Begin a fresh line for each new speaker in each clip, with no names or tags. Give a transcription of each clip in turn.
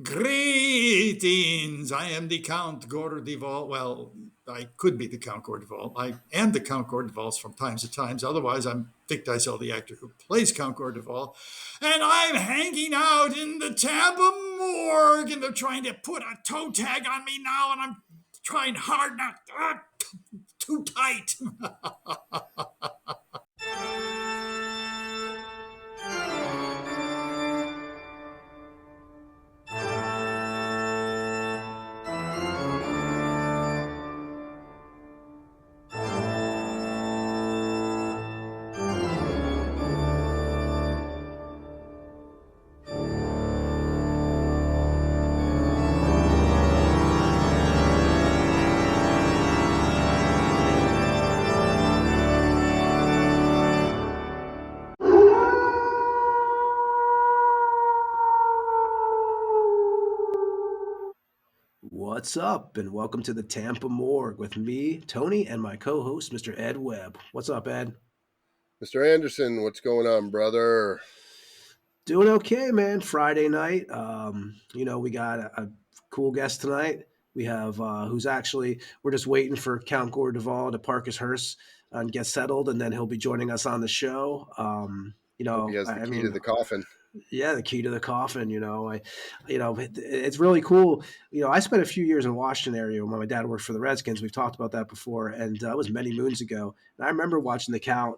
Greetings! I am the Count Gore Duval. Well, I could be the Count Gore Duval. I am the Count Gore Duvals from times to times. Otherwise, I'm Dick Dysel, the actor who plays Count Gore Duval. And I'm hanging out in the Tampa morgue, and they're trying to put a toe tag on me now, and I'm trying hard not too tight.
What's up, and welcome to the Tampa Morgue with me, Tony, and my co-host, Mr. Ed Webb. What's up, Ed?
Mr. Anderson, what's going on, brother?
Doing okay, man. Friday night. We got a cool guest tonight. We have we're just waiting for Count Gore Duval to park his hearse and get settled, and then he'll be joining us on the show.
Hope he has the key to the coffin.
Yeah, the key to the coffin. It's really cool. I spent a few years in Washington area when my dad worked for the Redskins. We've talked about that before, and that was many moons ago. And I remember watching the Count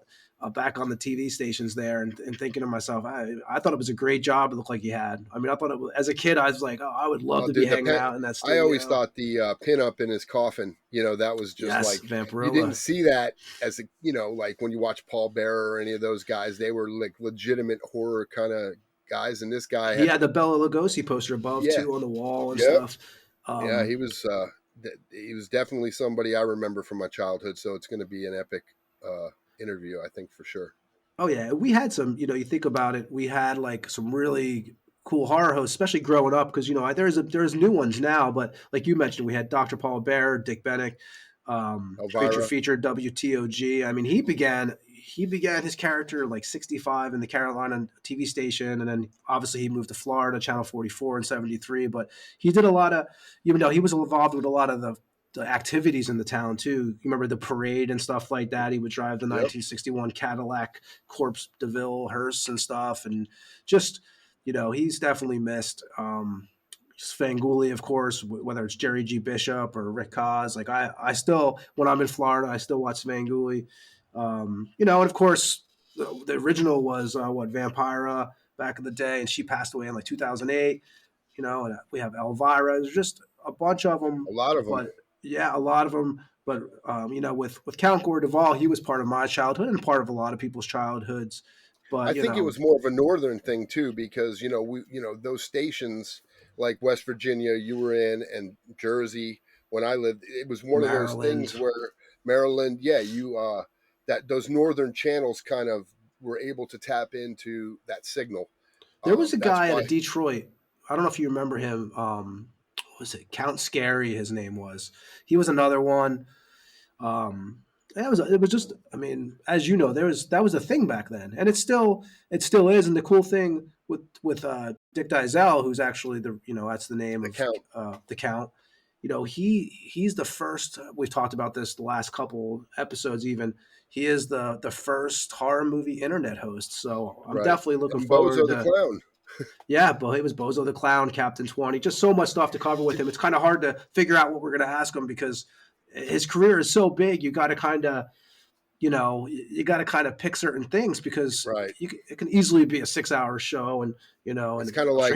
back on the TV stations there, and thinking to myself, I thought it was a great job. It looked like he had. I mean, I thought as a kid, I was like, oh, I would love to be hanging out in that studio.
I always thought the pin up in his coffin, that was just like
Vampirilla.
You didn't see that as like when you watch Paul Bearer or any of those guys, they were like legitimate horror kind of guys, and this guy
had the Bela Lugosi poster above too on the wall and stuff.
He was definitely somebody I remember from my childhood. So it's going to be an epic interview, I think, for sure.
Oh yeah, we had some. You think about it, we had like some really cool horror hosts, especially growing up, because there's new ones now, but like you mentioned, we had Dr. Paul Bear, Dick Bennick, Creature Feature, WTOG. I mean, he began his character like 65 in the Carolina TV station, and then obviously he moved to Florida, Channel 44 in 73. But he did a lot of, he was involved with a lot of the activities in the town too. You remember the parade and stuff like that? He would drive the 1961 Cadillac Corpse de Ville hearse and stuff, and just he's definitely missed. Svengoolie, of course, whether it's Jerry G. Bishop or Rick Cos. Like I still, when I'm in Florida, I still watch Svengoolie. And of course, the original was Vampira back in the day, and she passed away in like 2008. And we have Elvira. There's just a bunch of them.
A lot of them.
Yeah, a lot of them. But with Count Gore Duval, he was part of my childhood and part of a lot of people's childhoods. But
I think it was more of a northern thing too, because those stations like West Virginia you were in, and Jersey when I lived, it was one
Maryland.
of those things where Maryland, that those northern channels kind of were able to tap into that signal.
There was a guy out of Detroit. I don't know if you remember him. What was it? Count Scary, his name was. He was another one. It was just, I mean, as you know, that was a thing back then, and it still is. And the cool thing with Dick Dysel, who's actually that's the name of the Count. He's the first. We've talked about this the last couple episodes. Even he is the first horror movie internet host. So I'm definitely looking forward
to the Clown.
Yeah, but it was Bozo the Clown, Captain 20. Just so much stuff to cover with him. It's kind of hard to figure out what we're going to ask him because his career is so big. You got to kind of, pick certain things because it can easily be a 6-hour show, and
it's kind of like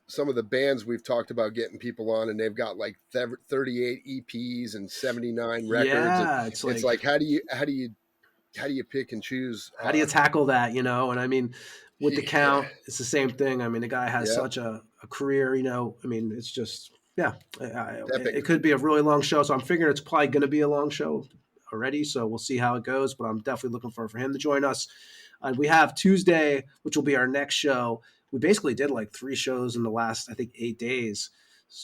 some of the bands we've talked about getting people on, and they've got like 38 EPs and 79 records.
Yeah,
it's like how do you pick and choose?
How do you tackle that? And I mean, with the Count, it's the same thing. I mean, the guy has such a career. I mean, it's just it could be a really long show. So I'm figuring it's probably going to be a long show already. So we'll see how it goes. But I'm definitely looking for him to join us. We have Tuesday, which will be our next show. We basically did like 3 shows in the last, I think, 8 days.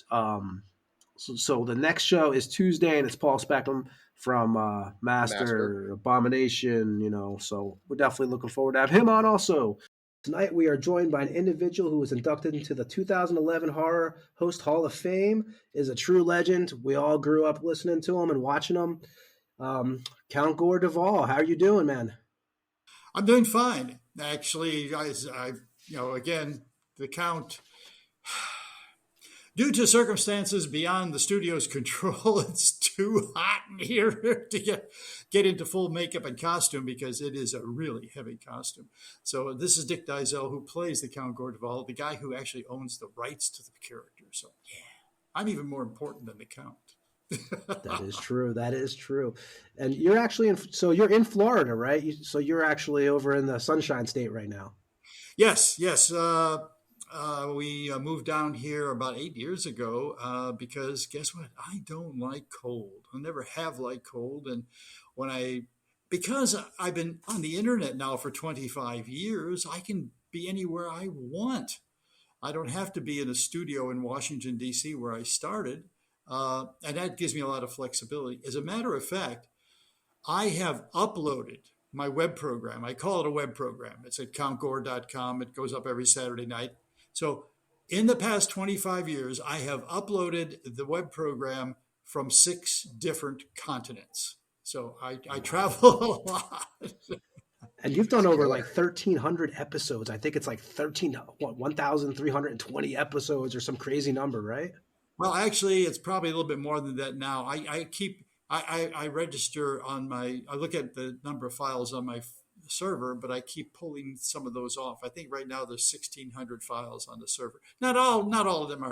So the next show is Tuesday, and it's Paul Speckham from Master, Abomination. So we're definitely looking forward to have him on also. Tonight, we are joined by an individual who was inducted into the 2011 Horror Host Hall of Fame, is a true legend. We all grew up listening to him and watching him. Count Gore Duvall, how are you doing, man?
I'm doing fine. Actually, again, the Count, due to circumstances beyond the studio's control, it's too hot in here to get into full makeup and costume because it is a really heavy costume. So this is Dick Dysel, who plays the Count Gore Duvall, the guy who actually owns the rights to the character. So yeah, I'm even more important than the Count.
That is true. That is true. And you're actually you're in Florida, right? So you're actually over in the Sunshine State right now.
Yes. We moved down here about 8 years ago because guess what? I don't like cold. I never have liked cold. And because I've been on the internet now for 25 years, I can be anywhere I want. I don't have to be in a studio in Washington, D.C. where I started. And that gives me a lot of flexibility. As a matter of fact, I have uploaded my web program. I call it a web program. It's at countgore.com. It goes up every Saturday night. So in the past 25 years, I have uploaded the web program from 6 different continents. So I travel a lot.
And you've done over like 1,300 episodes. I think it's like 1,320 episodes or some crazy number, right?
Well, actually, it's probably a little bit more than that now. I register on I look at the number of files on my server, but I keep pulling some of those off. I think right now there's 1,600 files on the server. Not all of them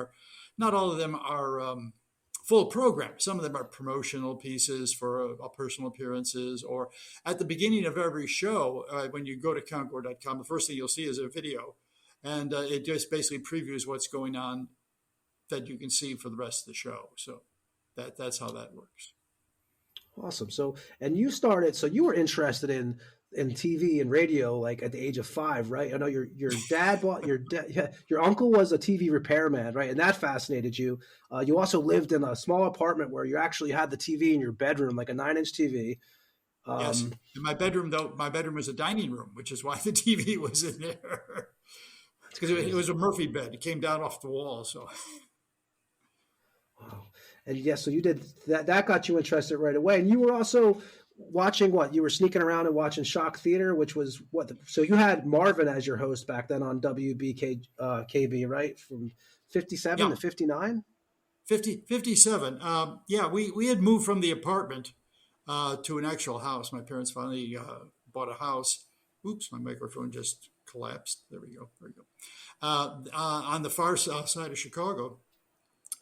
are full programs. Some of them are promotional pieces for personal appearances, or at the beginning of every show, when you go to countgore.com, the first thing you'll see is a video, and it just basically previews what's going on that you can see for the rest of the show. So that's how that works.
Awesome. So, and you were interested in TV and radio like at the age of 5, right? I know your dad your uncle was a TV repairman, right? And that fascinated you. You also lived in a small apartment where you actually had the TV in your bedroom, like a 9-inch TV.
Yes. In my bedroom was a dining room, which is why the TV was in there. Because it was a Murphy bed. It came down off the wall. So.
Wow. And yes, so you did that. That got you interested right away. And you were also watching what? You were sneaking around and watching Shock Theater, which was what? So you had Marvin as your host back then on WBKB, right? From 57 to 59?
57. We had moved from the apartment to an actual house. My parents finally bought a house. Oops, my microphone just collapsed. There we go. On the far south side of Chicago.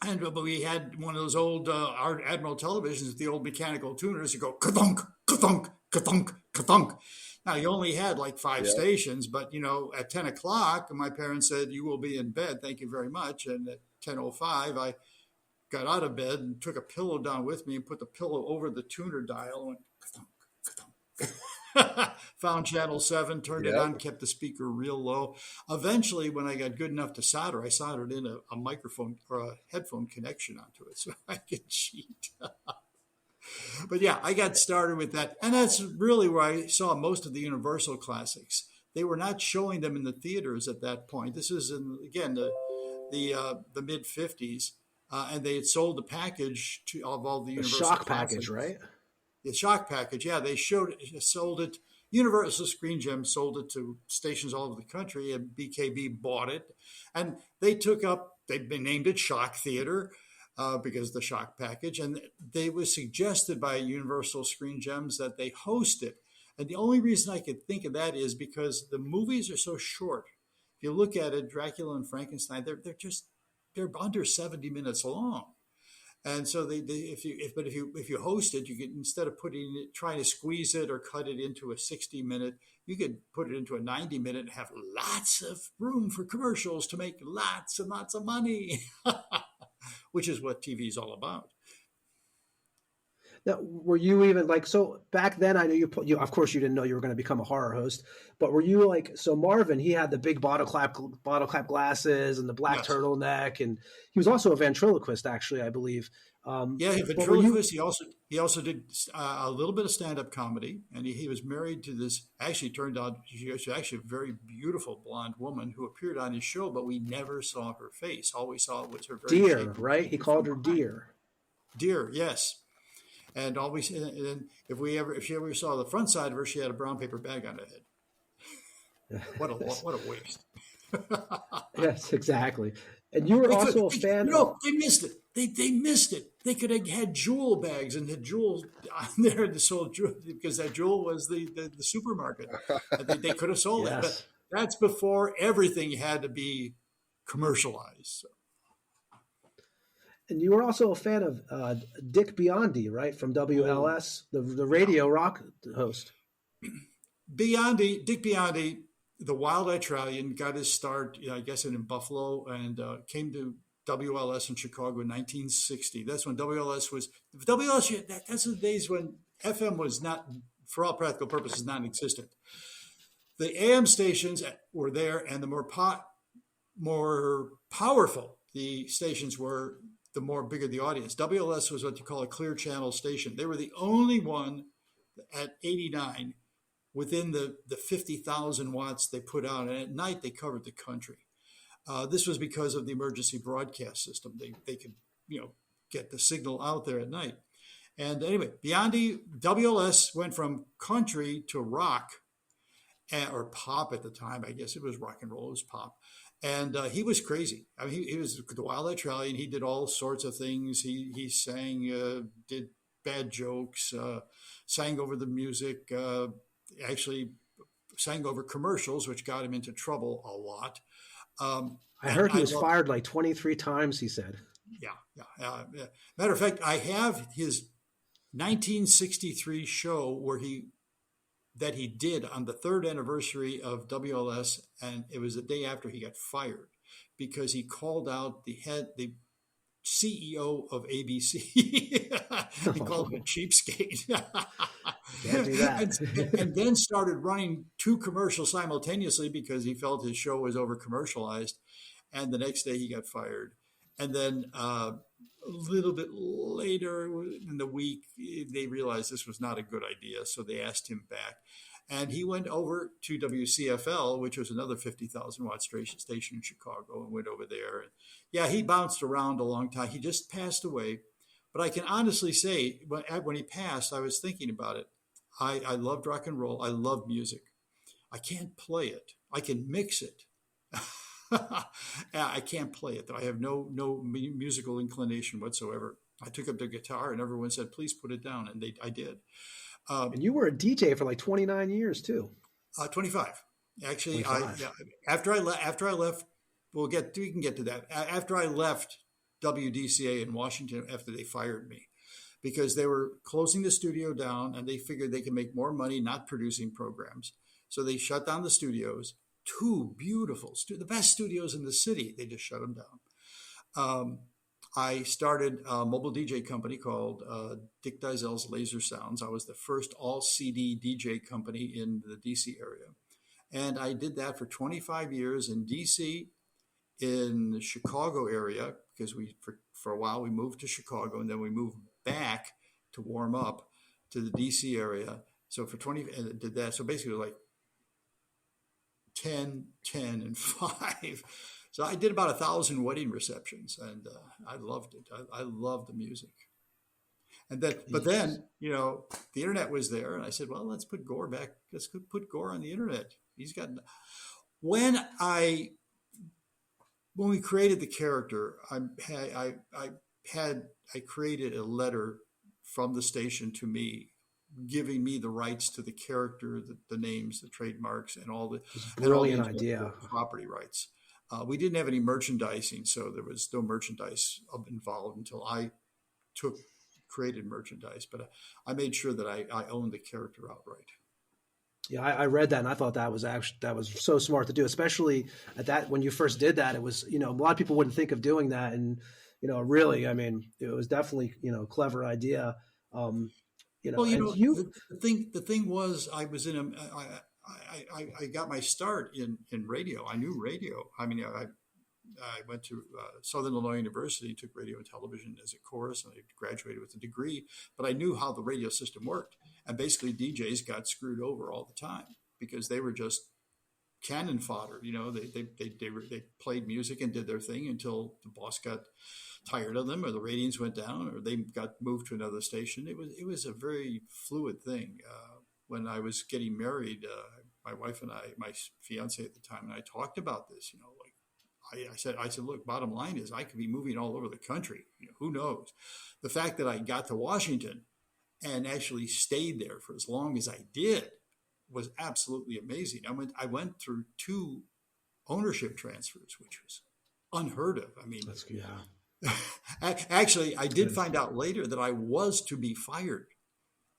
And we had one of those old Admiral televisions with the old mechanical tuners. You go ka-thunk, ka-thunk, ka-thunk, ka-thunk. Now, you only had like 5 stations, but, at 10 o'clock, my parents said, "You will be in bed. Thank you very much." And at 10:05, I got out of bed and took a pillow down with me and put the pillow over the tuner dial and went ka-thunk, ka-thunk. Found channel 7, turned it on, kept the speaker real low. Eventually, when I got good enough to solder, I soldered in a microphone or a headphone connection onto it so I could cheat. But yeah, I got started with that. And that's really where I saw most of the Universal classics. They were not showing them in the theaters at that point. This is, again, the mid-50s. And they had sold the package of all the Universal
Shock
classics.
package, right?
The Shock package, yeah, they sold it. Universal Screen Gems sold it to stations all over the country, and BKB bought it. And they named it Shock Theater because of the Shock package. And they was suggested by Universal Screen Gems that they host it. And the only reason I could think of that is because the movies are so short. If you look at it, Dracula and Frankenstein, they're under 70 minutes long. And so if you host it, you could, instead of trying to squeeze it or cut it into a 60-minute, you could put it into a 90-minute and have lots of room for commercials to make lots and lots of money, which is what TV is all about.
Now, were you even like, so back then? I know you. Of course, you didn't know you were going to become a horror host, but were you like, so Marvin? He had the big bottle clap glasses and the black
Yes.
turtleneck, and he was also a ventriloquist, actually, I believe.
Yeah, he
But were you?
ventriloquist. He also did a little bit of stand up comedy, and he was married to this. Actually, turned out she was actually a very beautiful blonde woman who appeared on his show, but we never saw her face. All we saw was her very
Deer,
shapely
right? He
figure from
called her
behind.
Deer.
Dear, yes. And always, and if she ever saw the front side of her, she had a brown paper bag on her head. What a waste.
Yes, exactly. And you were
They could,
also a fan of.
they missed it. They missed it. They could have had jewel bags and had jewels on there to sold jewel because that jewel was the supermarket. They could have sold that, but
Yes.
that's before everything had to be commercialized. So,
And you were also a fan of Dick Biondi, right? From
oh,
WLS, the
yeah.
radio rock host.
Dick Biondi, the Wild Australian, got his start, I guess, in Buffalo and came to WLS in Chicago in 1960. That's when WLS. That's the days when FM was not, for all practical purposes, non-existent. The AM stations were there, and the more powerful the stations were, the more bigger the audience. WLS was what you call a clear channel station. They were the only one at 89 within the 50,000 watts they put out. And at night, they covered the country. This was because of the emergency broadcast system. They could, get the signal out there at night. And anyway, Biondi, WLS went from country to rock or pop at the time. I guess it was rock and roll, it was pop. And he was crazy. I mean, he was the Wild Australian. He did all sorts of things. He sang, did bad jokes, sang over the music, actually sang over commercials, which got him into trouble a lot.
I
And
heard he
I
was
love,
fired like 23 times, he said.
yeah. Matter of fact, I have his 1963 show that he did on the third anniversary of WLS, and it was the day after he got fired because he called out the CEO of ABC. He called him a cheapskate.
Can't do
and,
that.
and then started running two commercials simultaneously because he felt his show was over commercialized. And the next day he got fired. And then a little bit later in the week, they realized this was not a good idea. So they asked him back. And he went over to WCFL, which was another 50,000 watt station in Chicago, and went over there. And yeah, he bounced around a long time. He just passed away. But I can honestly say, when he passed, I was thinking about it. I loved rock and roll. I loved music. I can't play it. I can mix it. I can't play it. I have no musical inclination whatsoever. I took up the guitar, and everyone said, "Please put it down," and I did.
And you were a DJ for like 29 years too.
25. Actually,
25.
after I left, we can get to that. After I left WDCA in Washington, after they fired me, because they were closing the studio down, and they figured they could make more money not producing programs, so they shut down the studios. Two beautiful, the best studios in the city. They just shut them down. I started a mobile DJ company called Dick Diezel's Laser Sounds. I was the first all CD DJ company in the DC area. And I did that for 25 years in DC, in the Chicago area, because for a while we moved to Chicago, and then we moved back to warm up to the DC area. So for 20, and I did that. So basically like 10, 10, and 5. So I did about 1,000 wedding receptions, and I loved it. I loved the music. And then, but then, the internet was there, and I said, well, let's put Gore back. Let's put Gore on the internet. He's got, when we created the character, I created a letter from the station to me, giving me the rights to the character, the names, the trademarks, and all the
Brilliant idea.
property rights. We didn't have any merchandising, so there was no merchandise involved until I created merchandise. But I made sure that I owned the character outright.
Yeah, I read that, and I thought that was so smart to do, especially at that when you first did that. It was, a lot of people wouldn't think of doing that, and really, I mean, it was definitely a clever idea. Um,
Well,
and you,
the thing was, I was in a, I got my start in radio. I knew radio. I mean, I went to Southern Illinois University, took radio and television as a course, and I graduated with a degree. But I knew how the radio system worked, and basically DJs got screwed over all the time because they were just cannon fodder. They played music and did their thing until the boss got tired of them, or the ratings went down, or they got moved to another station. It was a very fluid thing. When I was getting married, my wife and I, my fiance at the time, and I talked about this. Like I said, look, bottom line is I could be moving all over the country. Who knows? The fact that I got to Washington and actually stayed there for as long as I did was absolutely amazing. I went through 2 ownership transfers, which was unheard of. I mean,
that's good. Yeah.
Actually, I did find out later that I was to be fired,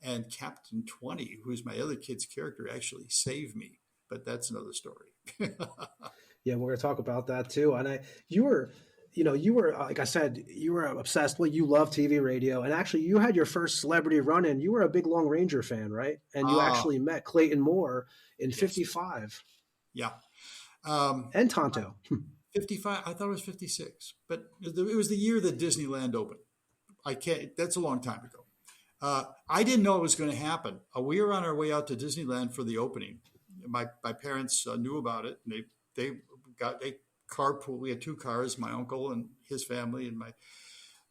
and Captain 20, who's my other kid's character, actually saved me. But that's another story.
Yeah, we're going to talk about that too. And you were like I said, you were obsessed. Well, you love TV, radio, and actually, you had your first celebrity run-in. You were a big Lone Ranger fan, right? And you actually met Clayton Moore in '55.
Yeah,
and Tonto.
55. I thought it was 56, but it was the year that Disneyland opened. I can't. That's a long time ago. I didn't know it was going to happen. We were on our way out to Disneyland for the opening. My parents knew about it, and they got a carpool. We had 2 cars, my uncle and his family, and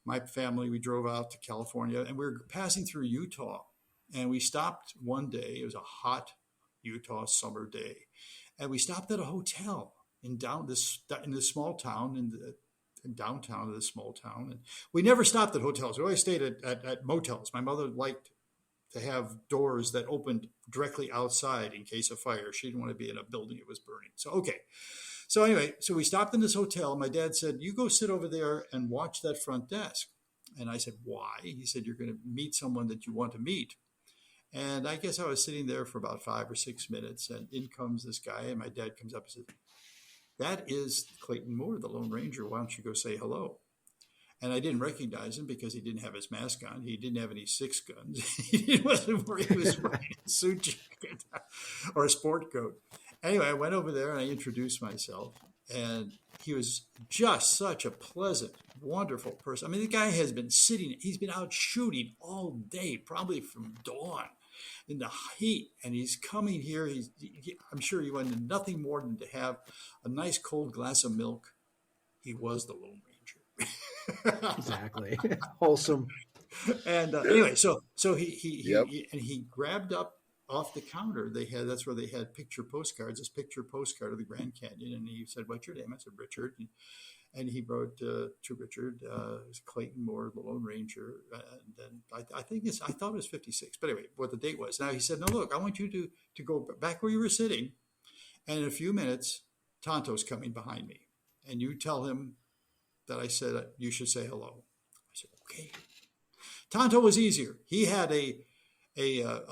my family. We drove out to California, and we were passing through Utah, and we stopped one day. It was a hot Utah summer day, and we stopped at a hotel in this small town in downtown of this small town. And we never stopped at hotels. We always stayed at motels. My mother liked to have doors that opened directly outside in case of fire. She didn't want to be in a building that was burning. So, okay. So anyway, so we stopped in this hotel. My dad said, you go sit over there and watch that front desk. And I said, why? He said, you're going to meet someone that you want to meet. And I guess I was sitting there for about 5 or 6 minutes, and in comes this guy, and my dad comes up and says, that is Clayton Moore, the Lone Ranger. Why don't you go say hello? And I didn't recognize him because he didn't have his mask on. He didn't have any 6 guns. He wasn't wearing a suit jacket or a sport coat. Anyway, I went over there and I introduced myself. And he was just such a pleasant, wonderful person. I mean, the guy he's been out shooting all day, probably from dawn in the heat. And he's coming here. I'm sure he wanted nothing more than to have a nice cold glass of milk. He was the Lone Ranger.
Exactly. Wholesome.
And anyway, so
Yep.
he grabbed up off the counter. That's where they had picture postcards. This picture postcard of the Grand Canyon, and he said, "What's your name?" I said, "Richard." And he wrote to Richard, it was Clayton Moore, the Lone Ranger. And then I thought it was 56, but anyway, what the date was. Now he said, "No, look, I want you to go back where you were sitting, and in a few minutes, Tonto's coming behind me, and you tell him that I said you should say hello." I said, "Okay." Tonto was easier. He had a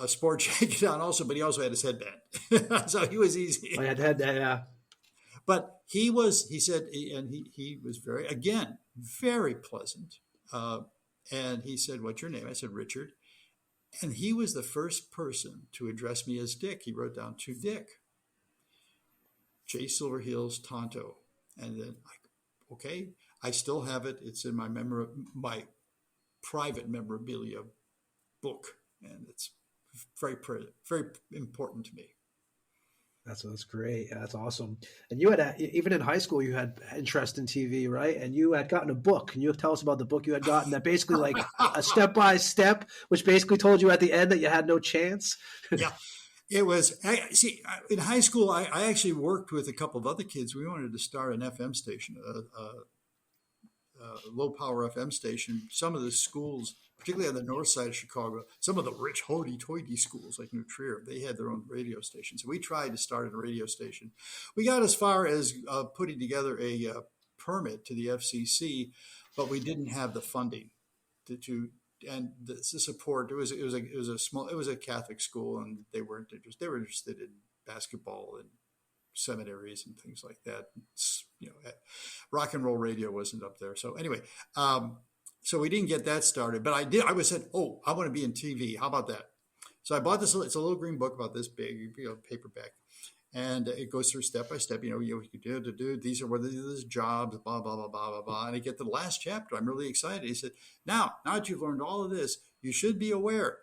sport jacket on also, but he also had his headband. So he was easy.
I had that, yeah.
But he said, and he was very pleasant. And he said, "What's your name?" I said, "Richard." And he was the first person to address me as Dick. He wrote down to Dick. J. Silverheels, Tonto. And then, okay, I still have it. It's in my private memorabilia book. And it's very, very important to me.
That's great. Yeah, that's awesome. And you had, even in high school, you had interest in TV, right? And you had gotten a book. Can you tell us about the book you had gotten that basically like a step-by-step, which basically told you at the end that you had no chance?
Yeah, it was. In high school, I actually worked with a couple of other kids. We wanted to start an FM station, a low-power FM station. Some of the schools, particularly on the north side of Chicago, some of the rich hoity-toity schools like New Trier, they had their own radio station. So we tried to start a radio station. We got as far as putting together a permit to the FCC, but we didn't have the funding and the support. It was a Catholic school, and they weren't interested. They were interested in basketball and seminaries and things like that. Rock and roll radio wasn't up there. So anyway. So we didn't get that started, but I did. I was said, oh, I want to be in TV. How about that? So I bought this. It's a little green book about this big, paperback, and it goes through step by step. You do. These are where these jobs, blah blah blah blah blah blah. And I get to the last chapter. I'm really excited. He said, now that you've learned all of this, you should be aware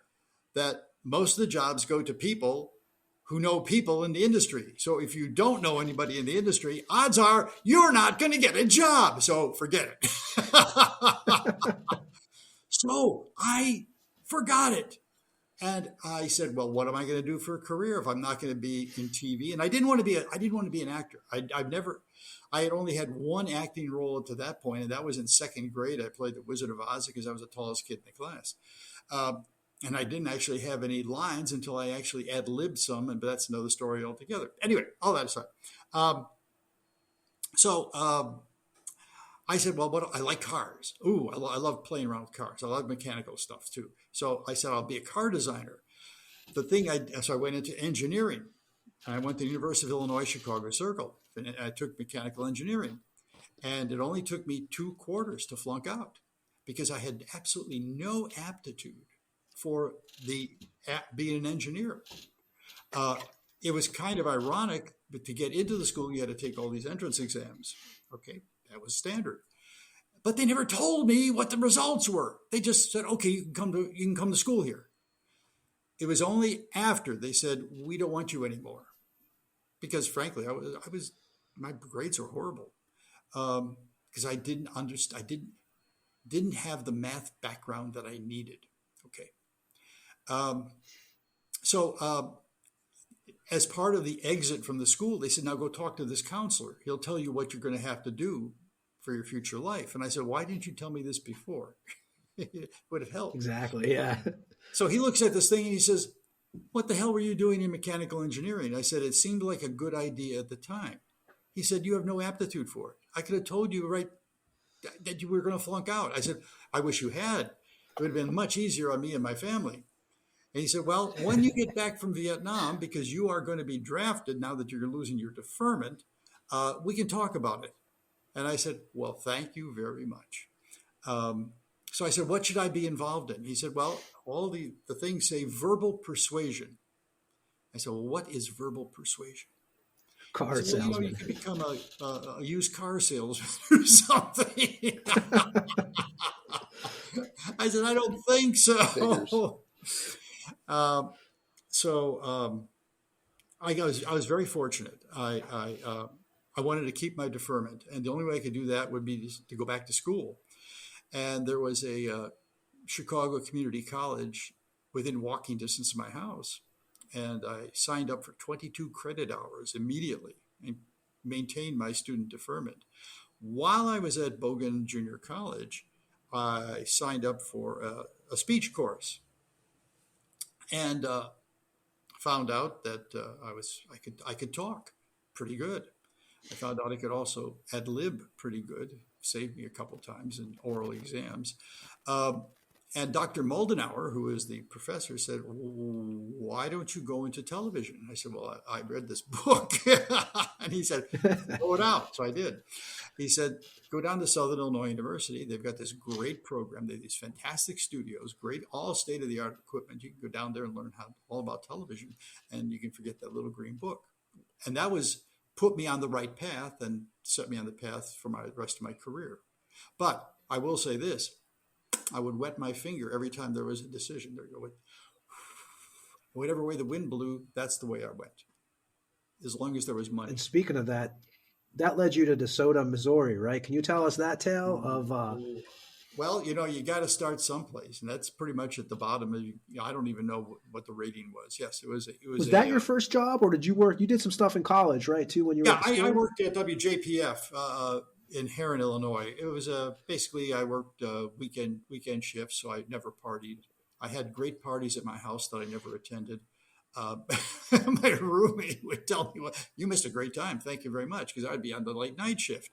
that most of the jobs go to people who know people in the industry. So if you don't know anybody in the industry, odds are you're not going to get a job. So forget it. So I forgot it. And I said, well, what am I going to do for a career if I'm not going to be in TV? And I didn't want to be an actor. I had only had one acting role up to that point, and that was in second grade. I played the Wizard of Oz because I was the tallest kid in the class. And I didn't actually have any lines until I actually ad-libbed some, but that's another story altogether. Anyway, all that aside. I said, well, I like cars. Ooh, I love playing around with cars. I love mechanical stuff too. So I said, I'll be a car designer. So I went into engineering. And I went to the University of Illinois, Chicago Circle. And I took mechanical engineering. And it only took me 2 quarters to flunk out because I had absolutely no aptitude for being an engineer. It was kind of ironic, but to get into the school, you had to take all these entrance exams. Okay, that was standard. But they never told me what the results were. They just said, okay, you can come to school here. It was only after they said, we don't want you anymore. Because frankly, my grades were horrible. Because I didn't understand, didn't have the math background that I needed. Okay. As part of the exit from the school, they said, now go talk to this counselor. He'll tell you what you're going to have to do for your future life. And I said, why didn't you tell me this before? It would have helped.
Exactly, yeah.
So he looks at this thing and he says, what the hell were you doing in mechanical engineering? I said, it seemed like a good idea at the time. He said, you have no aptitude for it. I could have told you that you were going to flunk out. I said, I wish you had. It would have been much easier on me and my family. And he said, well, when you get back from Vietnam, because you are going to be drafted now that you're losing your deferment, we can talk about it. And I said, well, thank you very much. So I said, what should I be involved in? He said, well, all the things say verbal persuasion. I said, well, what is verbal persuasion?
Car salesman.
You can become a used car salesman or something. I said, I don't think so. I was very fortunate. I wanted to keep my deferment, and the only way I could do that would be to go back to school. And there was a Chicago Community College within walking distance of my house, and I signed up for 22 credit hours immediately and maintained my student deferment. While I was at Bogan Junior College, I signed up for a speech course, and found out that I could talk pretty good. I found out I could also ad lib pretty good. Saved me a couple times in oral exams. And Dr. Moldenauer, who is the professor, said, why don't you go into television? I said, well, I read this book. And he said, throw it out. So I did. He said, go down to Southern Illinois University. They've got this great program. They have these fantastic studios, great, all state-of-the-art equipment. You can go down there and learn all about television, and you can forget that little green book. And that put me on the right path and set me on the path for the rest of my career. But I will say this. I would wet my finger every time there was a decision. There you go. Whatever way the wind blew, that's the way I went. As long as there was money.
And speaking of that led you to DeSoto, Missouri, right? Can you tell us that tale of...
Well, you got to start someplace, and that's pretty much at the bottom. I don't even know what the rating was. Yes, it was.
Was that your first job, or did you work? You did some stuff in college, right? Too, when you were.
Yeah, I worked at WJPF in Heron, Illinois. It was basically I worked weekend shifts, so I never partied. I had great parties at my house that I never attended. My roommate would tell me, "Well, you missed a great time. Thank you very much," because I'd be on the late night shift.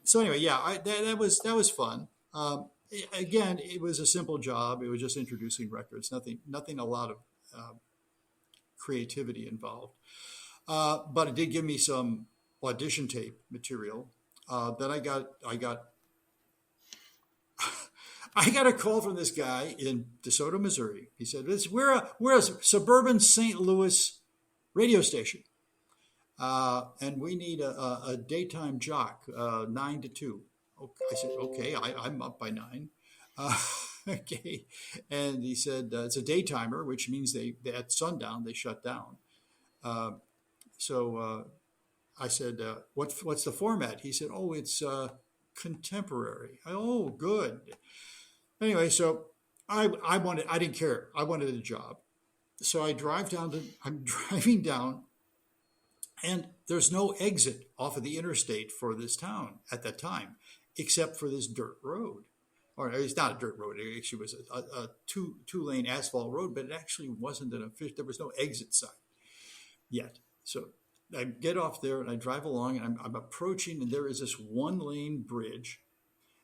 So anyway, yeah, that was fun. Again, it was a simple job. It was just introducing records. Nothing a lot of creativity involved. But it did give me some audition tape material that I got. I got a call from this guy in DeSoto, Missouri. He said, we're a suburban St. Louis radio station. And we need a daytime jock, 9 to 2. Okay. I said, okay, I'm up by 9. Okay. And he said, it's a daytimer, which means they at sundown, they shut down. So I said, what's the format? He said, oh, it's contemporary. Oh, good. Anyway, so I didn't care. I wanted a job. So I'm driving down, and there's no exit off of the interstate for this town at that time, except for this dirt road. Or it's not a dirt road. It actually was a two-lane asphalt road, but it actually wasn't there was no exit sign yet. So I get off there and I drive along, and I'm approaching, and there is this one-lane bridge,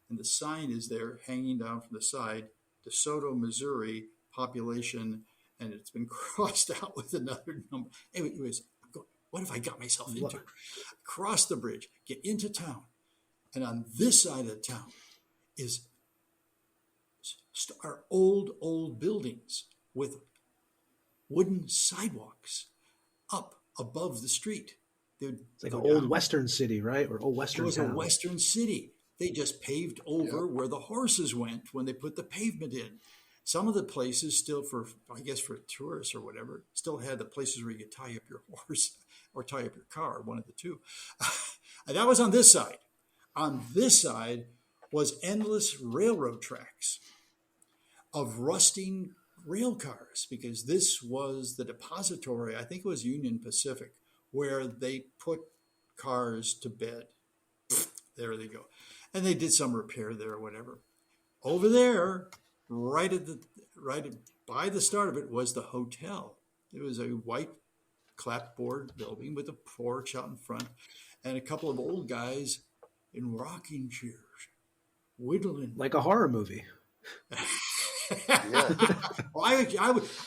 and the sign is there hanging down from the side, DeSoto, Missouri, population, and it's been crossed out with another number. Anyway, what have I got myself into? Cross the bridge, get into town, and on this side of the town are old buildings with wooden sidewalks up above the street.
It's like an old Western city, right? Or old Western town.
It was a Western city. They just paved over where the horses went when they put the pavement in. Some of the places still for tourists or whatever, still had the places where you could tie up your horse or tie up your car, one of the two. And that was on this side. On this side was endless railroad tracks of rusting rail cars, because this was the depository, I think it was Union Pacific, where they put cars to bed. There they go. And they did some repair there or whatever. Over there, right by the start of it, was the hotel. It was a white clapboard building with a porch out in front and a couple of old guys in rocking chairs, whittling.
Like a horror movie.
Well,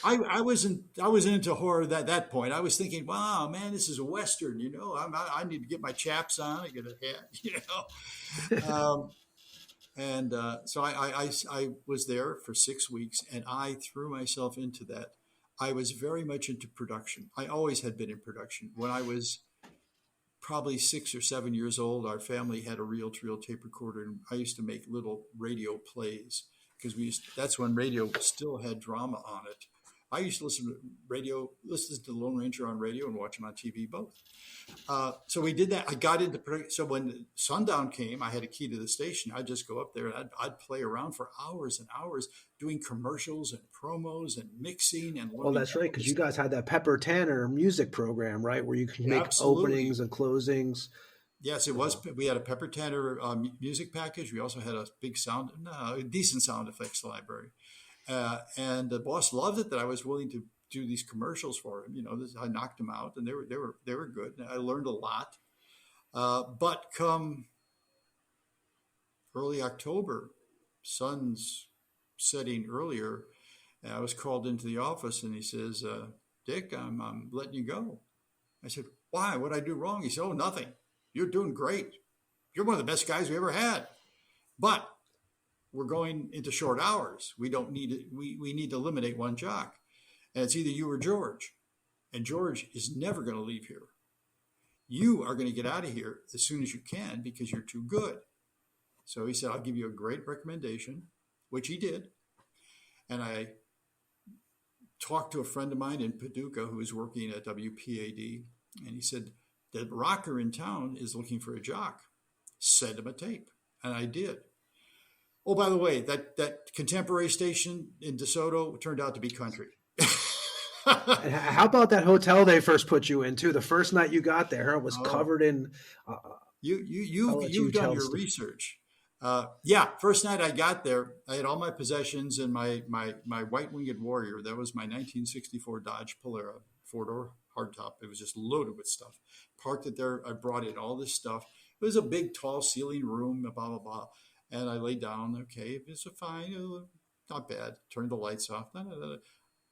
I wasn't into horror at that point. I was thinking, wow, man, this is a Western, I need to get my chaps on, I get a hat, So I was there for 6 weeks, and I threw myself into that. I was very much into production. I always had been in production. When I was probably 6 or 7 years old, our family had a reel-to-reel tape recorder, and I used to make little radio plays, because that's when radio still had drama on it. I used to listen to Lone Ranger on radio and watch him on TV both. So we did that. I got into production. So when sundown came, I had a key to the station. I'd just go up there and I'd play around for hours and hours doing commercials and promos and mixing and.
Well, that's right, because you guys had that Pepper Tanner music program, right, where you can make openings and closings.
Yes, it was. We had a Pepper Tanner music package. We also had a decent sound effects library. And the boss loved it that I was willing to do these commercials for him. I knocked them out, and they were good. And I learned a lot. But come early October, sun's setting earlier, and I was called into the office, and he says, "Dick, I'm letting you go." I said, "Why? What'd I do wrong?" He said, "Oh, nothing. You're doing great. You're one of the best guys we ever had. But we're going into short hours. We don't need it. We need to eliminate one jock. And it's either you or George. And George is never going to leave here. You are going to get out of here as soon as you can because you're too good." So he said, "I'll give you a great recommendation," which he did. And I talked to a friend of mine in Paducah who was working at WPAD. And he said, "The rocker in town is looking for a jock. Send him a tape." And I did. Oh, by the way, that contemporary station in DeSoto turned out to be country.
How about that hotel they first put you into? The first night you got there, it was covered in.
You've done your research. First night I got there, I had all my possessions and my white-winged Warrior. That was my 1964 Dodge Polara, 4-door hardtop. It was just loaded with stuff. Parked it there. I brought in all this stuff. It was a big, tall ceiling room, blah, blah, blah. And I laid down. Okay, it's fine. Not bad. Turned the lights off.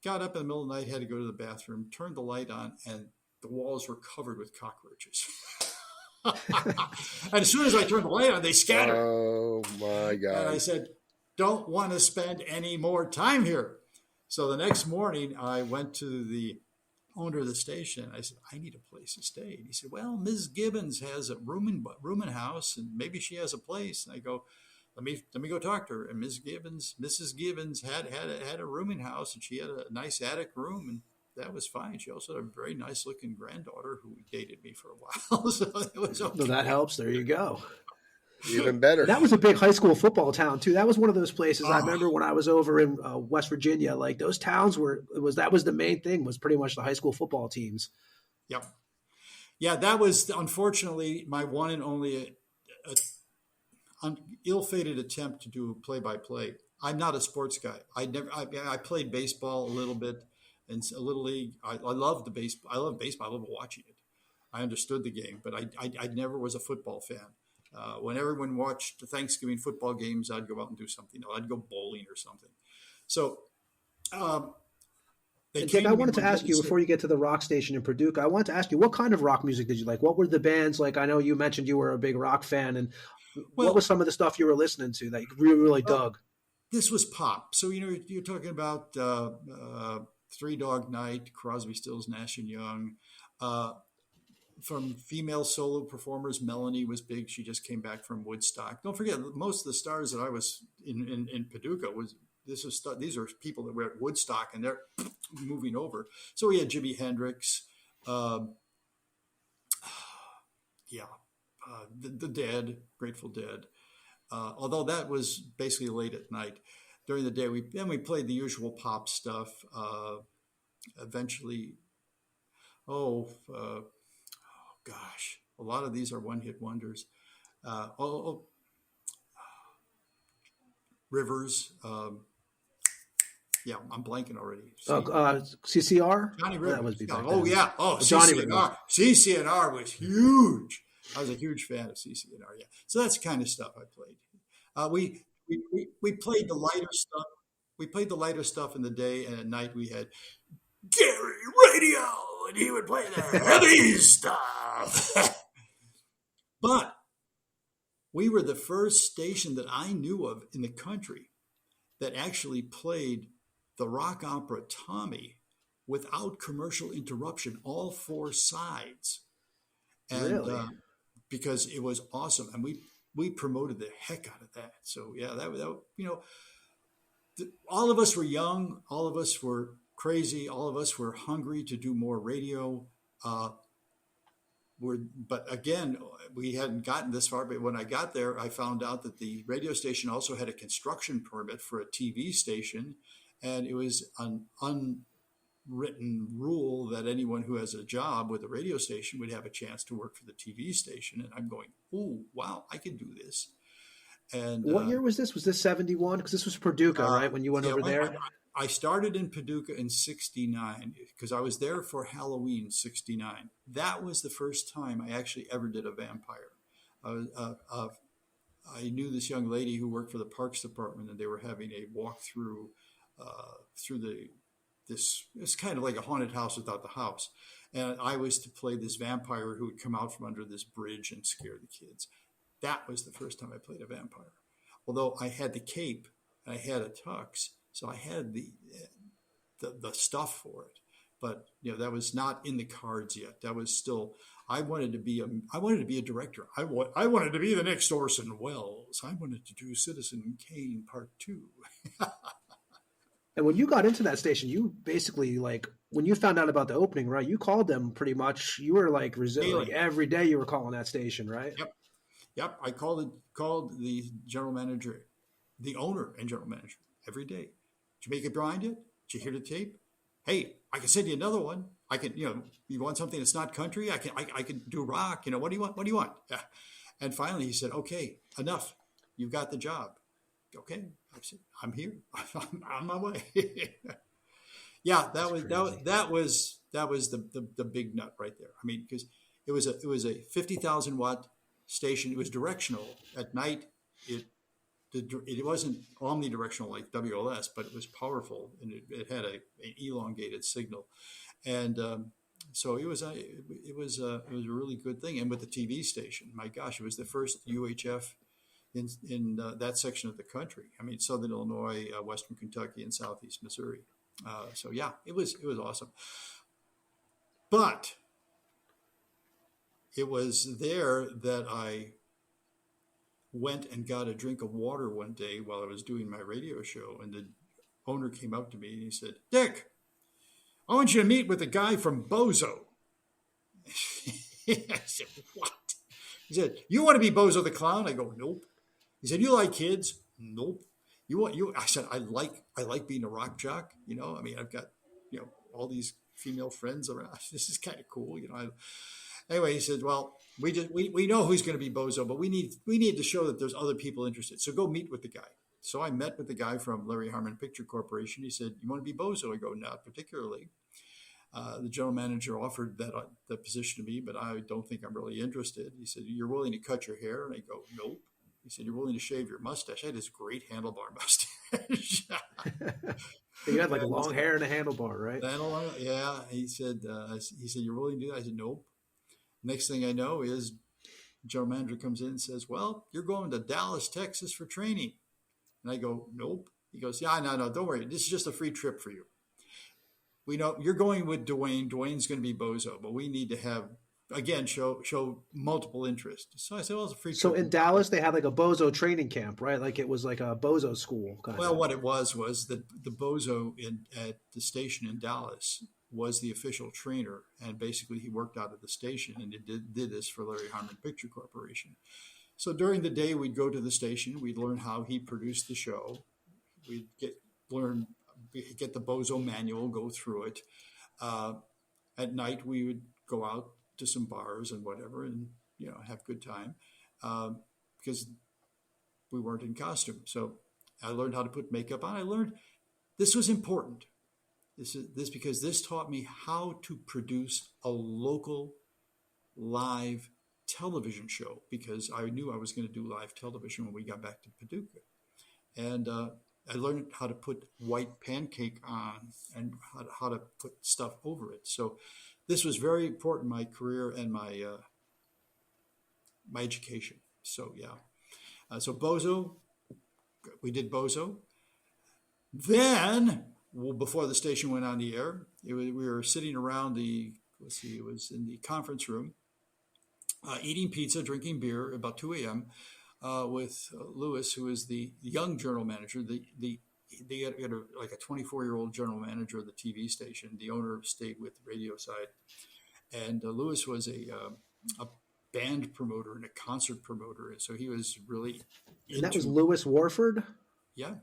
Got up in the middle of the night, had to go to the bathroom, turned the light on, and the walls were covered with cockroaches. And as soon as I turned the light on, they scattered.
Oh, my God.
And I said, don't want to spend any more time here. So the next morning, I went to the owner of the station. I said, I need a place to stay. And he said, well, Ms. Gibbons has a rooming house, and maybe she has a place. And I go, let me go talk to her. And Mrs. Gibbons had a rooming house, and she had a nice attic room, and that was fine. She also had a very nice looking granddaughter who dated me for a while. So it was okay.
No, that helps. There you go.
Even better.
That was a big high school football town too. That was one of those places. I remember when I was over in West Virginia, like those towns that was the main thing, was pretty much the high school football teams.
Yep. Yeah, that was unfortunately my one and only ill-fated attempt to do play-by-play. I'm not a sports guy. I played baseball a little bit and a little league. I love the baseball. I love baseball. I love watching it. I understood the game, but I never was a football fan. When everyone watched the Thanksgiving football games, I'd go out and do something. I'd go bowling or something. So,
Dick, I wanted to ask you before you get to the rock station in Paducah. I wanted to ask you, what kind of rock music did you like? What were the bands like? I know you mentioned you were a big rock fan, and what was some of the stuff you were listening to that you really dug?
This was pop. So you're talking about Three Dog Night, Crosby, Stills, Nash and Young. From female solo performers, Melanie was big. She just came back from Woodstock. Don't forget, most of the stars that I was in Paducah these are people that were at Woodstock, and they're moving over. So we had Jimi Hendrix, the Dead, Grateful Dead. Although that was basically late at night. During the day, we played the usual pop stuff. Eventually, gosh, a lot of these are one-hit wonders. Rivers. I'm blanking already.
CCR?
Johnny Rivers.
That was
Johnny CCNR. CCNR was huge. I was a huge fan of CCNR. Yeah, so that's the kind of stuff I played. We played the lighter stuff. We played the lighter stuff in the day, and at night we had Gary Radio, and he would play the heavy stuff. But we were the first station that I knew of in the country that actually played the rock opera Tommy without commercial interruption, all four sides. And
really?
Because it was awesome. And we promoted the heck out of that. So yeah, all of us were young. All of us were crazy. All of us were hungry to do more radio. But again, we hadn't gotten this far. But when I got there, I found out that the radio station also had a construction permit for a TV station. And it was an unwritten rule that anyone who has a job with a radio station would have a chance to work for the TV station. And I'm going, oh, wow, I can do this. And
what year was this? Was this 71? Because this was Paducah, right? When you went over there?
I started in Paducah in 69 because I was there for Halloween 69. That was the first time I actually ever did a vampire. I knew this young lady who worked for the Parks Department, and they were having a walkthrough through it's kind of like a haunted house without the house. And I was to play this vampire who would come out from under this bridge and scare the kids. That was the first time I played a vampire. Although I had the cape and I had a tux, so I had the stuff for it. But that was not in the cards yet. That was still. I wanted to be a director. I wanted to be the next Orson Welles. I wanted to do Citizen Kane Part 2.
And when you got into that station, you basically, like, when you found out about the opening, right, you called them pretty much. You were like resilient. Like, every day you were calling that station, right?
Yep. I called the general manager, the owner and general manager every day. Did you make it blind yet? Did you hear the tape? Hey, I can send you another one. I can, you want something that's not country? I can do rock. What do you want? What do you want? Yeah. And finally he said, okay, enough. You've got the job. Okay. I said, I'm here. I'm on my way. Yeah, that was the big nut right there. I mean, because it was a 50,000 watt station. It was directional. At night, it wasn't omnidirectional like WLS, but it was powerful, and it had an elongated signal, and so it was a really good thing. And with the TV station, my gosh, it was the first UHF in that section of the country. I mean, Southern Illinois, Western Kentucky, and Southeast Missouri. So yeah, it was awesome. But it was there that I went and got a drink of water one day while I was doing my radio show, and the owner came up to me and he said, "Dick, I want you to meet with a guy from Bozo." I said, "What?" He said, "You want to be Bozo the Clown?" I go, "Nope." He said, "You like kids?" "Nope." I said, I like being a rock jock. I mean, I've got, all these female friends around. This is kind of cool. Anyway, he said, "Well, we know who's going to be Bozo, but we need to show that there's other people interested. So go meet with the guy." So I met with the guy from Larry Harmon Picture Corporation. He said, "You want to be Bozo?" I go, "Not particularly." The general manager offered that position to me, but I don't think I'm really interested. He said, "You're willing to cut your hair?" And I go, "Nope." He said, "You're willing to shave your mustache?" I had this great handlebar mustache.
You had like long hair and a handlebar, right?
Yeah. He said, "You're willing to do that?" I said, "Nope." Next thing I know is general manager comes in and says, "Well, you're going to Dallas, Texas for training." And I go, "Nope." He goes, "Yeah, no, don't worry. This is just a free trip for you. We know you're going with Dwayne. Dwayne's going to be Bozo, but we need to have, again, show multiple interest." So I said, "Well, it's a free trip."
So in Dallas, they had like a Bozo training camp, right? Like it was like a Bozo school.
Well, what it was that the Bozo at the station in Dallas was the official trainer, and basically he worked out of the station, and did this for Larry Harmon Picture Corporation. So during the day, we'd go to the station, we'd learn how he produced the show, we'd get the Bozo manual, go through it. At night, we would go out to some bars and whatever, and have a good time, because we weren't in costume. So I learned how to put makeup on. I learned this was important. Because this taught me how to produce a local live television show, because I knew I was going to do live television when we got back to Paducah. And I learned how to put white pancake on and how to put stuff over it. So this was very important in my career and my education. So yeah. So Bozo, we did Bozo. Then, before the station went on the air, we were sitting around it was in the conference room, eating pizza, drinking beer about 2 a.m. With Lewis, who is the young general manager. They had like a 24-year-old general manager of the TV station. The owner stayed with the radio side. And Lewis was a band promoter and a concert promoter. So he was really
And that was Lewis Warford?
Yeah.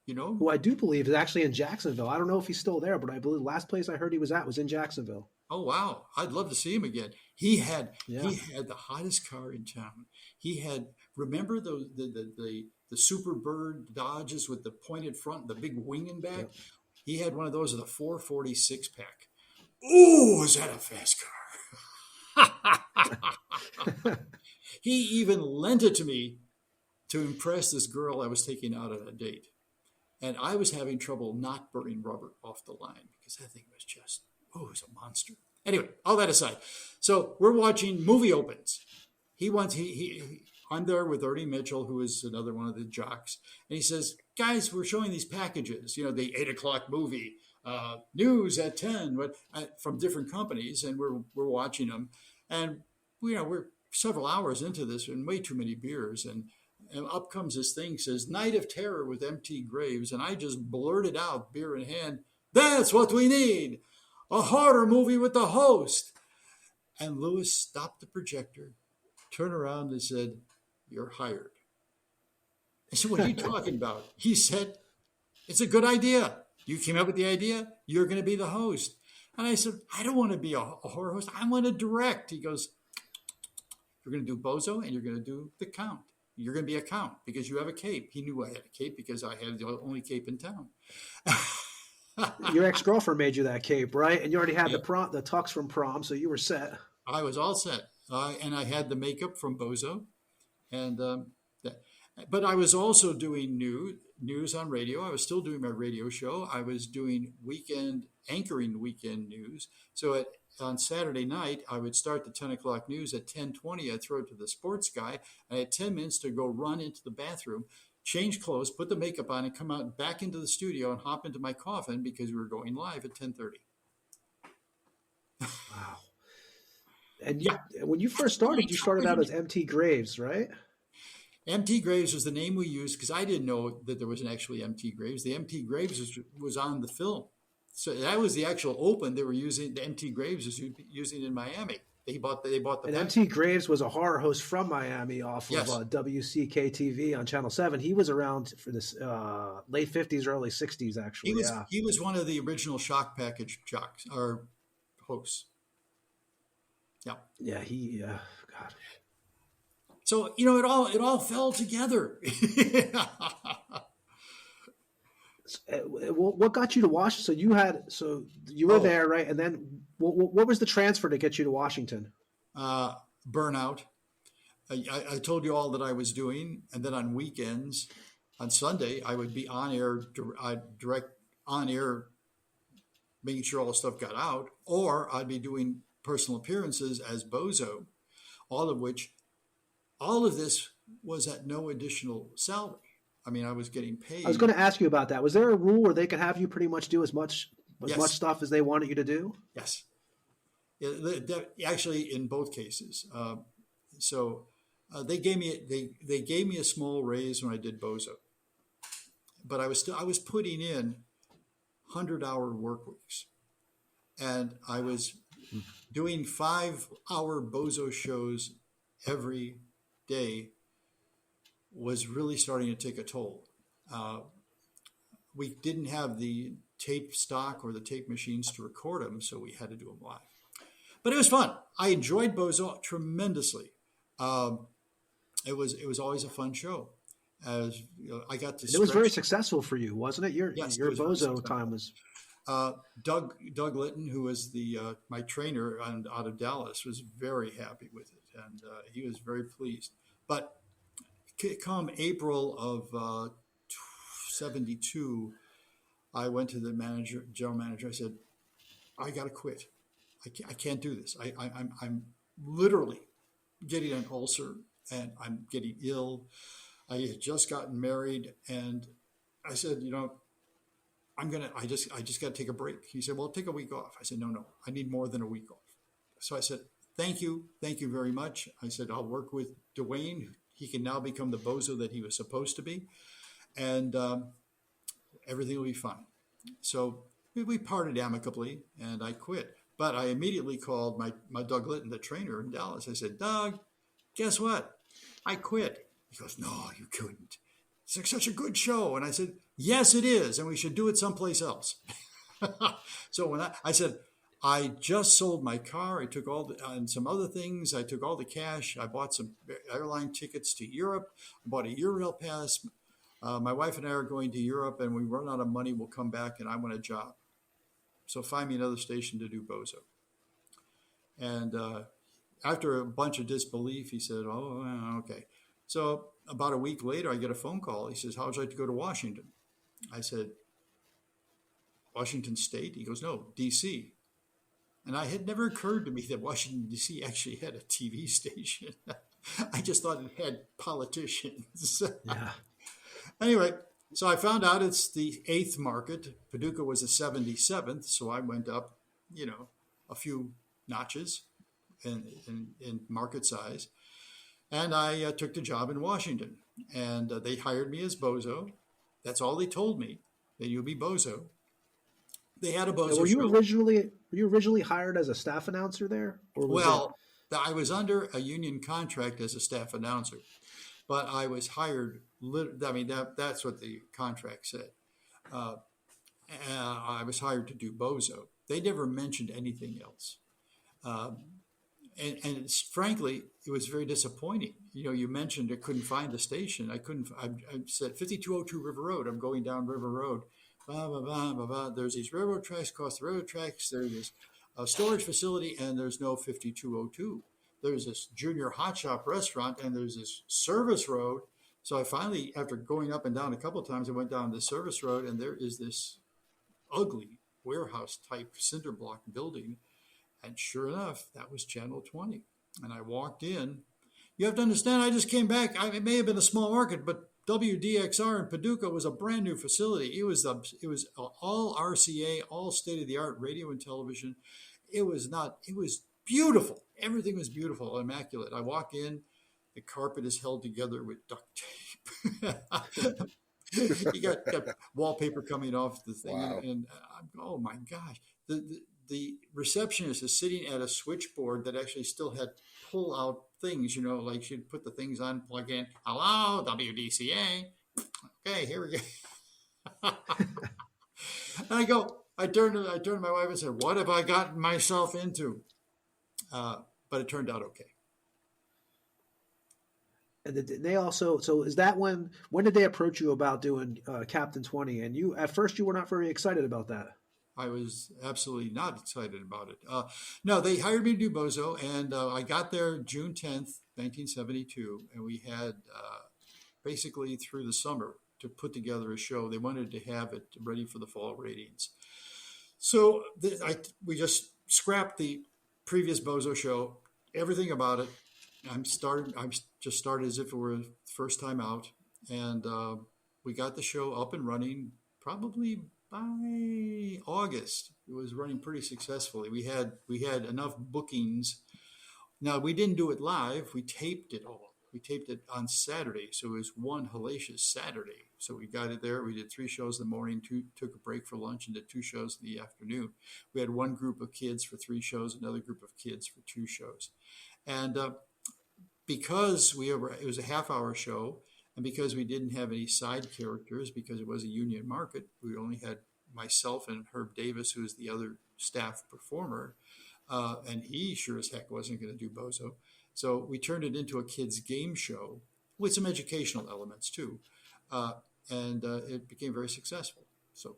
Who I do believe is actually in Jacksonville. I don't know if he's still there, but I believe the last place I heard he was at was in Jacksonville.
Oh, wow. I'd love to see him again. He had the hottest car in town. He had, remember the Super Bird Dodges with the pointed front, the big wing in back? Yep. He had one of those with a 440 6-pack. Ooh, is that a fast car? He even lent it to me to impress this girl I was taking out on a date. And I was having trouble not burning rubber off the line, because that thing was just, it was a monster. Anyway, all that aside. So we're watching Movie Opens. I'm there with Ernie Mitchell, who is another one of the jocks. And he says, "Guys, we're showing these packages, the 8 o'clock movie, news at 10, from different companies. And we're watching them. And, we're several hours into this and way too many beers. And up comes this thing, says Night of Terror with M.T. Graves. And I just blurted out, beer in hand, "That's what we need. A horror movie with the host." And Lewis stopped the projector, turned around and said, "You're hired." I said, "What are you talking about?" He said, "It's a good idea. You came up with the idea. You're going to be the host." And I said, "I don't want to be a horror host. I want to direct." He goes, "You're going to do Bozo and you're going to do the Count. You're going to be a Count because you have a cape." He knew I had a cape because I had the only cape in town.
Your ex-girlfriend made you that cape, right? And you already had the tux from prom, so you were set.
I was all set. And I had the makeup from Bozo. But I was also doing news on radio. I was still doing my radio show. I was doing anchoring weekend news. So on Saturday night, I would start the 10 o'clock news at 10:20. I'd throw it to the sports guy. I had 10 minutes to go run into the bathroom, change clothes, put the makeup on, and come out back into the studio and hop into my coffin because we were going live at 10:30.
Wow. And
Yeah.
when you first started, you started out as MT Graves, right?
MT Graves was the name we used because I didn't know that there was an actually MT Graves. The MT Graves was on the film. So that was the actual open they were using. The MT Graves was using in Miami. They bought the
And
package.
MT Graves was a horror host from Miami off
Yes.
of WCK-TV on Channel 7. He was around for this late 50s, early 60s, actually.
He was one of the original Shock Package jocks or hosts. Yeah.
Yeah, God.
So it all fell together.
What got you to Washington? So you were there, right? And then what was the transfer to get you to Washington?
Burnout. I told you all that I was doing, and then on weekends, on Sunday, I would be on air, direct on air, making sure all the stuff got out, or I'd be doing personal appearances as Bozo, all of this was at no additional salary. I mean, I was getting paid.
I was going to ask you about that. Was there a rule where they could have you pretty much do as much
Yes.
stuff as they wanted you to do?
Yes. Actually, in both cases. They gave me a small raise when I did Bozo, but I was putting in 100-hour work weeks, and I was doing 5-hour Bozo shows every day. Was really starting to take a toll. We didn't have the tape stock or the tape machines to record them, so we had to do them live. But it was fun. I enjoyed Bozo tremendously. It was always a fun show. As I got to.
It was very successful for you, wasn't it? Your
Bozo
time was.
Doug Litton, who was my trainer out of Dallas, was very happy with it, and he was very pleased. But come April of 72, I went to the general manager. I said, I got to quit. I can't do this. I'm literally getting an ulcer and I'm getting ill. I had just gotten married, and I said, I just got to take a break. He said, well, take a week off. I said, no, I need more than a week off. So I said, thank you very much. I said, I'll work with Dwayne. He can now become the Bozo that he was supposed to be, and everything will be fine. So we parted amicably, and I quit. But I immediately called my Doug Litton, the trainer in Dallas. I said, Doug, guess what? I quit. He goes, no, you couldn't. It's such a good show. And I said, yes, it is, and we should do it someplace else. So when I said, I just sold my car. I took and some other things. I took all the cash. I bought some airline tickets to Europe. I bought a Eurail pass. My wife and I are going to Europe, and we run out of money. We'll come back, and I want a job. So find me another station to do Bozo. And after a bunch of disbelief, he said, oh, okay. So about a week later, I get a phone call. He says, how would you like to go to Washington? I said, Washington State? He goes, no, D.C. And it had never occurred to me that Washington, D.C. actually had a TV station. I just thought it had politicians.
Yeah.
Anyway, so I found out it's the 8th market. Paducah was the 77th, so I went up, a few notches in market size. And I took the job in Washington. And they hired me as Bozo. That's all they told me, that you'll be Bozo. They had a Bozo
Were you
show.
originally hired as a staff announcer there? Or
I was under a union contract as a staff announcer, but I was hired. I mean, that's what the contract said. I was hired to do Bozo. They never mentioned anything else. And frankly, it was very disappointing. You mentioned I couldn't find the station. I said 5202 River Road. I'm going down River Road. Blah, blah, blah, blah, blah. There's these railroad tracks, across the railroad tracks. There's this storage facility, and there's no 5202. There's this junior hot shop restaurant, and there's this service road. So I finally, after going up and down a couple of times, I went down the service road, and there is this ugly warehouse type cinder block building. And sure enough, that was Channel 20. And I walked in. You have to understand, I just came back. It may have been a small market, but WDXR in Paducah was a brand new facility. It was all RCA, all state of the art radio and television. It was beautiful. Everything was beautiful, immaculate. I walk in, the carpet is held together with duct tape. You got wallpaper coming off the thing,
Wow.
and oh my gosh, the receptionist is sitting at a switchboard that actually still had pull out things, like she'd put the things on, plug in, hello, WDCA. Okay, here we go. And I turned to my wife and said, what have I gotten myself into? But it turned out okay.
And they also, so is that when did they approach you about doing Captain 20? And you, at first, you were not very excited about that.
I was absolutely not excited about it. No, they hired me to do Bozo, and I got there June 10th, 1972, and we had basically through the summer to put together a show. They wanted to have it ready for the fall ratings. So we just scrapped the previous Bozo show, everything about it. I'm just started as if it were the first time out, and we got the show up and running probably by August. It was running pretty successfully. We had enough bookings. Now, we didn't do it live. We taped it all. We taped it on Saturday, so it was one hellacious Saturday. So we got it there. We did 3 shows in the morning, took a break for lunch, and did 2 shows in the afternoon. We had one group of kids for 3 shows, another group of kids for 2 shows. And because it was a half-hour show, and because we didn't have any side characters, because it was a union market, we only had myself and Herb Davis, who was the other staff performer, and he sure as heck wasn't going to do Bozo. So we turned it into a kids' game show with some educational elements too, and it became very successful. So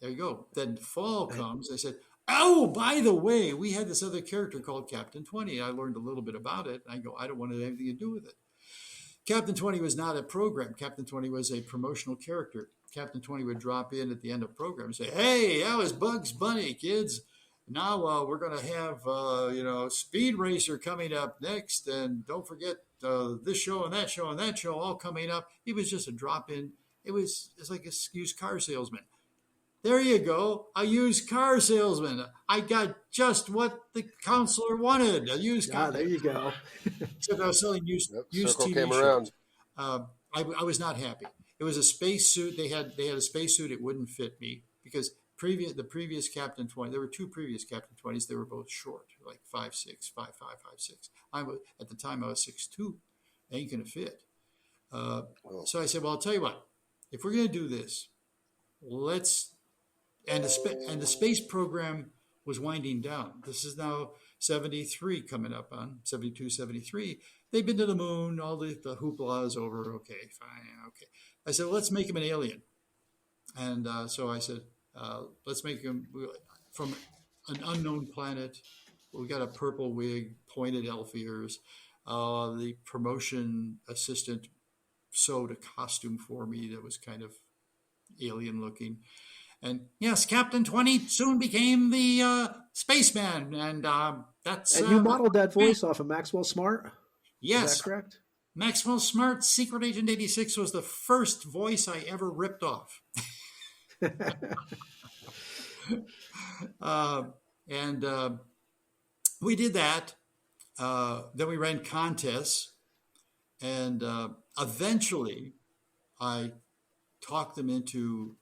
there you go. Then fall comes. I said, oh, by the way, we had this other character called Captain 20. I learned a little bit about it. I go, I don't want to have anything to do with it. Captain 20 was not a program. Captain 20 was a promotional character. Captain 20 would drop in at the end of program and say, hey, that was Bugs Bunny, kids. Now we're going to have, Speed Racer coming up next. And don't forget this show and that show and that show all coming up. It was just a drop in. It's like a used car salesman. There you go, a used car salesman. I got just what the counselor wanted, a used car.
There you go.
Except I was selling used TV
came
shows. I was not happy. It was a space suit. They had a space suit. It wouldn't fit me because the previous Captain 20, there were 2 previous Captain 20s. They were both short, like 5'6", 5'5", 5'6". At the time I was 6'2". Ain't gonna fit. So I said, well, I'll tell you what. If we're gonna do this, let's. And the space program was winding down. This is now 73 coming up on 72, 73. They've been to the moon. All the hoopla is over. Okay, fine. Okay. I said, well, let's make him an alien. And so I said, let's make him from an unknown planet. We got a purple wig, pointed elf ears. The promotion assistant sewed a costume for me that was kind of alien looking. And yes, Captain 20 soon became the spaceman, and that's.
And you modeled that voice off of Maxwell Smart.
Yes,
is that correct?
Maxwell Smart, Secret Agent 86 was the first voice I ever ripped off. And we did that. Then we ran contests, and eventually, I talked them into.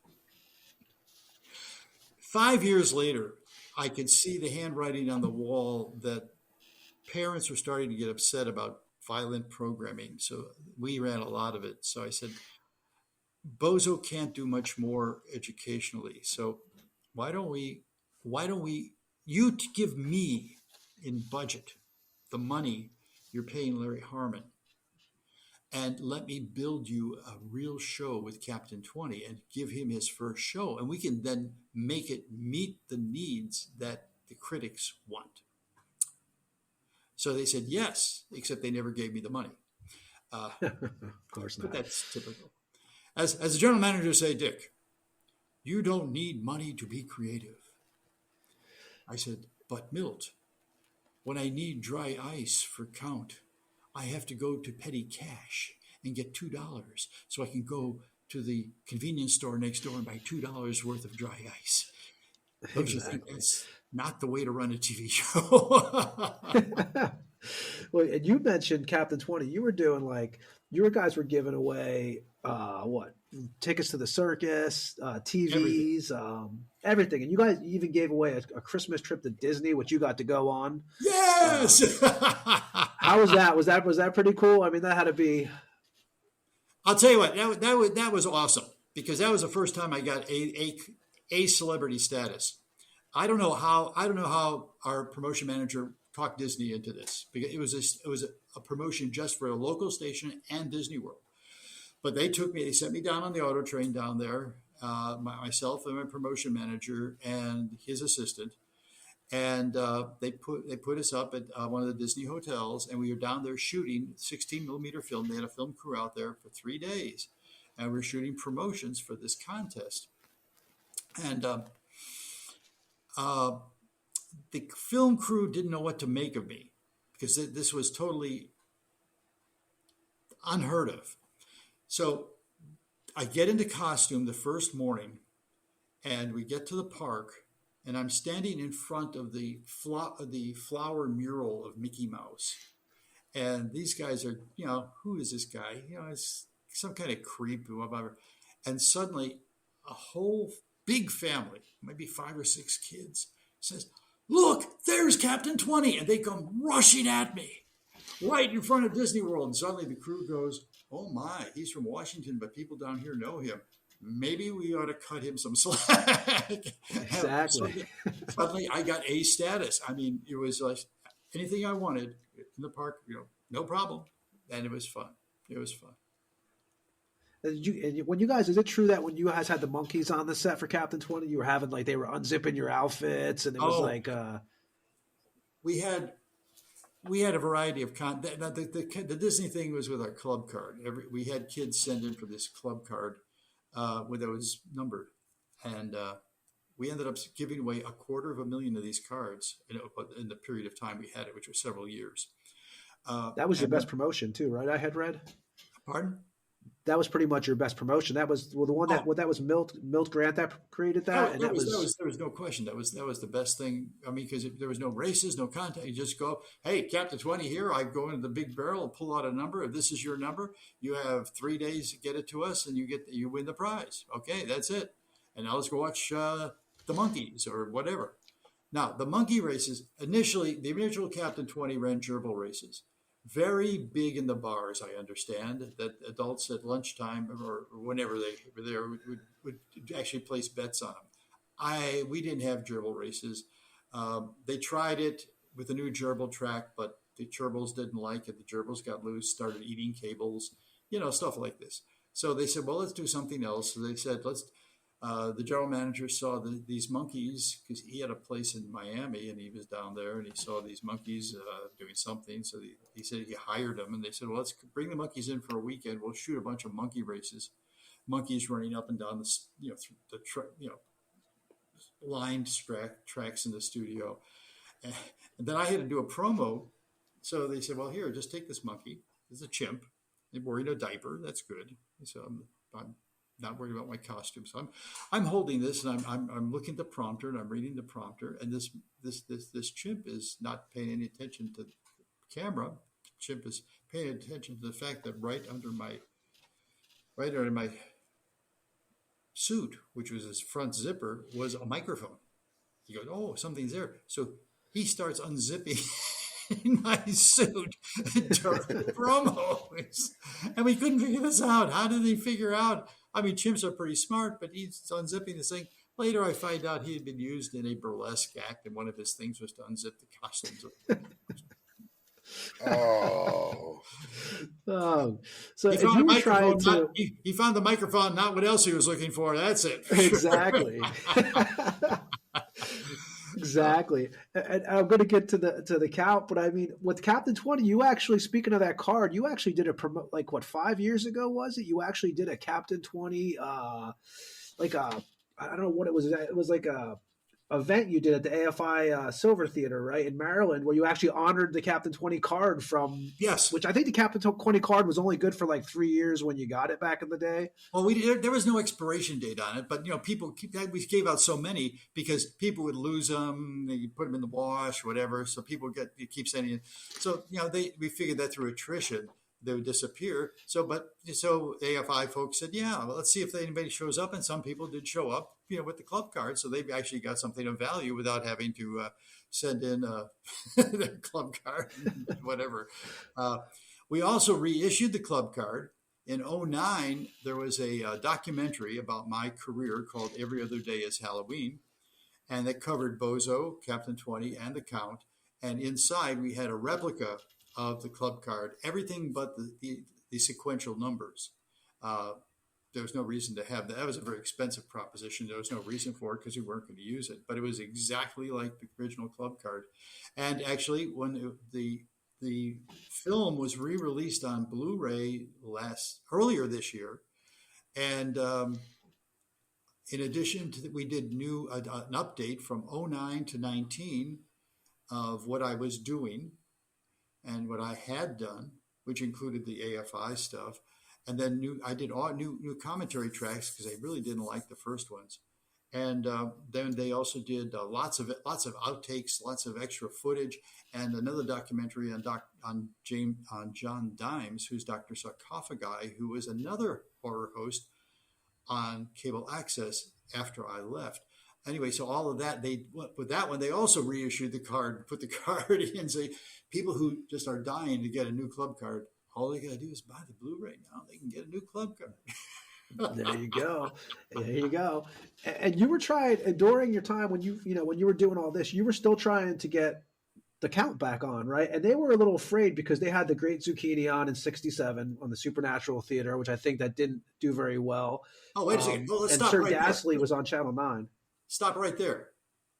5 years later, I could see the handwriting on the wall that parents were starting to get upset about violent programming. So we ran a lot of it. So I said, Bozo can't do much more educationally. So why don't we, you give me in budget the money you're paying Larry Harmon, and let me build you a real show with Captain 20 and give him his first show. And we can then make it meet the needs that the critics want. So they said yes, except they never gave me the money.
Of course not.
But that's typical. As the general manager say, Dick, you don't need money to be creative. I said, but Milt, when I need dry ice for count, I have to go to petty cash and get $2 so I can go to the convenience store next door and buy $2 worth of dry ice. Don't you think
Exactly.
that's not the way to run a TV show?
Well, and you mentioned Captain 20. You were doing like your guys were giving away what tickets to the circus,
Everything.
TVs, everything. And you guys even gave away a Christmas trip to Disney, which you got to go on.
Yes.
How was that? Was that pretty cool? I mean, that had to be.
I'll tell you what, that was awesome because that was the first time I got a celebrity status. I don't know how our promotion manager talked Disney into this because it was a promotion just for a local station and Disney World. But they sent me down on the auto train down there, myself and my promotion manager and his assistant, and they put us up at one of the Disney hotels, and we were down there shooting 16 millimeter film. They had a film crew out there for 3 days, and we were shooting promotions for this contest. And uh, the film crew didn't know what to make of me because this was totally unheard of. So I get into costume the first morning, and we get to the park, and I'm standing in front of the flower mural of Mickey Mouse. And these guys are, who is this guy? It's some kind of creep or whatever. And suddenly, a whole big family, maybe 5 or 6 kids, says, "Look, there's Captain 20." And they come rushing at me right in front of Disney World. And suddenly the crew goes, "Oh my, he's from Washington, but people down here know him. Maybe we ought to cut him some slack."
Exactly.
Suddenly I got A status. I mean, it was like anything I wanted in the park, no problem. And it was fun. It was fun.
When you guys, is it true that when you guys had the monkeys on the set for Captain 20, you were having like they were unzipping your outfits and it was
Oh,
like,
we had we had a variety of the Disney thing was with our club card. We had kids send in for this club card where that was numbered, and we ended up giving away 250,000 of these cards in the period of time we had it, which was several years.
that was your
And
best promotion too, right? I had read.
pardon?
That was pretty much your best promotion. That was the one
Oh,
that was Milt Grant that created that, and that was
there was no question. That was the best thing. I mean, because there was no races, no contact. You just go, "Hey, Captain 20 here. I go into the big barrel and pull out a number. If this is your number, you have 3 days to get it to us, and you win the prize." Okay, that's it. And now let's go watch the monkeys or whatever. Now the monkey races initially, the original Captain 20 ran gerbil races. Very big in the bars, I understand that adults at lunchtime or whenever they were there would actually place bets on them. We didn't have gerbil races. They tried it with a new gerbil track, but the gerbils didn't like it. The gerbils got loose, started eating cables, stuff like this. So they said, well, let's do something else. So they said, let's. The general manager saw these monkeys because he had a place in Miami and he was down there and he saw these monkeys doing something. So he said he hired them and they said, well, let's bring the monkeys in for a weekend. We'll shoot a bunch of monkey races, monkeys running up and down through lined tracks in the studio. And then I had to do a promo. So they said, well, here, just take this monkey. It's a chimp. They're wearing a diaper. That's good. So I'm not worried about my costume. So I'm holding this and I'm looking at the prompter and I'm reading the prompter and this chimp is not paying any attention to the camera. Chimp is paying attention to the fact that right under my suit, which was his front zipper, was a microphone. He goes, "Oh, something's there." So he starts unzipping my suit during promos. And we couldn't figure this out. How did he figure out? I mean, chimps are pretty smart, but he's unzipping this thing. Later, I find out he had been used in a burlesque act, and one of his things was to unzip the costumes.
Oh,
oh. So
He
if
found
you
a
were trying
microphone.
to
He found the microphone, not what else he was looking for. That's it.
exactly. Exactly. And I'm going to get to the count, but I mean, with Captain 20, you actually, speaking of that card, you actually did a promo, like what, 5 years ago was it? You actually did a Captain 20, like a, I don't know what it was. It was like a event you did at the AFI Silver Theater, right, in Maryland, where you actually honored the Captain 20 card from,
Yes.
which I think the Captain 20 card was only good for like 3 years when you got it back in the day.
Well, there was no expiration date on it, but we gave out so many because people would lose them, they put them in the wash, whatever. So people keep sending it. So we figured that through attrition they would disappear. So AFI folks said, yeah, well, let's see if anybody shows up, and some people did show up, with the club card. So they actually got something of value without having to send in their club card, whatever. We also reissued the club card. In 2009, there was a documentary about my career called Every Other Day is Halloween, and that covered Bozo, Captain 20, and the Count. And inside, we had a replica of the club card, everything but the sequential numbers. There was no reason to have that. That was a very expensive proposition. There was no reason for it because we weren't going to use it. But it was exactly like the original club card. And actually, when the film was re-released on Blu-ray earlier this year, and in addition to that, we did an update from 2009 to 19 of what I was doing and what I had done, which included the AFI stuff, and then I did all new commentary tracks because I really didn't like the first ones, and then they also did lots of outtakes, lots of extra footage, and another documentary on John Dimes, who's Dr. Sarcophagi, who was another horror host on cable access after I left. Anyway, so all of that, with that one, they also reissued the card, put the card in, say people who just are dying to get a new club card, all they got to do is buy the Blu-ray now. They can get a new club card.
There you go. There you go. And you were trying, during your time when you were doing all this, you were still trying to get the Count back on, right? And they were a little afraid because they had the Great Zucchini on in '67 on the Supernatural Theater, which I think that didn't do very well.
Oh, wait a second. Well, let's
and
stop
Sir
right
Ghastly
there.
was on Channel 9.
Stop right there.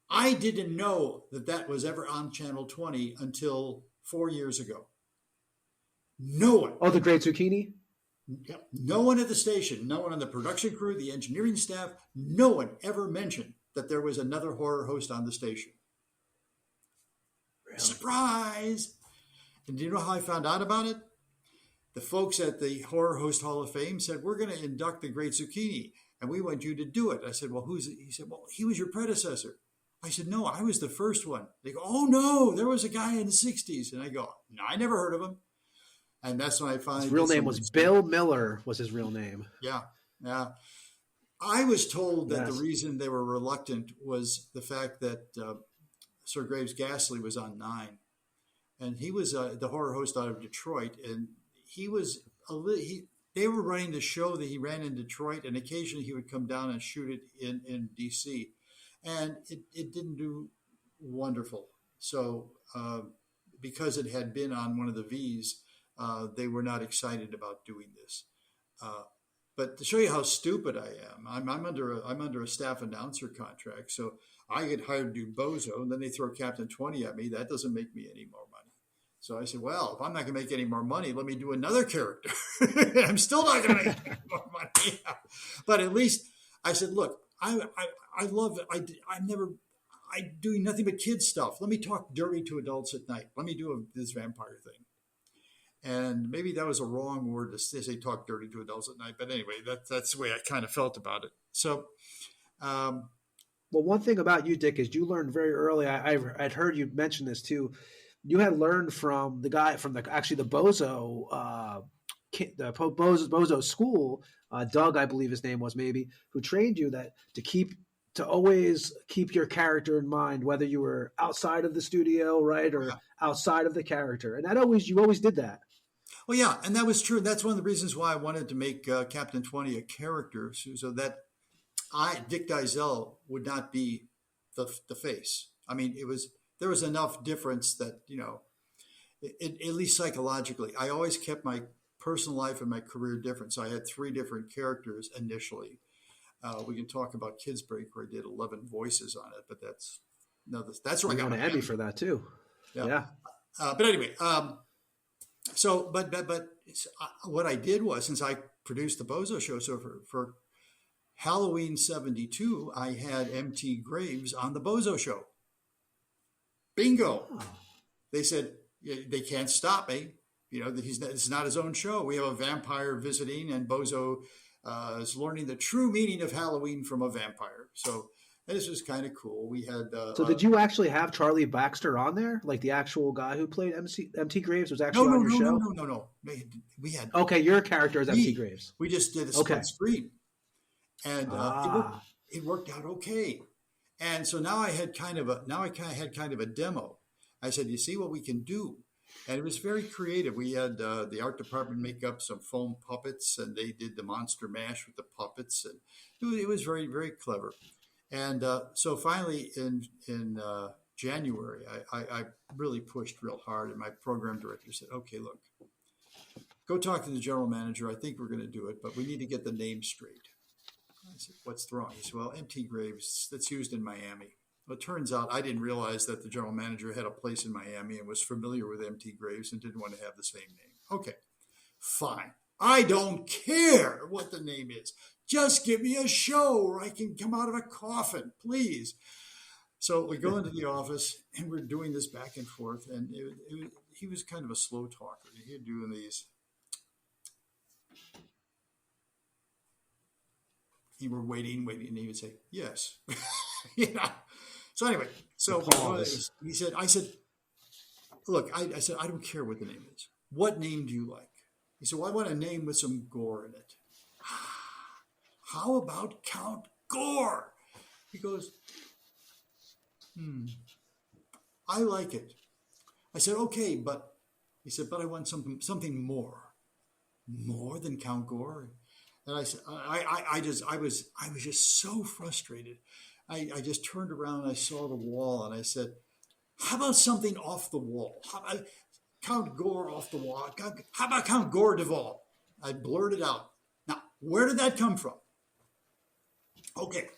I didn't know that was ever on Channel 20 until 4 years ago. No one.
Oh, the Great Zucchini?
No one at the station, no one on the production crew, the engineering staff, no one ever mentioned that there was another horror host on the station. Really? Surprise! And do you know how I found out about it? The folks at the Horror Host Hall of Fame said, we're going to induct the Great Zucchini, and we want you to do it. I said, well, who's it? He said, well, he was your predecessor. I said, no, I was the first one. They go, oh, no, there was a guy in the 60s. And I go, no, I never heard of him. And that's when I finally...
His real name was Bill Miller, was his real name.
Yeah. I was told that
Yes.
the reason they were reluctant was the fact that Sir Graves Ghastly was on 9. And he was the horror host out of Detroit. And he was... they were running the show that he ran in Detroit, and occasionally he would come down and shoot it in D.C. And it didn't do wonderful. So because it had been on one of the V's, they were not excited about doing this. But to show you how stupid I am, I'm under a staff announcer contract, so I get hired to do Bozo, and then they throw Captain 20 at me. That doesn't make me any more money. So I said, well, if I'm not going to make any more money, let me do another character. I'm still not going to make any more money. But at least I said, look, I love it. I do nothing but kids stuff. Let me talk dirty to adults at night. Let me do this vampire thing. And maybe that was a wrong word to say talk dirty to adults at night. But anyway, that's the way I kind of felt about it. So,
well, one thing about you, Dick, is you learned very early. I'd heard you mention this too. You had learned from the guy from the Bozo, Bozo school, Doug, I believe his name was, maybe, who trained you that to always keep your character in mind, whether you were outside of the studio, right, or outside of the character, and you always did that.
Well, yeah, and that was true. That's one of the reasons why I wanted to make Captain 20 a character, so that Dick Dysel would not be the face. I mean, there was enough difference that, at least psychologically, I always kept my personal life and my career different. So I had 3 different characters initially. We can talk about Kids Break, where I did 11 voices on it, but that's where I got
an Emmy for that too. Yeah.
But anyway, but what I did was, since I produced the Bozo show, so for Halloween 72, I had MT Graves on the Bozo Show. Bingo.
Oh.
They said, they can't stop me. It's not his own show. We have a vampire visiting, and Bozo is learning the true meaning of Halloween from a vampire. So this was kind of cool. We had.
So did you actually have Charlie Baxter on there? Like the actual guy who played MT Graves was actually on your show?
No. We had.
Okay, your character is MT Graves.
We just did a split screen, and
Ah.
it worked out okay. And so now I had kind of a demo. I said, "You see what we can do." And it was very creative. We had the art department make up some foam puppets, and they did the monster mash with the puppets, and it was very, very clever. And so finally, in January, I really pushed real hard, and my program director said, "Okay, look, go talk to the general manager. I think we're going to do it, but we need to get the name straight." I said, "What's wrong?" He said, "Well, MT Graves, that's used in Miami." Well, it turns out I didn't realize that the general manager had a place in Miami and was familiar with MT Graves and didn't want to have the same name. Okay, fine. I don't care what the name is. Just give me a show where I can come out of a coffin, please. So we go into the office and we're doing this back and forth. And he was kind of a slow talker. He was doing these. He were waiting, and he would say, "Yes." So anyway, he said, "Look, I said, I don't care what the name is. What name do you like?" He said, "Well, I want a name with some gore in it." "How about Count Gore?" He goes, "I like it." I said, "Okay, but," he said, "but I want something more than Count Gore." And I said, I was just so frustrated. I just turned around and I saw the wall and I said, "How about something off the wall? How about Count Gore off the wall? How about Count Gore Duvall?" I blurted out. Now, where did that come from? Okay.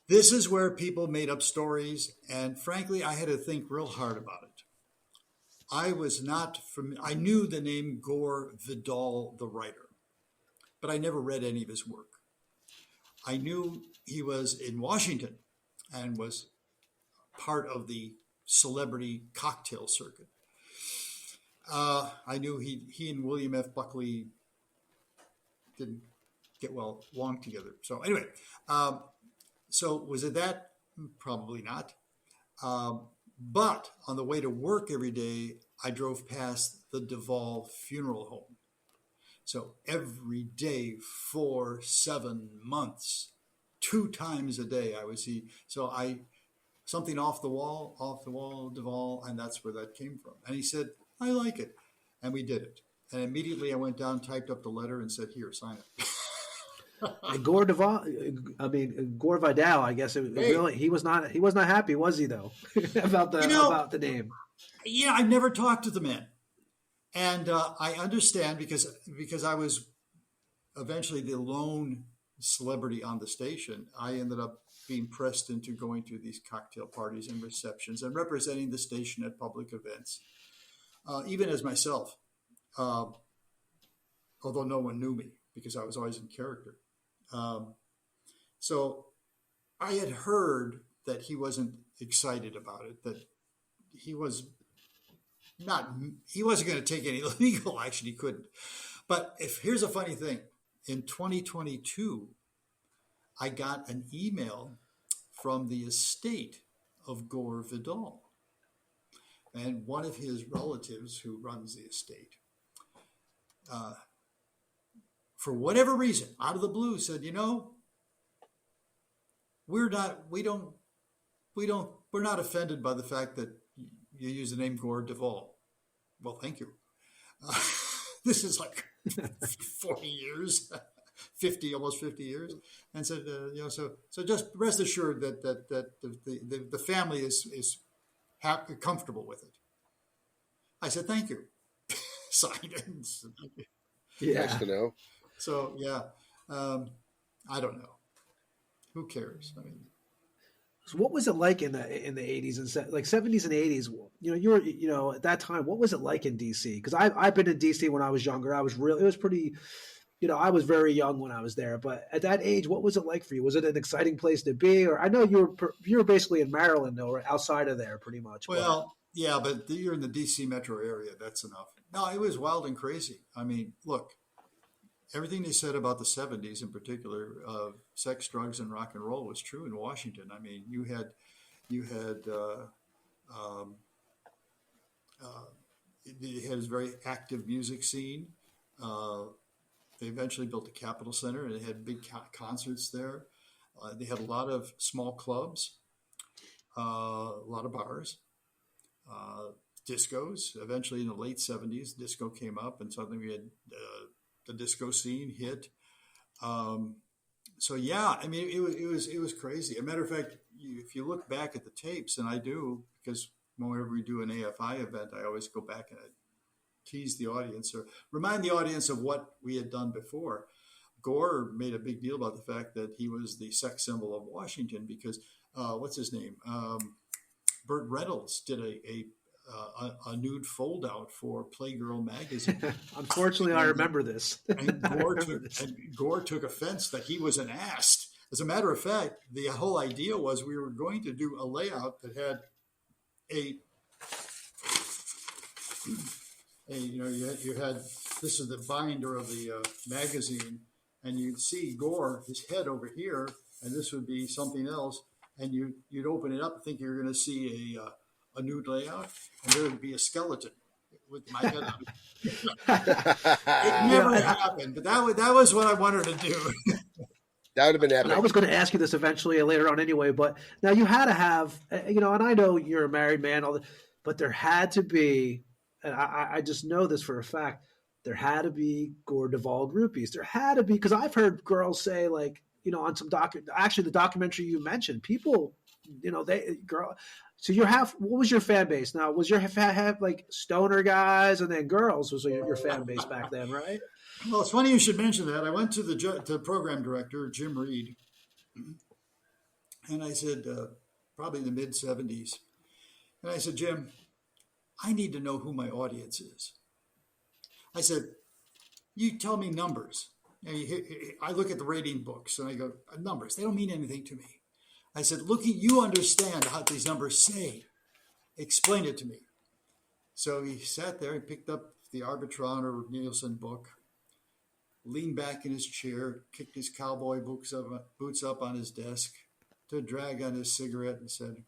This is where people made up stories. And frankly, I had to think real hard about it. I knew the name Gore Vidal, the writer, but I never read any of his work. I knew he was in Washington and was part of the celebrity cocktail circuit. I knew he and William F. Buckley didn't get well along together. So anyway, so was it that? Probably not. But on the way to work every day, I drove past the Duvall funeral home. So every day for 7 months, 2 times a day, I would see. So something off the wall, Duvall, and that's where that came from. And he said, "I like it." And we did it. And immediately I went down, typed up the letter and said, "Here, sign it."
And Gore Vidal, I guess he was not happy, was he though? about the name.
Yeah, I never talked to the man. And I understand because I was eventually the lone celebrity on the station. I ended up being pressed into going to these cocktail parties and receptions and representing the station at public events, even as myself, although no one knew me because I was always in character. So I had heard that he wasn't excited about it, that he wasn't going to take any legal action. He couldn't. But here's a funny thing. In 2022, I got an email from the estate of Gore Vidal. And one of his relatives who runs the estate, for whatever reason, out of the blue said, we're not offended by the fact that you use the name Gore Duvall. Well, thank you. This is like 40 years, almost 50 years. And said, so just rest assured that the family is comfortable with it. I said, thank you. Signed it.
Yeah.
Nice to know.
So, yeah, I don't know. Who cares? I mean,
so what was it like in the 80s and like 70s and 80s? You were at that time. What was it like in DC? Because I've been in DC when I was younger. It was pretty. I was very young when I was there, but at that age, what was it like for you? Was it an exciting place to be? Or I know you were basically in Maryland, though, or outside of there, pretty much. But
Well, yeah, but you're in the DC metro area. That's enough. No, it was wild and crazy. I mean, look, everything they said about the 70s in particular, sex, drugs, and rock and roll was true in Washington. I mean, you had um, it had a very active music scene. Uh, they eventually built the Capitol Center and they had big concerts there. They had a lot of small clubs, a lot of bars, uh, discos. Eventually, in the late 70s, disco came up and suddenly we had the disco scene hit. Um, so yeah, I mean, it was crazy. As a matter of fact, if you look back at the tapes, and I do because whenever we do an AFI event, I always go back and I tease the audience or remind the audience of what we had done before. Gore made a big deal about the fact that he was the sex symbol of Washington because what's his name? Burt Reynolds did a nude fold out for Playgirl magazine.
unfortunately, I remember this.
And
I remember this.
Gore took offense that he was an ass. As a matter of fact, the whole idea was we were going to do a layout that had you had this is the binder of the magazine, and you'd see Gore, his head over here, and this would be something else, and you'd open it up and think you're going to see a nude layout, and there would be a skeleton with my head on it. It never happened, but that was what I wanted to do.
That would have been
And I
epic.
was going to ask you this eventually later on anyway, but now you had to have, and I know you're a married man, but there had to be, and I just know this for a fact, there had to be Gore Duvall groupies. There had to be, because I've heard girls say, like, on some actually the documentary you mentioned, people, so what was your fan base? Now, was your have like stoner guys and then girls was your fan base back then, right?
Well, it's funny you should mention that. I went to the program director, Jim Reed, and I said, probably in the mid 70s, and I said, Jim, I need to know who my audience is. I said, you tell me numbers. I look at the rating books and I go, numbers, they don't mean anything to me. I said, you understand how these numbers say. Explain it to me. So he sat there and picked up the Arbitron or Nielsen book, leaned back in his chair, kicked his cowboy boots up on his desk, took a drag on his cigarette and said,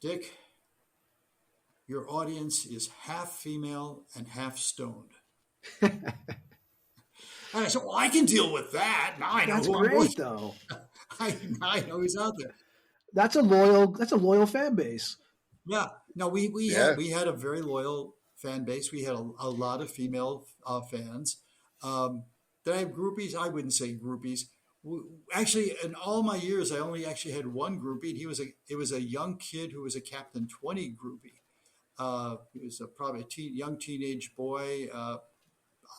Dick, your audience is half female and half stoned. And I said, well, I can deal with that. Now I know
That's
who
great,
I'm going.
though.
I know he's out there.
That's a loyal fan base.
Yeah. No, we
Yeah.
had a very loyal fan base. We had a lot of female fans. Did I have groupies? I wouldn't say groupies. Actually, in all my years, I only actually had one groupie. It was a young kid who was a Captain 20 groupie. He was probably a young teenage boy.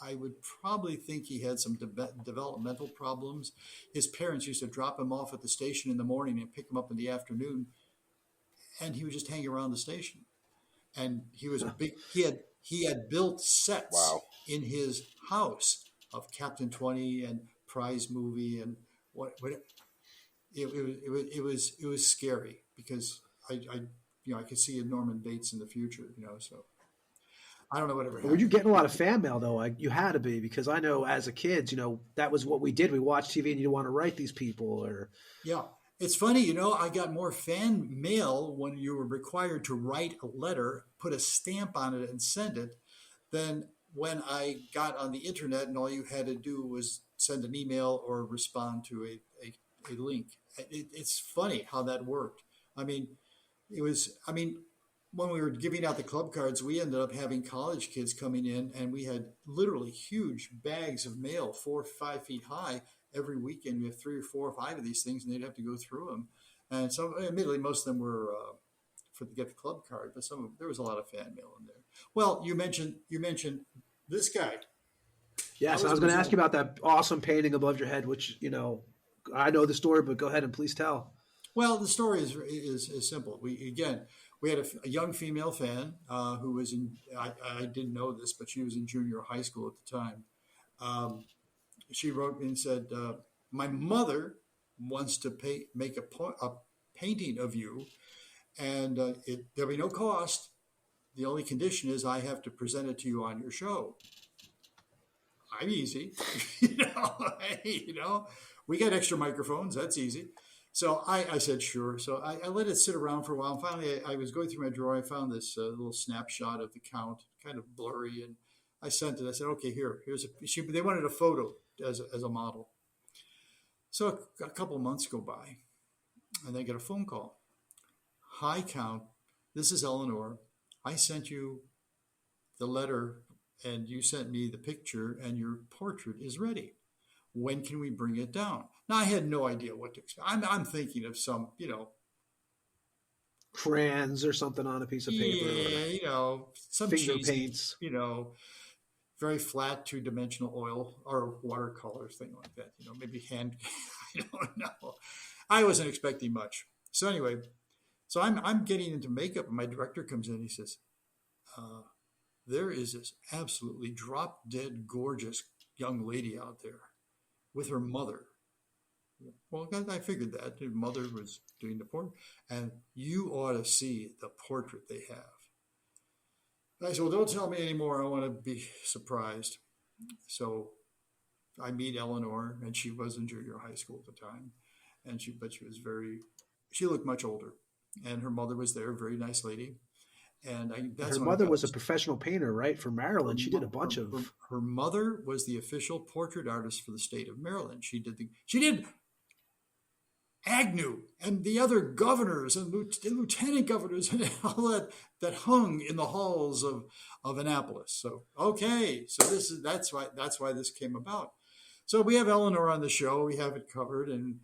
I would probably think he had some developmental problems. His parents used to drop him off at the station in the morning and pick him up in the afternoon, and he would just hang around the station. And he was a big. He had built sets
Wow.
in his house of Captain 20 and Prize Movie and what it was scary because I could see a Norman Bates in the future, so. I don't know whatever happened.
Were you getting a lot of fan mail though? You had to be, because I know as a kid, that was what we did. We watched TV and you didn't want to write these people or.
Yeah. It's funny, I got more fan mail when you were required to write a letter, put a stamp on it and send it than when I got on the internet and all you had to do was send an email or respond to a link. It's funny how that worked. I mean, when we were giving out the club cards, we ended up having college kids coming in, and we had literally huge bags of mail, 4 or 5 feet high, every weekend. We have 3 or 4 or 5 of these things, and they'd have to go through them. And so, admittedly, most of them were to get the club card, but there was a lot of fan mail in there. Well, you mentioned this guy.
Yes, I was going to ask you about that awesome painting above your head, which I know the story, but go ahead and please tell.
Well, the story is simple. We had a young female fan who was in, I didn't know this, but she was in junior high school at the time. Um, she wrote me and said, "My mother wants to make a painting of you, and there'll be no cost. The only condition is I have to present it to you on your show." I'm easy, hey, we got extra microphones. That's easy. So I said, sure. So I let it sit around for a while. And finally, I was going through my drawer. I found this little snapshot of the Count, kind of blurry. And I sent it. I said, okay, they wanted a photo as a model. So a couple of months go by and they get a phone call. "Hi, Count. This is Eleanor. I sent you the letter and you sent me the picture and your portrait is ready. When can we bring it down?" Now, I had no idea what to expect. I'm thinking of some,
crayons or something on a piece of paper.
yeah, some
finger
cheesy,
paints.
Very flat 2-dimensional oil or watercolor thing like that. Maybe hand. I don't know. I wasn't expecting much. So anyway, so I'm getting into makeup, and my director comes in. He says, "There is this absolutely drop dead gorgeous young lady out there with her mother." Well, I figured that her mother was doing the portrait, and you ought to see the portrait they have. I said, "Well, don't tell me anymore. I want to be surprised." So I meet Eleanor, and she was in junior high school at the time, but she looked much older, and her mother was there, very nice lady. And that's
Her
when I
mother
got
was a professional painter, right, from Maryland. She did a bunch of.
her mother was the official portrait artist for the state of Maryland. She did Agnew and the other governors and lieutenant governors and all that hung in the halls of Annapolis. So okay, so that's why this came about. So we have Eleanor on the show. We have it covered, and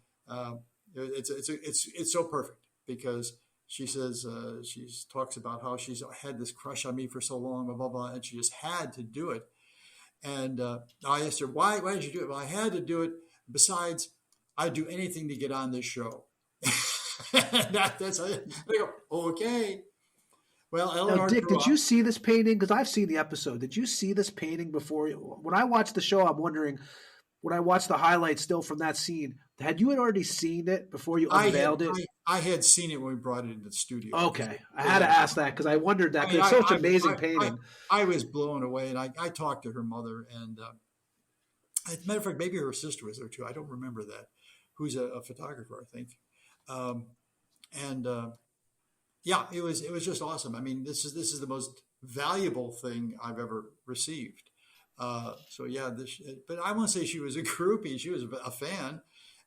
it's so perfect because she says she talks about how she's had this crush on me for so long, blah blah blah, and she just had to do it. And I asked her, why did you do it? Well, I had to do it. Besides, I'd do anything to get on this show. That's I go, okay. Well, Eleanor,
now, Dick, did you see this painting? Because I've seen the episode. Did you see this painting before? When I watched the show, I'm wondering, when I watched the highlights still from that scene, had you already seen it before you unveiled it?
I had seen it when we brought it into the studio.
Okay. I had to ask that because I wondered that. It's such an amazing painting.
I was blown away, and I talked to her mother, and as a matter of fact, maybe her sister was there too. I don't remember that. Who's a photographer, I think. Yeah, it was just awesome. I mean, this is the most valuable thing I've ever received. So yeah, but I won't say she was a groupie. She was a fan.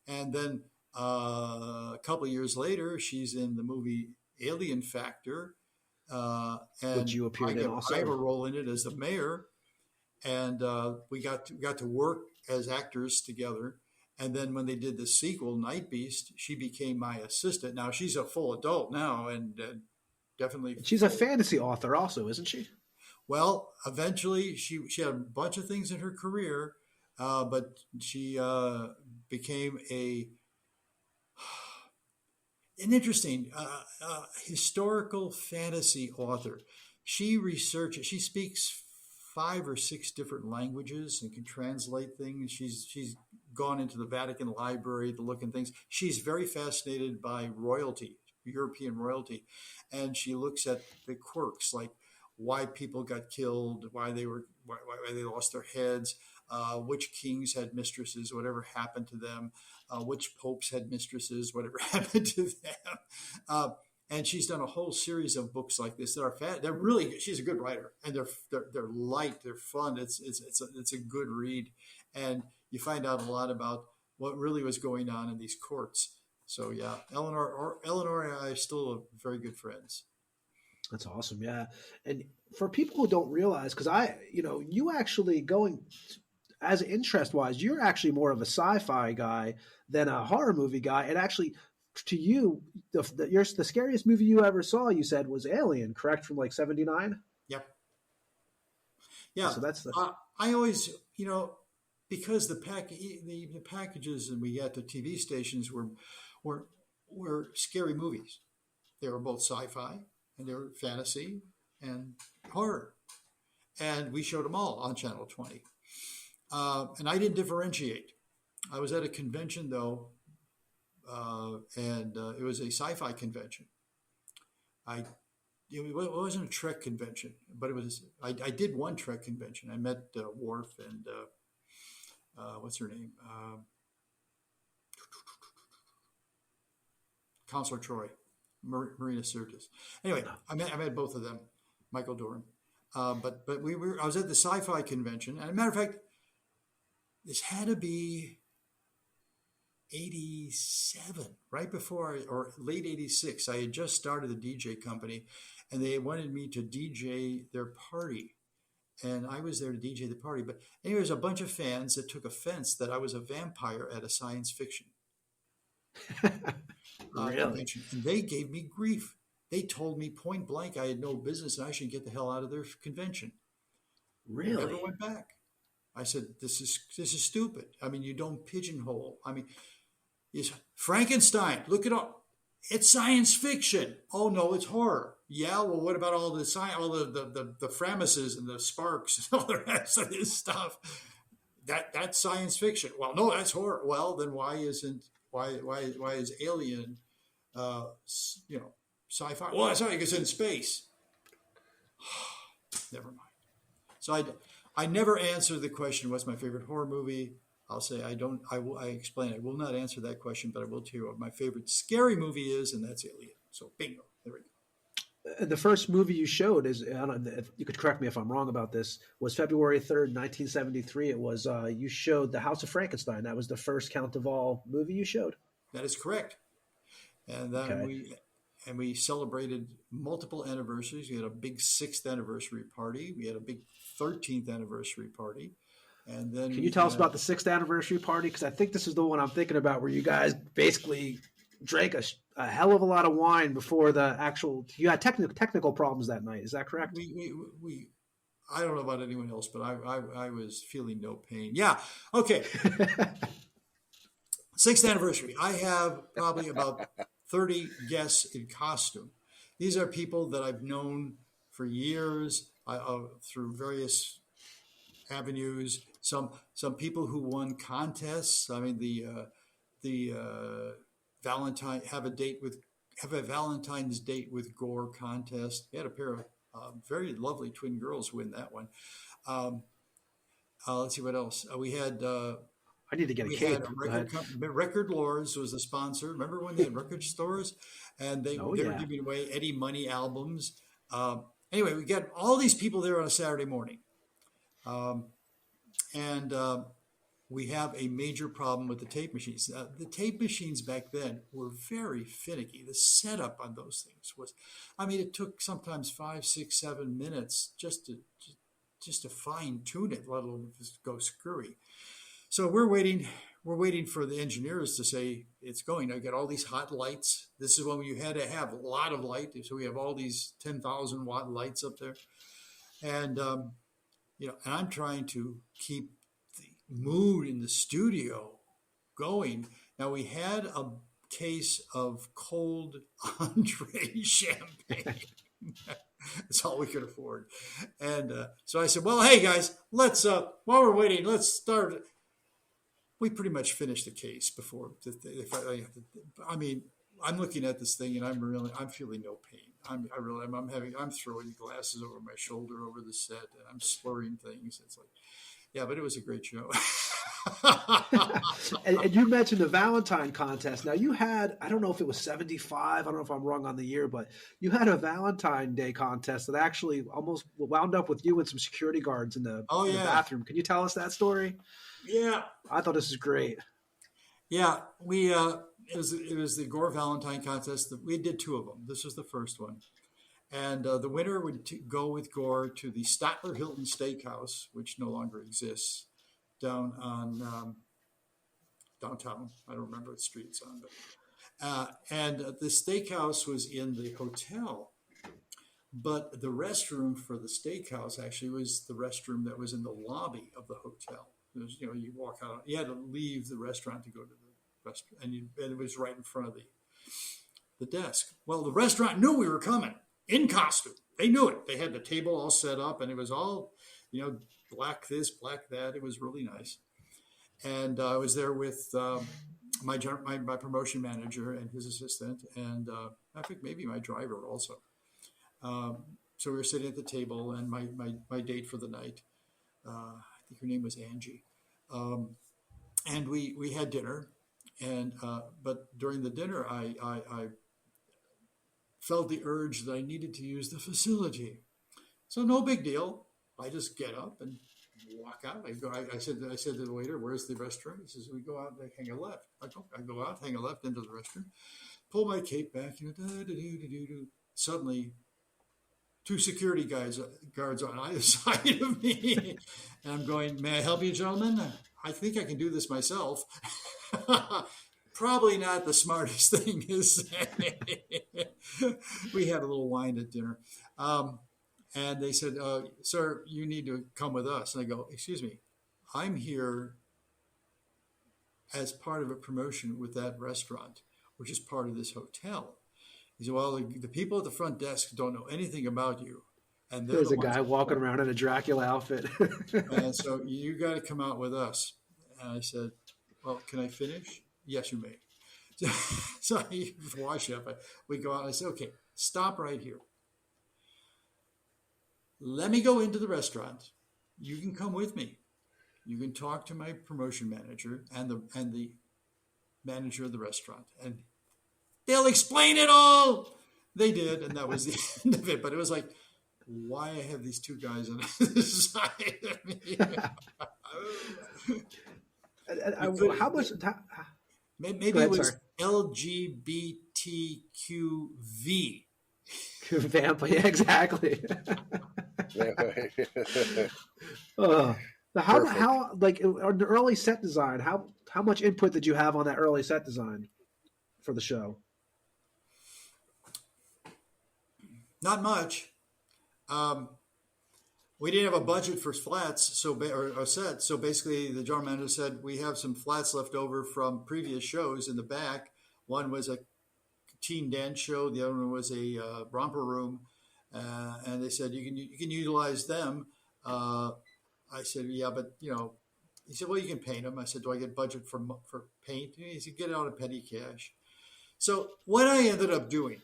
And then a couple of years later, she's in the movie Alien Factor. And
which you appeared in also.
I have a role in it as the mayor. And we got to work as actors together. And then when they did the sequel, Night Beast, she became my assistant. Now she's a full adult now, and definitely.
She's a fantasy author also, isn't she?
Well, eventually she had a bunch of things in her career, but she became an interesting historical fantasy author. She speaks 5 or 6 different languages and can translate things. She's gone into the Vatican Library to look at things. She's very fascinated by royalty, European royalty, and she looks at the quirks, like why people got killed, why they lost their heads, which kings had mistresses, whatever happened to them, which popes had mistresses, whatever happened to them. And she's done a whole series of books like this that are they're really, she's a good writer, and they're light, they're fun. It's a good read, and you find out a lot about what really was going on in these courts. So yeah, Eleanor and I are still very good friends.
That's awesome. Yeah. And for people who don't realize, because you actually going as interest wise, you're actually more of a sci-fi guy than a horror movie guy. And actually, to you, the scariest movie you ever saw, you said, was Alien, correct? From like 79?
Yep. Yeah.
So that's
I always, because the packages and we got the TV stations were scary movies. They were both sci-fi and they were fantasy and horror. And we showed them all on Channel 20. And I didn't differentiate. I was at a convention though, and it was a sci-fi convention. It wasn't a Trek convention, but it was. I did one Trek convention. I met Worf and what's her name, Counselor Troy, Marina Sirtis. Anyway, I met both of them, Michael Doran. But I was at the sci-fi convention, and as a matter of fact, this had to be 87, right before, or late 86. I had just started the DJ company, and they wanted me to DJ their party. And I was there to DJ the party. But anyway, there's a bunch of fans that took offense that I was a vampire at a science fiction convention. And they gave me grief. They told me point blank I had no business and I should get the hell out of their convention.
Really?
I never went back. I said, this is stupid. I mean, you don't pigeonhole. I mean, is Frankenstein, look it up. It's science fiction. Oh no, it's horror. Yeah, well, what about all the science, all the Framises and the sparks and all the rest of this stuff? That's science fiction. Well, no, that's horror. Well, then why is Alien, sci-fi? Well, that's not because it's in space. Never mind. So I never answer the question, what's my favorite horror movie? I'll say I explain. I will not answer that question, but I will tell you what my favorite scary movie is, and that's Alien. So bingo, there we go.
The first movie you showed is, I don't know, if you could correct me if I'm wrong about this, was February 3rd, 1973. It was, you showed The House of Frankenstein. That was the first Count Duvall movie you showed.
That is correct. And then we celebrated multiple anniversaries. We had a big 6th anniversary party. We had a big 13th anniversary party. And then
can you tell us about the 6th anniversary party? Because I think this is the one I'm thinking about, where you guys basically drank a hell of a lot of wine before the actual. You had technical problems that night. Is that correct?
We I don't know about anyone else, but I was feeling no pain. Yeah. Okay. 6th anniversary. I have probably about 30 guests in costume. These are people that I've known for years through various avenues. Some people who won contests. I mean, the Valentine have a Valentine's date with Gore contest. We had a pair of very lovely twin girls win that one. Let's see what else we had.
I need to get a cake.
Record Lords was the sponsor. Remember when they had record stores and they were giving away Eddie Money albums. Anyway, we got all these people there on a Saturday morning. And we have a major problem with the tape machines. The tape machines back then were very finicky. The setup on those things was, I mean, it took sometimes 5, 6, 7 minutes just to fine tune it, let alone just go screwy. So we're waiting for the engineers to say it's going. I got all these hot lights. This is when you had to have a lot of light. So we have all these 10,000 watt lights up there. And, and I'm trying to keep the mood in the studio going. Now we had a case of cold Andre champagne. That's all we could afford. And so I said, well, hey guys, let's, while we're waiting, let's start. We pretty much finished the case before. I mean, I'm looking at this thing and I'm feeling no pain. I'm throwing glasses over my shoulder over the set and I'm slurring things. It's like, yeah, but it was a great show.
and you mentioned the Valentine contest. Now you had, I don't know if it was 75. I don't know if I'm wrong on the year, but you had a Valentine Day contest that actually almost wound up with you and some security guards in the bathroom. Can you tell us that story?
Yeah.
I thought this is great.
Yeah. It was the Gore Valentine contest. We did 2 of them. This was the first one. And the winner would go with Gore to the Statler Hilton Steakhouse, which no longer exists, down on downtown. I don't remember what street it's on. But, and the steakhouse was in the hotel. But the restroom for the steakhouse actually was the restroom that was in the lobby of the hotel. It was, you walk out. You had to leave the restaurant to go to the restaurant, and it was right in front of the desk. Well, the restaurant knew we were coming in costume. They knew it. They had the table all set up, and it was all black this, black that. It was really nice. And I was there with my promotion manager and his assistant, and I think maybe my driver also. So we were sitting at the table, and my date for the night, I think her name was Angie, and we had dinner, and but during the dinner, I felt the urge that I needed to use the facility. So no big deal. I just get up and walk out. I said to the waiter, "Where's the restroom?" He says, "We go out and hang a left." I go out, hang a left into the restroom, pull my cape back, Suddenly, two security guards on either side of me. And I'm going, "May I help you, gentlemen? I think I can do this myself." Probably not the smartest thing to say. We had a little wine at dinner. And they said, "Sir, you need to come with us." And I go, "Excuse me, I'm here as part of a promotion with that restaurant, which is part of this hotel." He said, "Well, the people at the front desk don't know anything about you." And
There's a guy walking around in a Dracula outfit.
And so you got to come out with us. And I said, "Well, can I finish?" "Yes, you may." So I wash up. We go out. And I said, "Okay, stop right here. Let me go into the restaurant. You can come with me. You can talk to my promotion manager and the manager of the restaurant, and they'll explain it all." They did, and that was the end of it. But it was like, why I have these two guys on the side of me?
How much?
Maybe
ahead,
it was
sorry.
LGBTQV.
Vamp, yeah, exactly. How like on the early set design? How much input did you have on that early set design for the show?
Not much. We didn't have a budget for flats, or sets. So basically, the general manager said, "We have some flats left over from previous shows in the back. One was a teen dance show. The other one was a romper room." And they said, you can utilize them. I said, "Yeah, but He said, "Well, you can paint them." I said, "Do I get budget for paint?" He said, "Get it out of petty cash." So what I ended up doing,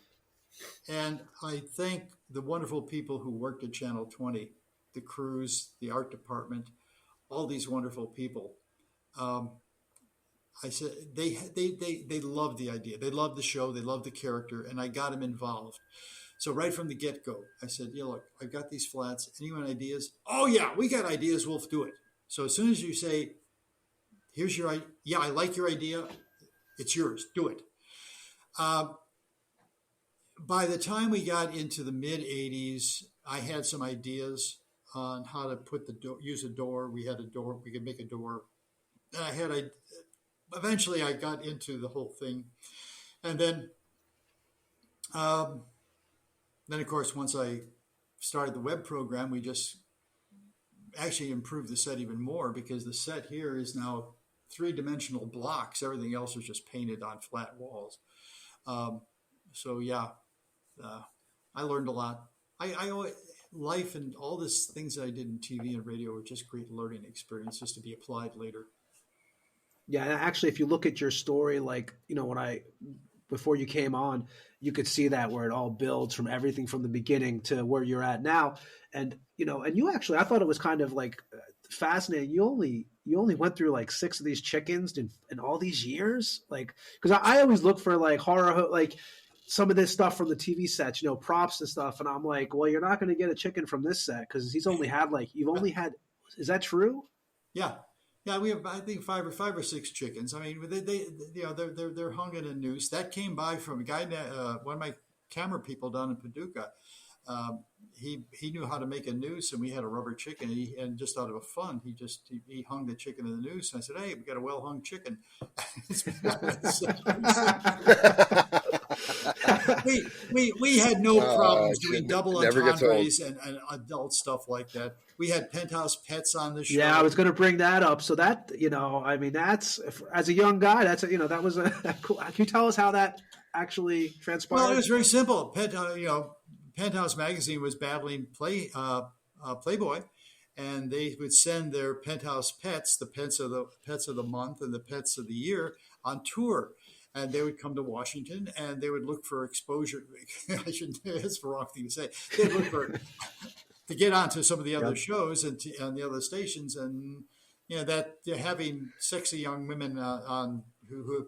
and I thank the wonderful people who worked at Channel 20, the crews, the art department, all these wonderful people. I said they loved the idea, they loved the show, they loved the character, and I got them involved. So right from the get-go, I said, "Look, I've got these flats. Anyone ideas?" "Oh yeah, we got ideas. We'll do it." So as soon as you say, "Here's your idea," "Yeah, I like your idea. It's yours. Do it." By the time we got into the mid '80s, I had some ideas on how to use a door. We had a door. We could make a door. And eventually I got into the whole thing, and then of course, once I started the web program, we just actually improved the set even more, because the set here is now 3-dimensional blocks. Everything else is just painted on flat walls. So yeah, I learned a lot. Life and all these things that I did in TV and radio were just great learning experiences to be applied later.
Yeah, and actually, if you look at your story, like before you came on, you could see that where it all builds from everything from the beginning to where you're at now. And you actually, I thought it was kind of like fascinating. You only went through like 6 of these chickens in all these years, like, because I always look for like horror, like some of this stuff from the TV sets, props and stuff, and I'm like, well, you're not going to get a chicken from this set because you've only had. Is that true?
Yeah. Yeah, we have, I think, five or six chickens. I mean, they're hung in a noose. That came by from a guy, one of my camera people down in Paducah. He knew how to make a noose, and we had a rubber chicken. And just out of fun, he hung the chicken in the noose. And I said, "Hey, we got a well hung chicken." we had no problems doing double entendres and adult stuff like that. We had Penthouse Pets on the show.
Yeah, I was going to bring that up. So that, I mean, that's, as a young guy, that's, that was a cool. Can you tell us how that actually transpired?
Well, it was very simple. Penthouse Magazine was battling Playboy, and they would send their penthouse pets, the pets of the month and the pets of the year, on tour. And they would come to Washington, and they would look for exposure. I shouldn't. That's the wrong thing to say. They'd look for to get onto some of the other shows and on the other stations, and that having sexy young women on who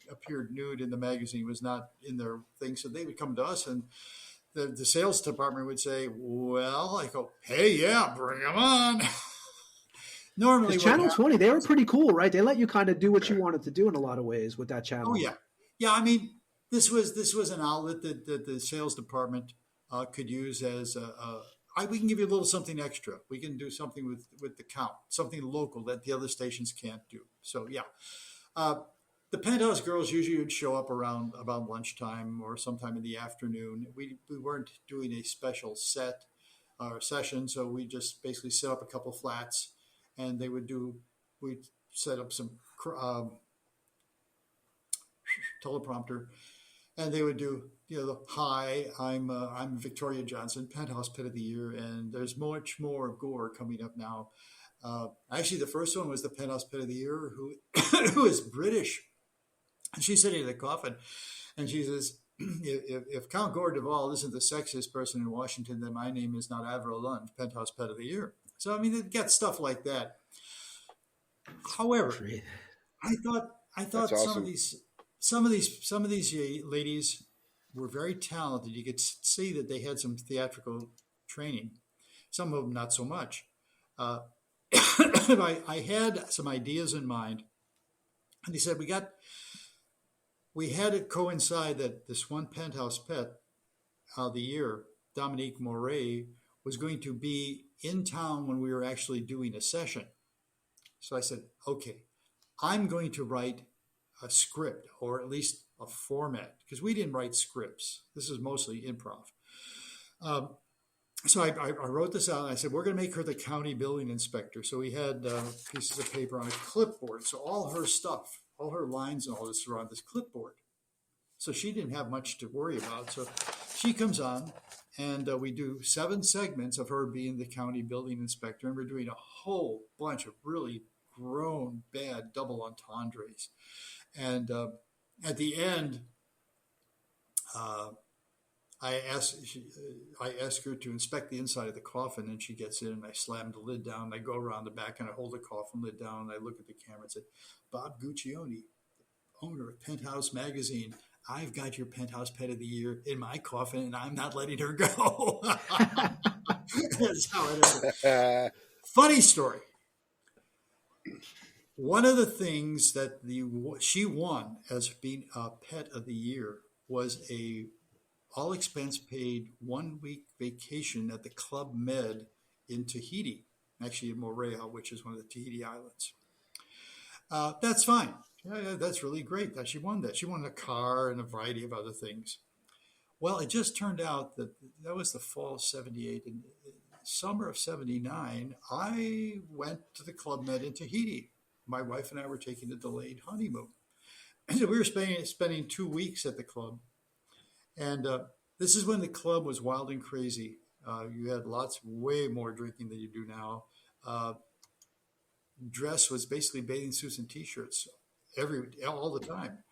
appeared nude in the magazine was not in their thing. So they would come to us, and the sales department would say, "Well," I go, "Hey, yeah, bring them on." Normally,
Channel 20, they were pretty cool, right? They let you kind of do what you wanted to do in a lot of ways with that channel.
Oh yeah. I mean, this was an outlet that the sales department could use as we can give you a little something extra. We can do something with the count, something local that the other stations can't do. So yeah, the Penthouse girls usually would show up around about lunchtime or sometime in the afternoon. We weren't doing a special set or session, so we just basically set up a couple flats. And we'd set up some teleprompter, and they would do, "Hi, I'm Victoria Johnson, Penthouse Pet of the Year, and there's much more of Gore coming up now." Actually, the first one was the Penthouse Pet of the Year, who is British, and she's sitting in the coffin, and she says, "If Count Gore Duvall isn't the sexiest person in Washington, then my name is not Avril Lund, Penthouse Pet of the Year." So, I mean, it gets stuff like that. However, I thought
That's awesome.
some of these ladies were very talented. You could see that they had some theatrical training. Some of them not so much. I had some ideas in mind, and they said we had it coincide that this one Penthouse Pet of the Year, Dominique Moret, was going to be in town when we were actually doing a session. So I said, okay, I'm going to write a script, or at least a format, because we didn't write scripts. This is mostly improv. So I wrote this out, and I said, we're going to make her the county building inspector. So we had pieces of paper on a clipboard. So all her stuff, all her lines and all this were on this clipboard. So she didn't have much to worry about. So she comes on, and we do 7 segments of her being the county building inspector. And we're doing a whole bunch of really grown, bad double entendres. And at the end, I ask her to inspect the inside of the coffin, and she gets in, and I slam the lid down. And I go around the back, and I hold the coffin lid down, and I look at the camera and say, "Bob Guccione, owner of Penthouse Magazine, I've got your Penthouse Pet of the Year in my coffin, and I'm not letting her go." That's how it is. Funny story. One of the things that she won as being a Pet of the Year was a all expense paid 1-week vacation at the Club Med in Tahiti, actually in Moorea, which is one of the Tahiti islands. That's fine. Yeah, that's really great that she won that. She won a car and a variety of other things. Well, it just turned out that was the fall of 78. And summer of 79, I went to the Club Med in Tahiti. My wife and I were taking a delayed honeymoon. And so we were spending 2 weeks at the club. And this is when the club was wild and crazy. You had way more drinking than you do now. Dress was basically bathing suits and T-shirts all the time.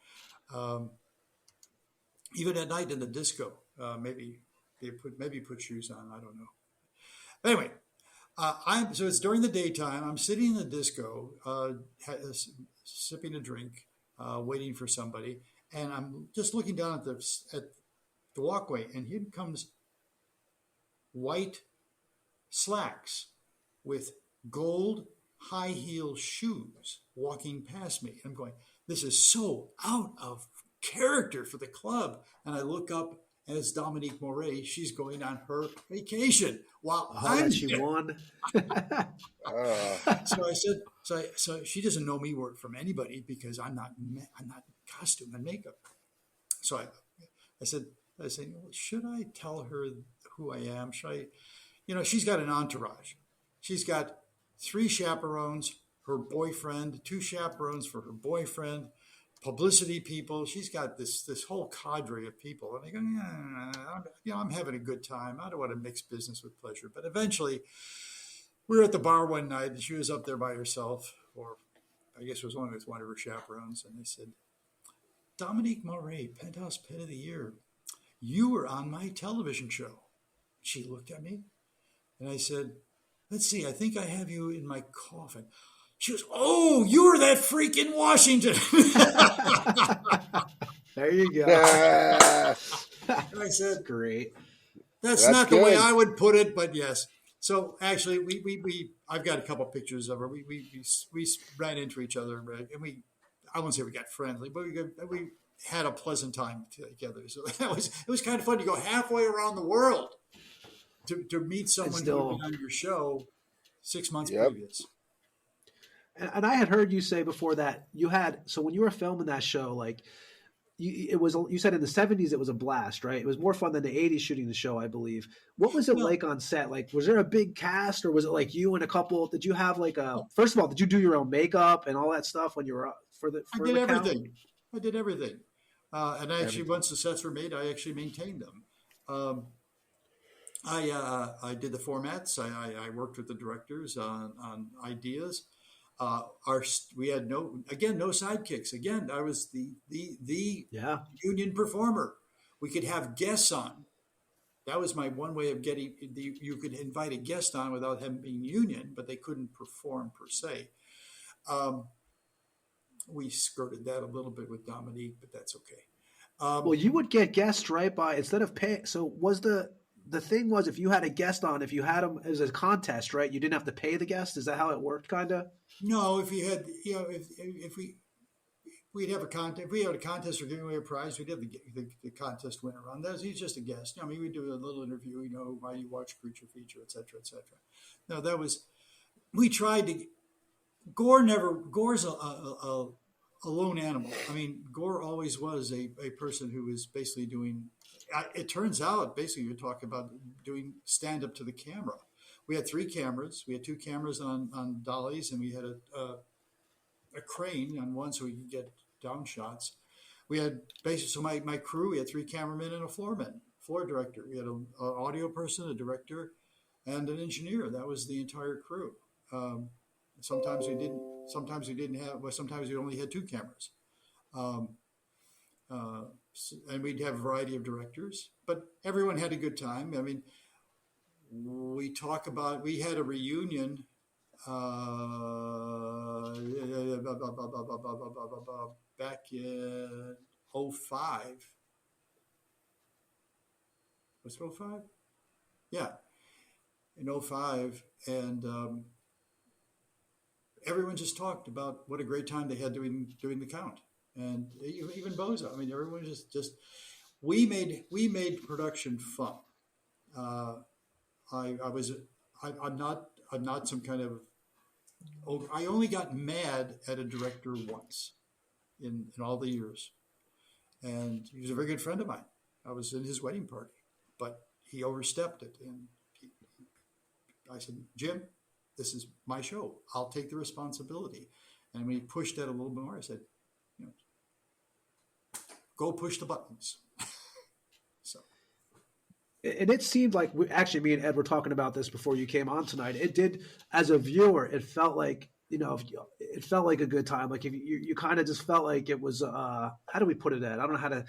Even at night in the disco, maybe put shoes on. I don't know. Anyway, so it's during the daytime. I'm sitting in the disco, sipping a drink, waiting for somebody, and I'm just looking down at the walkway, and here comes white slacks with gold high heel shoes walking past me. I'm going, this is so out of character for the club. And I look up, and it's Dominique Moret. She's going on her vacation while
she won.
So I said, so she doesn't know me from anybody because I'm not in costume and makeup. So I said, should I tell her who I am? Should I, she's got an entourage. She's got 3 chaperones, her boyfriend, 2 chaperones for her boyfriend, publicity people. She's got this whole cadre of people. And I go, I'm having a good time. I don't want to mix business with pleasure. But eventually we were at the bar one night, and she was up there by herself, or I guess it was only with one of her chaperones, and they said, Dominique Moret, Penthouse Pet of the Year, you were on my television show. She looked at me, and I said, let's see, I think I have you in my coffin. She goes, oh, you were that freak in Washington.
There you go.
And I said,
great.
That's not the way I would put it, but yes. So actually, I've got a couple pictures of her. We ran into each other, and I won't say we got friendly, but we had a pleasant time together. So it was kind of fun to go halfway around the world to meet someone who had been on your show 6 months previous.
And I had heard you say before that so when you were filming that show, like you said in the 70s it was a blast, right? It was more fun than the 80s shooting the show, I believe. What was it like on set? Like, was there a big cast, or was it like you and a couple? Did you have first of all, did you do your own makeup and all that stuff when you were
I did everything. I did everything. And actually, once the sets were made, I actually maintained them. I did the formats. I worked with the directors on ideas. We had no sidekicks. Again, I was the union performer. We could have guests on. That was my one way of getting. You could invite a guest on without him being union, but they couldn't perform per se. We skirted that a little bit with Dominique, but that's okay.
Well, you would get guests right by instead of pay. So was the thing was if you had a guest on, if you had them as a contest, right? You didn't have to pay the guest. Is that how it worked, kind of?
No, if you had, if we'd have a contest, if we had a contest or giving away a prize, we'd have the contest winner on. He's just a guest. I mean, we do a little interview, why you watch Creature Feature, et cetera, et cetera. No, we tried to. Gore's a lone animal. I mean, Gore always was a person who was basically doing. It turns out, basically, you're talking about doing stand up to the camera. We had 3 cameras. We had 2 cameras on dollies, and we had a crane on one so we could get down shots. We had basically, so my crew, we had 3 cameramen and a floor director. We had an audio person, a director, and an engineer. That was the entire crew. Sometimes we didn't have. Well, sometimes we only had 2 cameras. And we'd have a variety of directors, but everyone had a good time. I mean, we had a reunion back in 2005. Was it 2005? Yeah, in 2005. And everyone just talked about what a great time they had doing the count. And even Bozo. I mean, everyone just we made production fun. I'm not some kind of. I only got mad at a director once in all the years, and he was a very good friend of mine. I was in his wedding party, but he overstepped it, and I said, Jim, this is my show. I'll take the responsibility. And when he pushed that a little bit more, I said, go push the buttons. So,
and it seemed like me and Ed were talking about this before you came on tonight. It did, as a viewer, it felt like it felt like a good time. Like if you kind of just felt like it was. How do we put it? I don't know how to.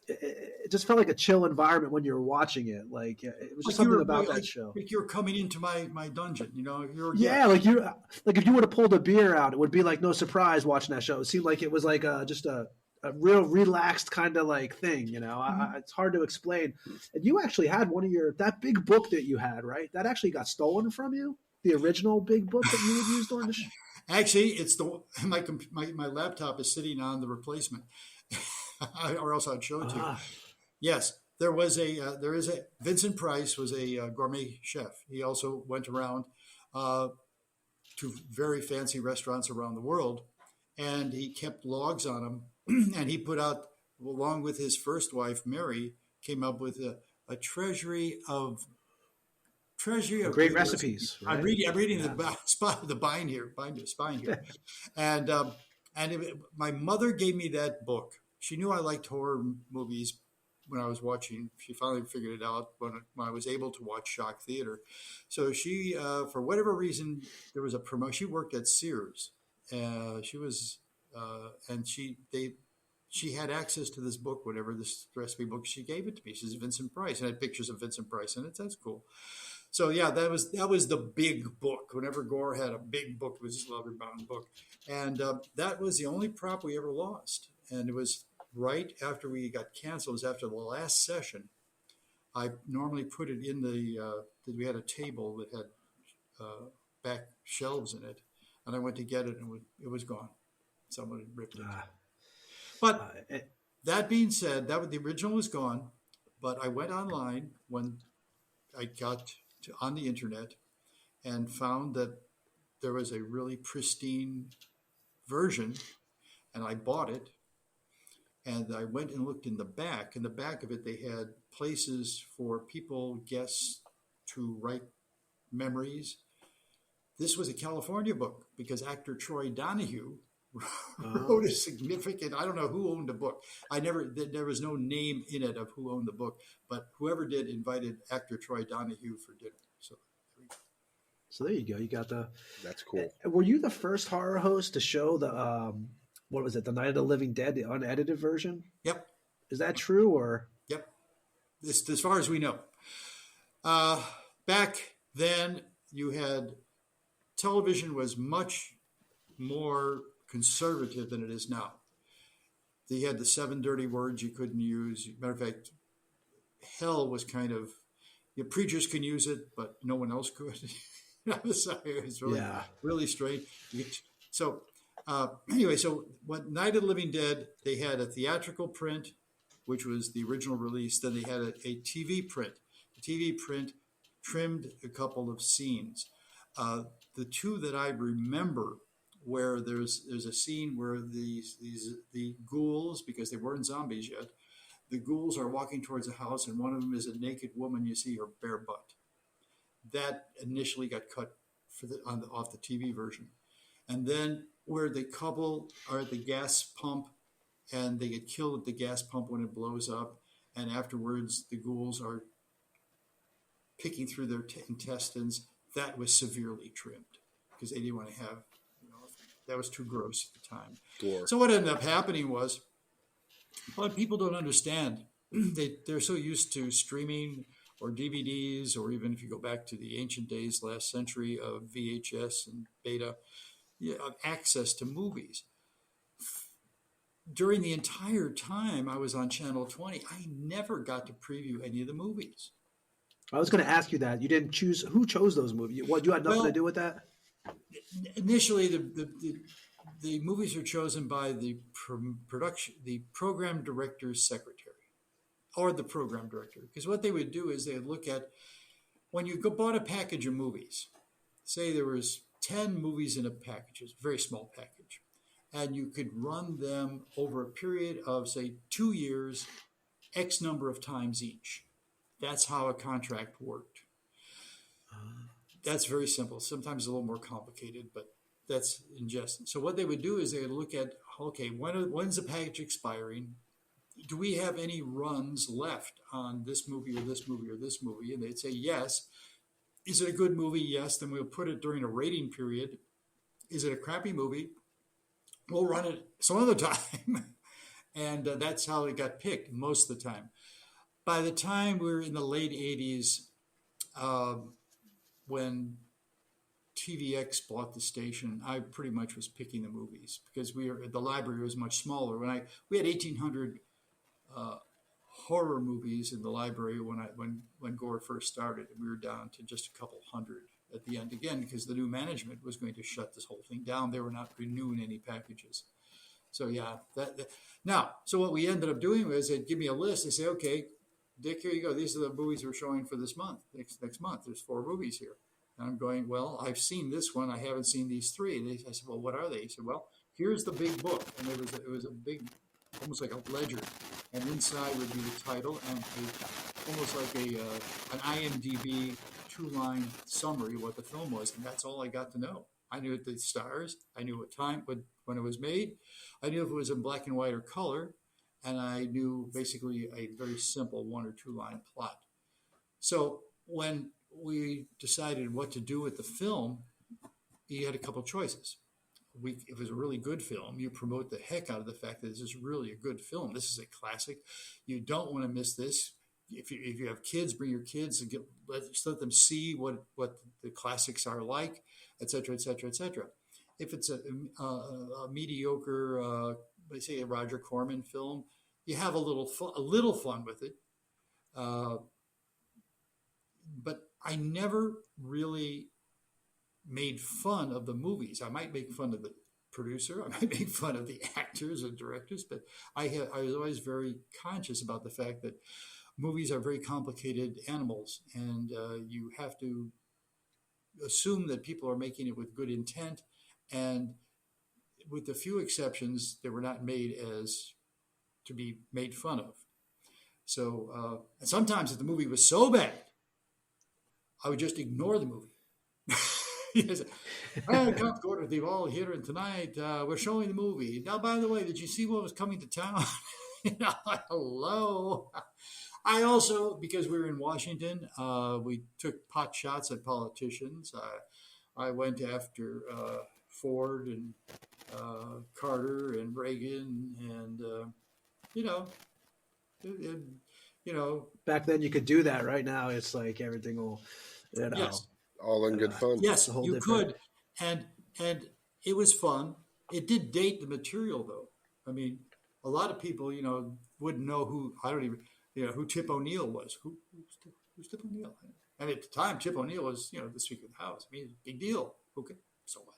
It just felt like a chill environment when you were watching it. Like it was just something about that show.
Like you're coming into my dungeon,
like if you would have pulled a beer out, it would be like no surprise watching that show. It seemed like it was like just a real relaxed kind of like thing, it's hard to explain. And you actually had that big book that you had, right? That actually got stolen from you. The original big book that you would use during the show.
Actually, it's my laptop is sitting on the replacement. Or else I'd show it to you. Yes, there is a Vincent Price was a gourmet chef. He also went around to very fancy restaurants around the world, and he kept logs on them. And he put out, along with his first wife Mary, came up with a treasury of
great recipes. Right?
I'm reading the spine here, and my mother gave me that book. She knew I liked horror movies when I was watching. She finally figured it out when I was able to watch Shock Theater. So she, for whatever reason, there was a promotion. She worked at Sears. She was, and she had access to this book, whatever this recipe book. She gave it to me. She says Vincent Price, and I had pictures of Vincent Price in it. That's cool. So yeah, that was the big book. Whenever Gore had a big book, it was his leather bound book, and that was the only prop we ever lost. And it was right after we got canceled. It was after the last session. I normally put it in we had a table that had back shelves in it, and I went to get it, and it was gone. Someone had ripped it. But that being said, the original was gone. But I went online when I got on the internet and found that there was a really pristine version, and I bought it. And I went and looked in the back. In the back of it, they had places for guests to write memories. This was a California book because actor Troy Donahue wrote a significant, I don't know who owned the book. There was no name in it of who owned the book, but whoever did invited actor Troy Donahue for dinner.
So there you go. You got
That's cool.
Were you the first horror host to show the, what was it, the Night of the Living Dead, the unedited version?
Yep.
Is that true or?
Yep. As far as we know. Back then, you had television was much more conservative than it is now. They had the 7 dirty words you couldn't use. Matter of fact, hell was kind of, preachers can use it, but no one else could. So it was really strange. So anyway, so what Night of the Living Dead, they had a theatrical print, which was the original release. Then they had a TV print. The TV print trimmed a couple of scenes. The two that I remember, where there's a scene where the ghouls, because they weren't zombies yet, the ghouls are walking towards a house, and one of them is a naked woman. You see her bare butt. That initially got cut off the TV version, and then where the couple are at the gas pump, and they get killed at the gas pump when it blows up, and afterwards the ghouls are picking through their intestines. That was severely trimmed because they didn't want to have, that was too gross at the time.
Gore.
So what ended up happening was, what people don't understand, they're so used to streaming or DVDs, or even if you go back to the ancient days, last century, of VHS and beta, of access to movies. During the entire time I was on Channel 20, I never got to preview any of the movies.
I was going to ask you that. You didn't choose. Who chose those movies? What, you had nothing to do with that?
Initially, the movies are chosen by the program director's secretary, or the program director. Because what they would do is they would look at, when you bought a package of movies, say there was 10 movies in a package, it's a very small package, and you could run them over a period of, say, 2 years, X number of times each. That's how a contract worked. That's very simple. Sometimes a little more complicated, but that's in jest. So what they would do is they would look at, okay, when's the package expiring? Do we have any runs left on this movie or this movie or this movie? And they'd say yes. Is it a good movie? Yes. Then we'll put it during a rating period. Is it a crappy movie? We'll run it some other time. And that's how it got picked most of the time. By the time we were in the late 80s, when TVX bought the station, I pretty much was picking the movies because the library was much smaller. We had 1,800 horror movies in the library when Gore first started, and we were down to just a couple hundred at the end, again because the new management was going to shut this whole thing down. They were not renewing any packages. So yeah, so what we ended up doing was they'd give me a list. They say, okay, Dick, here you go. These are the movies we're showing for this month. Next month, there's 4 movies here. And I'm going, well, I've seen this one. I haven't seen these 3. And I said, well, what are they? He said, well, here's the big book. And it was a big, almost like a ledger. And inside would be the title and almost like an IMDb 2-line summary of what the film was. And that's all I got to know. I knew the stars. I knew what time, when it was made. I knew if it was in black and white or color. and I knew basically a very simple 1 or 2 line plot. So when we decided what to do with the film, you had a couple choices. If it was a really good film, you promote the heck out of the fact that this is really a good film. This is a classic. You don't want to miss this. If you have kids, bring your kids and let them see what the classics are like, et cetera, et cetera, et cetera. If it's a mediocre, let's say a Roger Corman film, you have a little fun with it. But I never really made fun of the movies. I might make fun of the producer, I might make fun of the actors and directors, but I was always very conscious about the fact that movies are very complicated animals, and you have to assume that people are making it with good intent, and with a few exceptions, they were not made as to be made fun of. So and sometimes if the movie was so bad, I would just ignore the movie. Yes. Hey, Count Gore, they've all here, and tonight we're showing the movie. Now, by the way, did you see what was coming to town? Hello. I also, because we were in Washington, we took pot shots at politicians. I went after Ford and Carter and Reagan, and you know, you know.
Back then, you could do that. Right now, it's like everything will,
Yes.
All in good fun.
Yes, you could, and it was fun. It did date the material, though. I mean, a lot of people, wouldn't know who who Tip O'Neill was. Who's Tip O'Neill? I mean, at the time, Tip O'Neill was, the Speaker of the House. I mean, big deal. Okay, so what?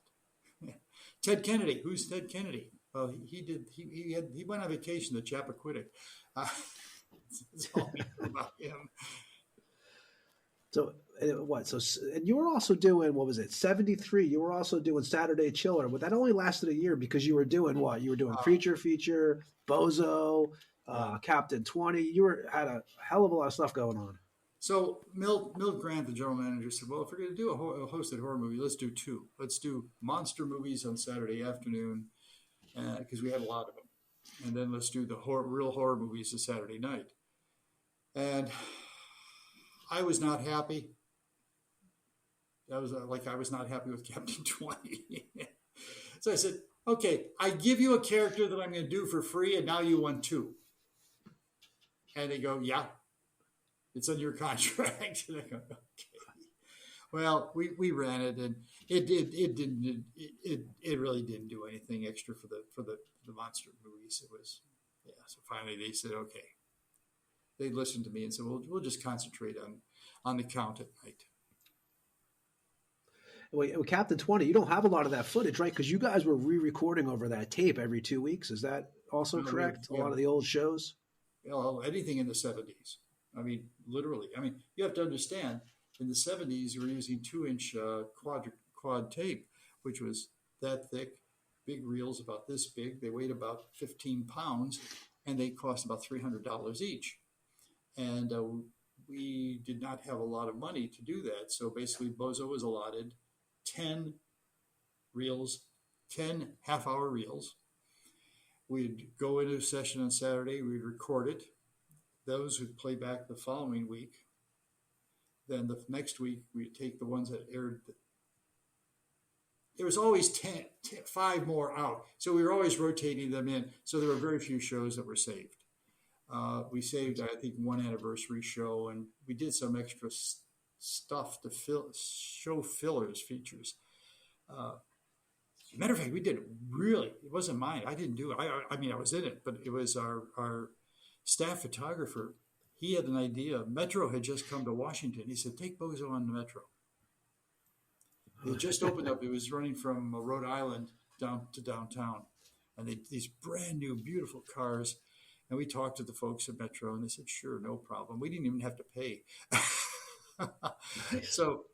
Ted Kennedy. Who's Ted Kennedy? Well, he went on vacation to Chappaquiddick. That's all I know about him.
So what? So and you were also doing, what was it, 73? You were also doing Saturday Chiller, but that only lasted a year because you were doing what? You were doing Creature Feature, Bozo, Captain 20. You had a hell of a lot of stuff going on.
So Milt Grant, the general manager, said, "Well, if we're going to do a hosted horror movie, let's do two. Let's do monster movies on Saturday afternoon because we have a lot of them, and then let's do the real horror movies on Saturday night." And I was not happy. I was not happy with Captain 20. So I said, "Okay, I give you a character that I'm going to do for free, and now you want two." And they go, "Yeah, it's on your contract." And I go, "Okay." Well, we ran it, and it really didn't do anything extra for the monster movies. It was, yeah. So finally, they said, "Okay." They listened to me and said, "Well, we'll just concentrate on the count at night."
Well, Captain 20, you don't have a lot of that footage, right? Because you guys were re-recording over that tape every 2 weeks. Is that also correct? Yeah. A lot of the old shows?
Well, anything in the 70s. I mean, literally. I mean, you have to understand, in the 70s, you were using 2-inch quad tape, which was that thick, big reels about this big. They weighed about 15 pounds, and they cost about $300 each. And we did not have a lot of money to do that. So basically, Bozo was allotted 10 reels, 10 half-hour reels. We'd go into a session on Saturday. We'd record it. Those would play back the following week. Then the next week, we'd take the ones that aired. There was always 5 more out. So we were always rotating them in. So there were very few shows that were saved. We saved, I think, one anniversary show, and we did some extra stuff to show fillers features. Matter of fact, we did it really. It wasn't mine. I didn't do it. I mean, I was in it, but it was our staff photographer. He had an idea. Metro had just come to Washington. He said, "Take Bozo on the Metro." It just opened up. It was running from Rhode Island down to downtown, and these brand new, beautiful cars. And we talked to the folks at Metro, and they said, "Sure, no problem." We didn't even have to pay. So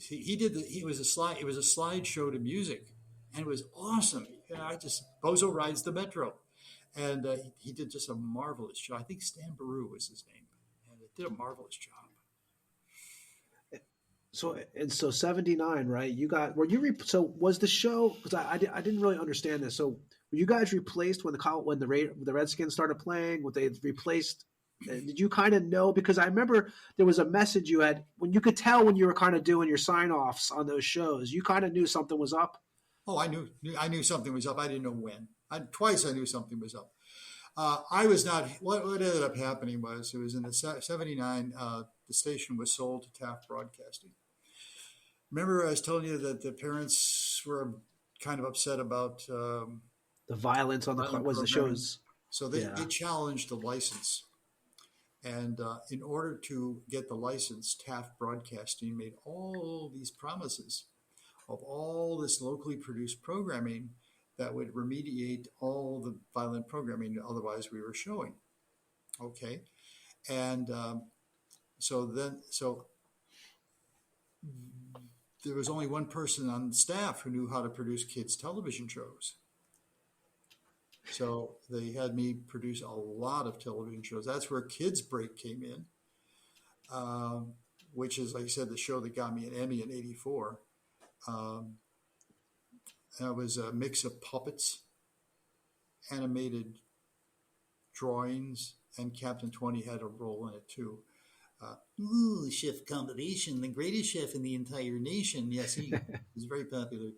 he did. It was a slideshow to music, and it was awesome. Bozo rides the Metro, and he did just a marvelous job. I think Stan Baru was his name, and it did a marvelous job.
So 79, right? You got so was the show, because I didn't really understand this. So were you guys replaced when the Redskins started playing? Were they replaced? Did you kind of know? Because I remember there was a message you had when you could tell when you were kind of doing your sign-offs on those shows. You kind of knew something was up.
Oh, I knew something was up. I didn't know when. Twice I knew something was up. I was not. What ended up happening was it was in the '79. The station was sold to Taft Broadcasting. Remember, I was telling you that the parents were kind of upset about
The violence on the
programming.
shows.
So they challenged the license. And in order to get the license, Taft Broadcasting made all these promises of all this locally produced programming that would remediate all the violent programming otherwise we were showing. Okay. And so there was only one person on the staff who knew how to produce kids' television shows. So they had me produce a lot of television shows. That's where Kids Break came in, which is, like I said, the show that got me an Emmy in '84. That was a mix of puppets, animated drawings, and Captain 20 had a role in it too. Chef competition, the greatest chef in the entire nation. Yes, he was very popular.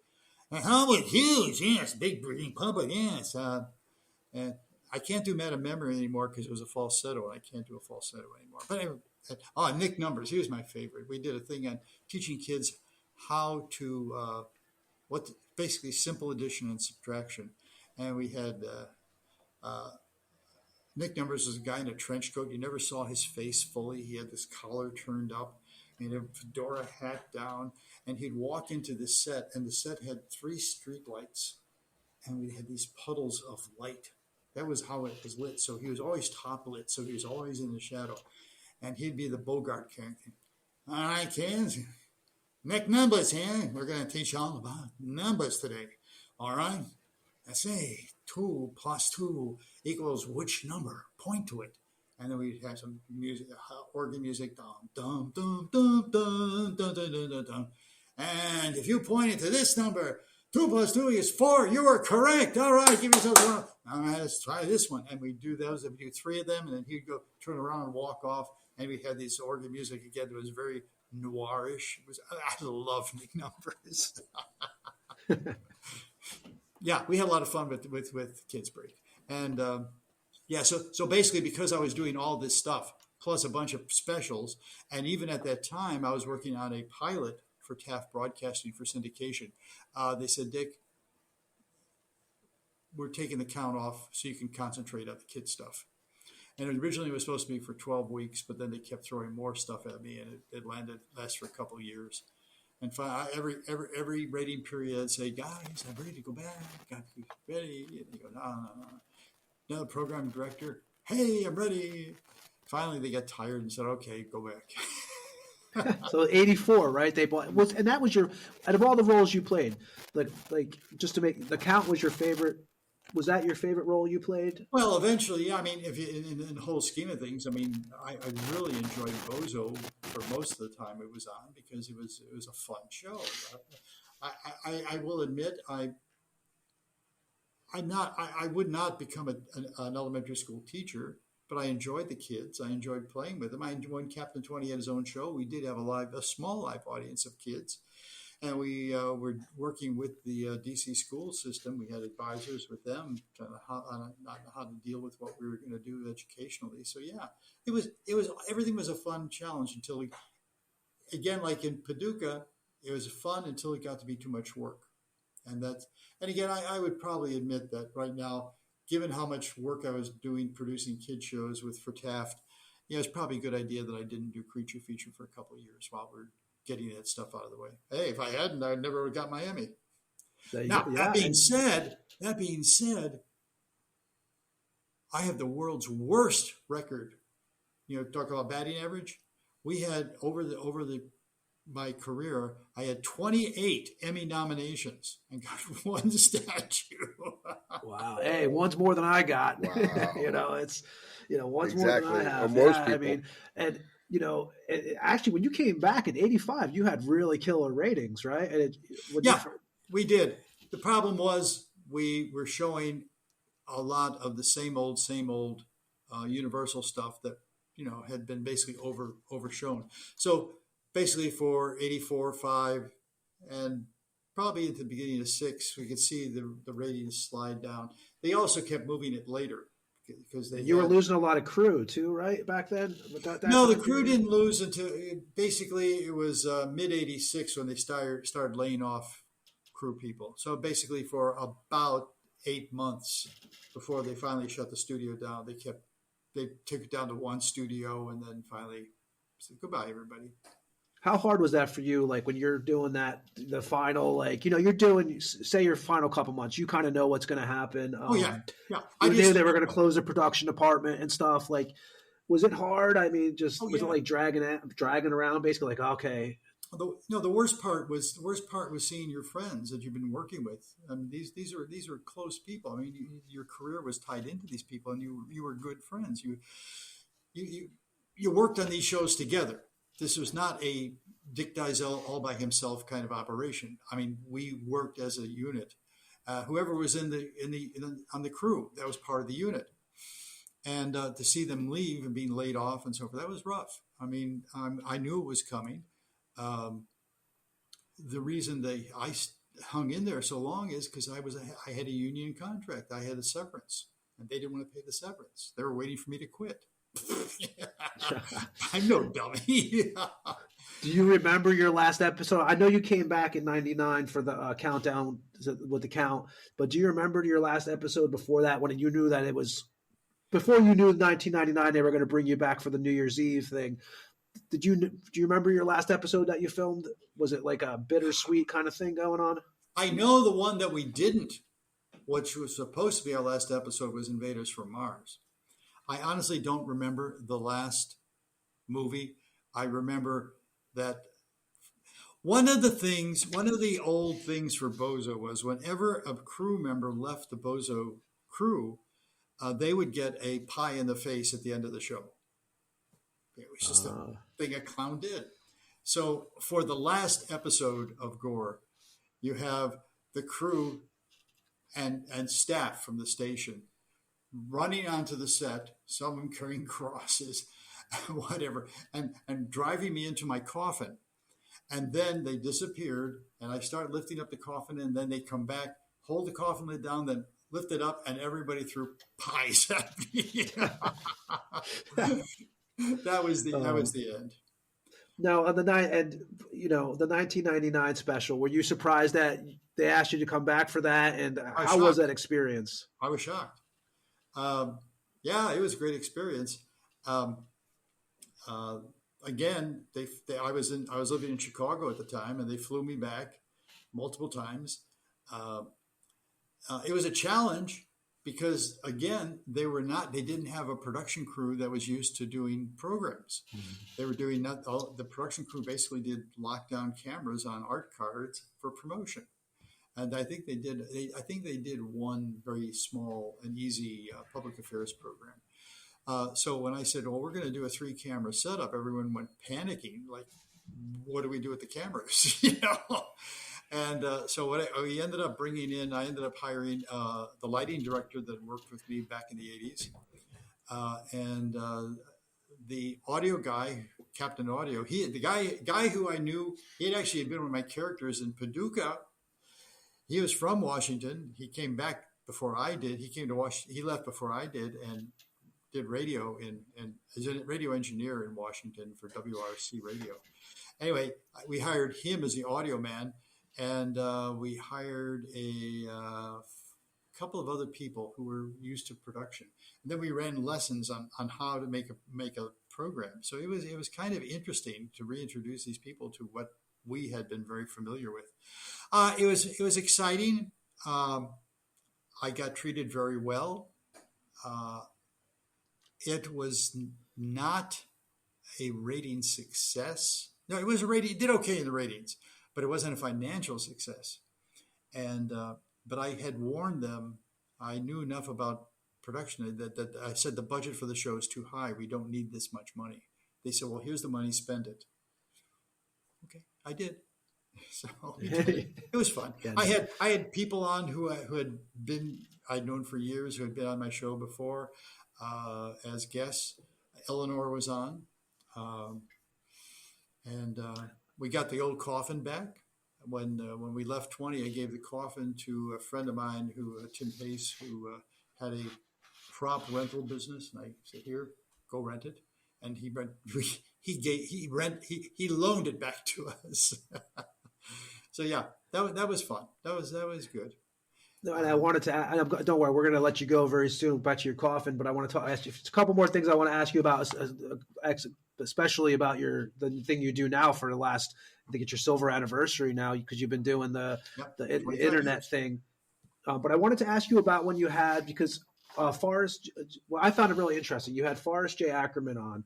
Howard Hughes, yes, big breeding puppet, yes. And I can't do Madame Memory anymore because it was a falsetto, and I can't do a falsetto anymore. But anyway, Nick Numbers, he was my favorite. We did a thing on teaching kids how to, basically simple addition and subtraction. And we had Nick Numbers was a guy in a trench coat. You never saw his face fully. He had this collar turned up, and a fedora hat down, and he'd walk into the set, and the set had 3 street lights, and we had these puddles of light. That was how it was lit. So he was always top lit, so he was always in the shadow, and he'd be the Bogart character. All right, kids, Nick Numbers here. We're going to teach you all about numbers today. All right? I say 2 + 2 equals which number? Point to it. And then we'd have some music, organ music, dum, dum, dum, dum, dum, dum, dum, dum, dum, dum. And if you pointed to this number, 2 + 2 is 4. You are correct. All right, give yourself a round. All right, let's try this one. And we'd do those. And we'd do 3 of them. And then he'd go turn around and walk off. And we had this organ music again. It was very noirish. I love Nick Numbers. Yeah, we had a lot of fun with Kids Break. And so basically because I was doing all this stuff, plus a bunch of specials, and even at that time I was working on a pilot for Taft Broadcasting for syndication. They said, Dick, we're taking the count off so you can concentrate on the kid stuff. And originally it was supposed to be for 12 weeks, but then they kept throwing more stuff at me, and it lasted for a couple of years. And finally, every rating period, I'd say, guys, I'm ready to go back. Got to be ready. And they go, no. Another program director, hey, I'm ready. Finally, they got tired and said, okay, go back.
So 84, right? And that was out of all the roles you played, like just to make the count was your favorite. Was that your favorite role you played?
Well, eventually, yeah. I mean, if you, in the whole scheme of things, I mean, I really enjoyed Bozo for most of the time it was on because it was a fun show. I will admit, I would not become an elementary school teacher, but I enjoyed the kids. I enjoyed playing with them. When Captain 20 had his own show, we did have a small live audience of kids. And we were working with the DC school system. We had advisors with them on how to deal with what we were going to do educationally. So yeah, it was everything was a fun challenge until again, like in Paducah, it was fun until it got to be too much work. And again, I would probably admit that right now, given how much work I was doing producing kid shows for Taft, it's probably a good idea that I didn't do Creature Feature for a couple of years while we're getting that stuff out of the way. Hey, if I hadn't, I'd never got my Emmy. That being said, I have the world's worst record. Talk about batting average. We had over my career, I had 28 Emmy nominations and got 1 statue.
Wow. Hey, one's more than I got.
Wow.
It's one's
exactly.
more than I have.
Most people.
I mean, and actually, when you came back in '85, you had really killer ratings, right? And
we did. The problem was we were showing a lot of the same old Universal stuff that had been basically overshown. So basically for 84, 5, and probably at the beginning of 6, we could see the ratings slide down. They also kept moving it later because
you were losing a lot of crew too, right, back then?
No, the crew didn't lose until basically it was mid '86 when they started laying off crew people. So basically for about 8 months before they finally shut the studio down, they took it down to one studio and then finally said goodbye, everybody.
How hard was that for you? Like when you're doing that, the final, like, you're doing, say your final couple months, you kind of know what's going to happen.
Oh yeah.
You knew they were going to close the production department and stuff. Like, was it hard? I mean, was it like dragging around basically like, okay.
The worst part was seeing your friends that you've been working with. I mean, these are close people. I mean, your career was tied into these people, and you were good friends. You worked on these shows together. This was not a Dick Dysel all by himself kind of operation. I mean, we worked as a unit. Whoever was on the crew, that was part of the unit. And to see them leave and being laid off and so forth, that was rough. I mean, I knew it was coming. The reason I hung in there so long is because I had a union contract. I had a severance, and they didn't want to pay the severance. They were waiting for me to quit. I'm no dummy.
Do you remember your last episode? I know you came back in '99 for the countdown with the count, but do you remember your last episode before that when you knew that it was before you knew in 1999 they were going to bring you back for the New Year's Eve thing? Do you remember your last episode that you filmed? Was it like a bittersweet kind of thing going on?
I know the one that we didn't, which was supposed to be our last episode, was Invaders from Mars. I honestly don't remember the last movie. I remember that one of the old things for Bozo was whenever a crew member left the Bozo crew, they would get a pie in the face at the end of the show. It was just a thing a clown did. So for the last episode of Gore, you have the crew and staff from the station running onto the set, some of them carrying crosses, whatever, and driving me into my coffin. And then they disappeared, and I start lifting up the coffin, and then they come back, hold the coffin lid down, then lift it up, and everybody threw pies at me. That was the end.
Now on the night, and the 1999 special, were you surprised that they asked you to come back for that? And how was that experience?
I was shocked. Yeah, it was a great experience. Again, I was living in Chicago at the time, and they flew me back multiple times. It was a challenge because again, they didn't have a production crew that was used to doing programs. Mm-hmm. They were doing the production crew basically did lockdown cameras on art cards for promotion. And I think they did one very small and easy public affairs program. So when I said, well, we're going to do a 3-camera setup, everyone went panicking, like, what do we do with the cameras? And so I ended up hiring the lighting director that worked with me back in the 80s. And the audio guy, Captain Audio, the guy who I knew, he had actually been one of my characters in Paducah. He was from Washington. He came back before I did. He left before I did and did radio and is a radio engineer in Washington for WRC Radio. Anyway, we hired him as the audio man, and we hired a couple of other people who were used to production. And then we ran lessons on how to make a program. So it was kind of interesting to reintroduce these people to what we had been very familiar with. It was exciting. I got treated very well. It was not a rating success. No, it was a rating. It did okay in the ratings, but it wasn't a financial success. And but I had warned them. I knew enough about production that I said the budget for the show is too high. We don't need this much money. They said, "Well, here's the money. Spend it." Okay, I did. So we did it. It was fun.
Yeah.
I had people on who had been I'd known for years, who had been on my show before as guests. Eleanor was on, um, and we got the old coffin back. When we left 20, I gave the coffin to a friend of mine, Tim Pace, who had a prop rental business, and I said, "Here, go rent it." And he loaned it back to us. So yeah, that was fun. That was good.
No, and I wanted to. Don't worry, we're going to let you go very soon back to your coffin. But I want to ask you a couple more things. I want to ask you about, especially about the thing you do now for the last. I think it's your silver anniversary now because you've been doing the internet
years.
thing. But I wanted to ask you about when you had because Forrest. Well, I found it really interesting. You had Forrest J. Ackerman on,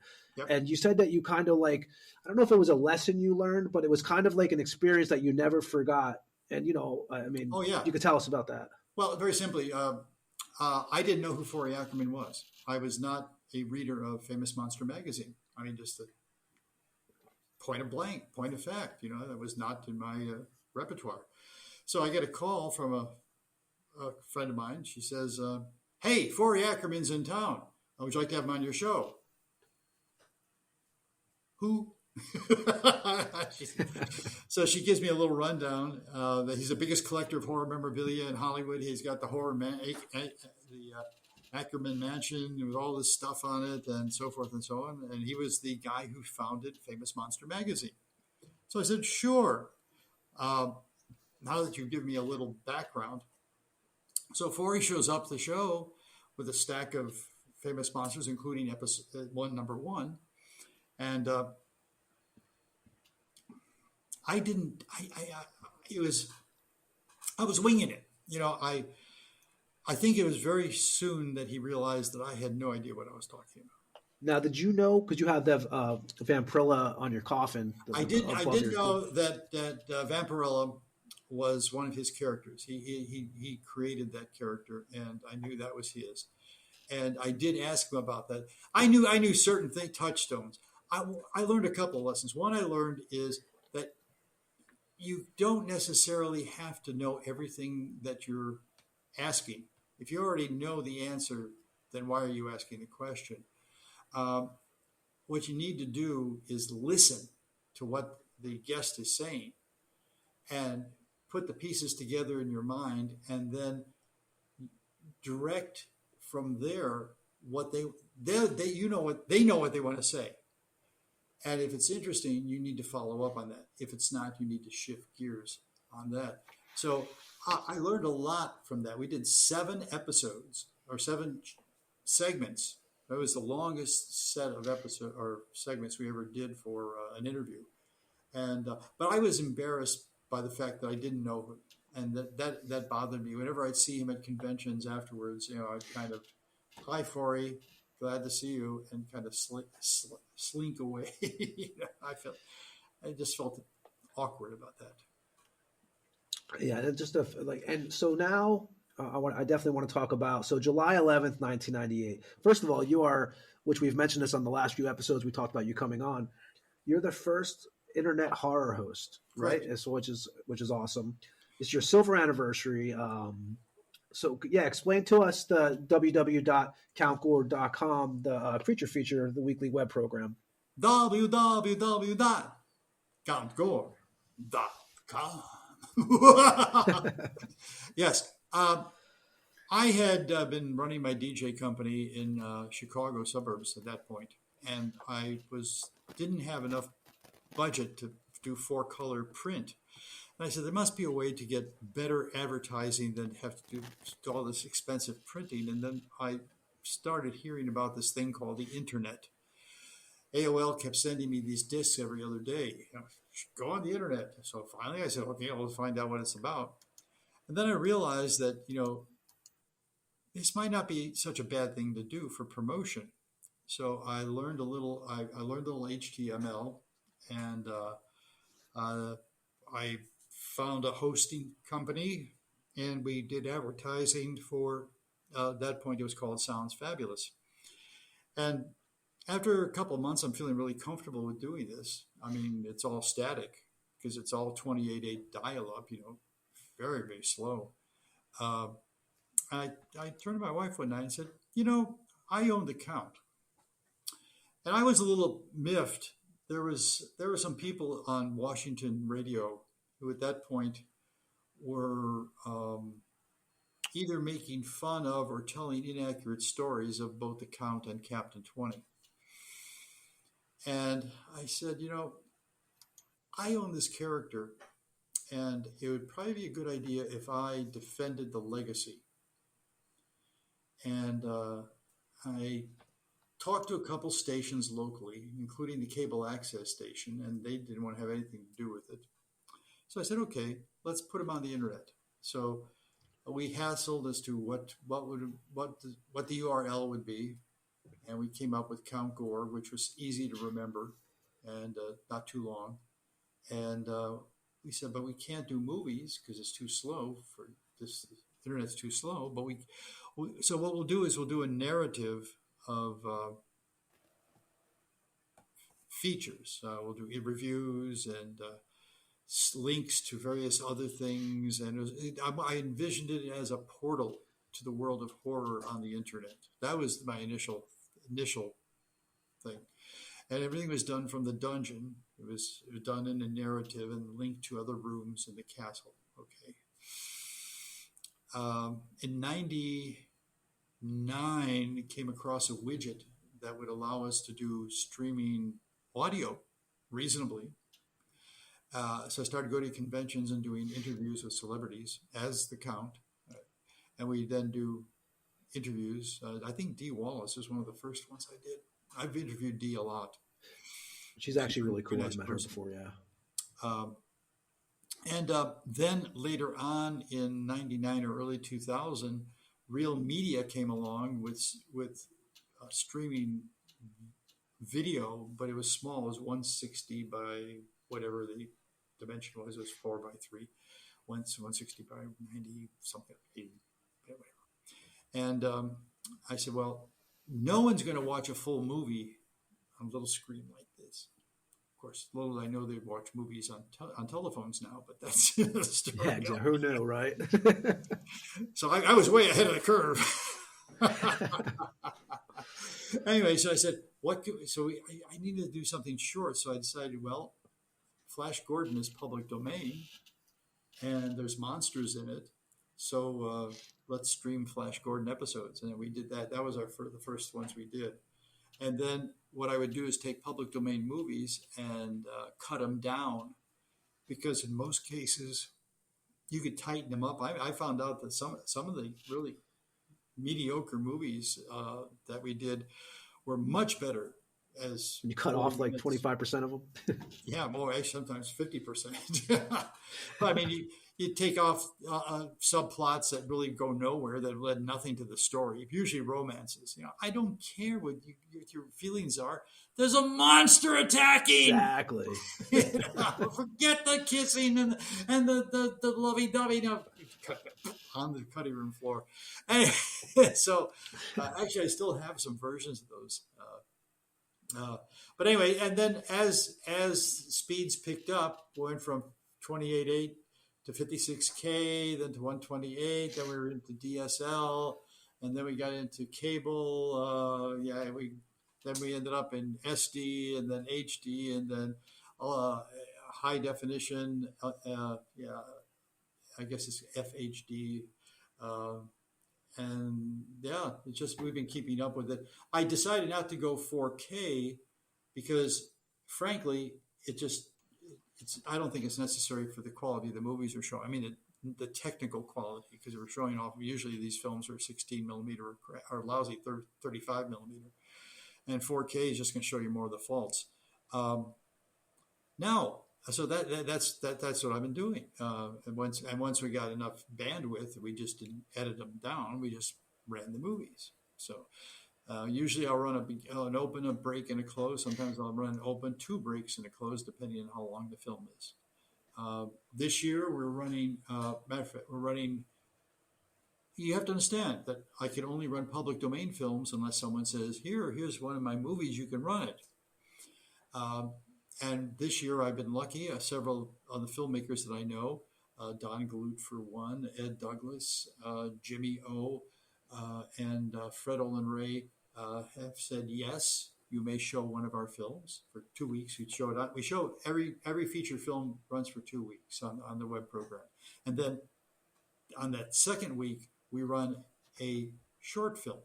and you said that you kind of like. I don't know if it was a lesson you learned, but it was kind of like an experience that you never forgot. And, I mean, you could tell us about that.
Well, very simply, I didn't know who Forrest Ackerman was. I was not a reader of Famous Monster magazine. I mean, just a point of fact, that was not in my repertoire. So I get a call from a friend of mine. She says, "Hey, Forrest Ackerman's in town. Would you like to have him on your show?" Who? So she gives me a little rundown that he's the biggest collector of horror memorabilia in Hollywood. He's got the Ackerman Mansion with all this stuff on it and so forth and so on. And he was the guy who founded Famous Monster magazine. So I said, sure. Now that you've given me a little background. So Forrest shows up the show with a stack of Famous Monsters, including episode number one. And I was winging it. I think it was very soon that he realized that I had no idea what I was talking about.
Now, did you know, because you have the Vampirella on your coffin?
I did know that Vampirella was one of his characters. He created that character, and I knew that was his. And I did ask him about that. I knew certain touchstones. I learned a couple of lessons. One I learned is that you don't necessarily have to know everything that you're asking. If you already know the answer, then why are you asking the question? What you need to do is listen to what the guest is saying and put the pieces together in your mind and then direct from there what they know what they want to say. And if it's interesting, you need to follow up on that. If it's not, you need to shift gears on that. So I learned a lot from that. We did 7 episodes or 7 segments. That was the longest set of episodes or segments we ever did for an interview. And but I was embarrassed by the fact that I didn't know him, and that bothered me. Whenever I'd see him at conventions afterwards, I'd kind of, "Hi, Forrest. Glad to see you," and kind of slink away. I just felt awkward about that.
Yeah, just and so now I definitely want to talk about July 11th, 1998. First of all, you are, which we've mentioned this on the last few episodes. We talked about you coming on. You're the first internet horror host, right? So which is awesome. It's your silver anniversary. So yeah, explain to us the www.countgore.com, the creature feature, the weekly web program.
www.countgore.com. Yes. I had been running my DJ company in Chicago suburbs at that point, and I didn't have enough budget to do 4-color print. And I said, there must be a way to get better advertising than have to do all this expensive printing. And then I started hearing about this thing called the internet. AOL kept sending me these discs every other day. Go on the internet. So finally I said, okay, I'll find out what it's about. And then I realized that, this might not be such a bad thing to do for promotion. So I learned a little HTML, and I found a hosting company, and we did advertising for, at that point it was called Sounds Fabulous. And after a couple of months, I'm feeling really comfortable with doing this. I mean, it's all static. because it's all 28.8 dial-up, very, very slow. Uh, I turned to my wife one night and said, I own the Count. And I was a little miffed. There were some people on Washington radio who at that point were either making fun of or telling inaccurate stories of both the Count and Captain 20. And I said, I own this character, and it would probably be a good idea if I defended the legacy. And I talked to a couple stations locally, including the cable access station, and they didn't want to have anything to do with it. So I said, okay, let's put them on the internet. So we hassled as to what the URL would be, and we came up with Count Gore, which was easy to remember and not too long. And we said, but we can't do movies because it's too slow for this. The internet's too slow. But so what we'll do is we'll do a narrative of features. We'll do reviews and links to various other things. And I envisioned it as a portal to the world of horror on the internet. That was my initial thing. And everything was done from the dungeon. It was done in a narrative and linked to other rooms in the castle. Okay. In 99, came across a widget that would allow us to do streaming audio reasonably. So I started going to conventions and doing interviews with celebrities as the Count. And we then do interviews. I think Dee Wallace is one of the first ones I did. I've interviewed Dee a lot.
She's actually really cool. I've met her before, yeah.
And then later on in 99 or early 2000, Real Media came along with streaming video, but it was small. It was 160 by whatever the dimension was. It was 4 by 3, 160 by 90, something, 80, whatever. And I said, well, no one's going to watch a full movie on a little screen like this. Of course, little did I know they'd watch movies on telephones now, but that's the story.
Yeah, exactly. Who knew, right?
So I was way ahead of the curve. Anyway, so I said, I needed to do something short. So I decided, well, Flash Gordon is public domain, and there's monsters in it. So let's stream Flash Gordon episodes. And then we did that. That was the first ones we did. And then what I would do is take public domain movies and cut them down, because in most cases you could tighten them up. I found out that some of the really mediocre movies that we did were much better as
you cut off like 25% of them.
Yeah, more, actually sometimes 50%. But I mean, you take off subplots that really go nowhere, that led nothing to the story. Usually romances. I don't care what your feelings are. There's a monster attacking.
Exactly.
Forget the kissing and the lovey-dovey on the cutting room floor. And so actually, I still have some versions of those. But anyway, and then as speeds picked up, went from 28.8 to 56K, then to 128, then we were into DSL, and then we got into cable. We ended up in SD, and then HD, and then high definition. I guess it's FHD. And yeah, it's just, we've been keeping up with it. I decided not to go 4K because, frankly, I don't think it's necessary for the quality of the movies we're showing. I mean, the technical quality, because we're showing off, usually these films are 16 millimeter or lousy 35 millimeter. And 4K is just going to show you more of the faults. So that's what I've been doing. And once we got enough bandwidth, we just didn't edit them down. We just ran the movies. So usually I'll run an open, a break, and a close. Sometimes I'll run open, 2 breaks and a close, depending on how long the film is. This year we're running. You have to understand that I can only run public domain films unless someone says, here's one of my movies, you can run it. And this year I've been lucky. Several of the filmmakers that I know, Don Glut for one, Ed Douglas, Jimmy O, and Fred Olin Ray have said yes. You may show one of our films for 2 weeks. We show every feature film runs for 2 weeks on the web program, and then on that second week we run a short film.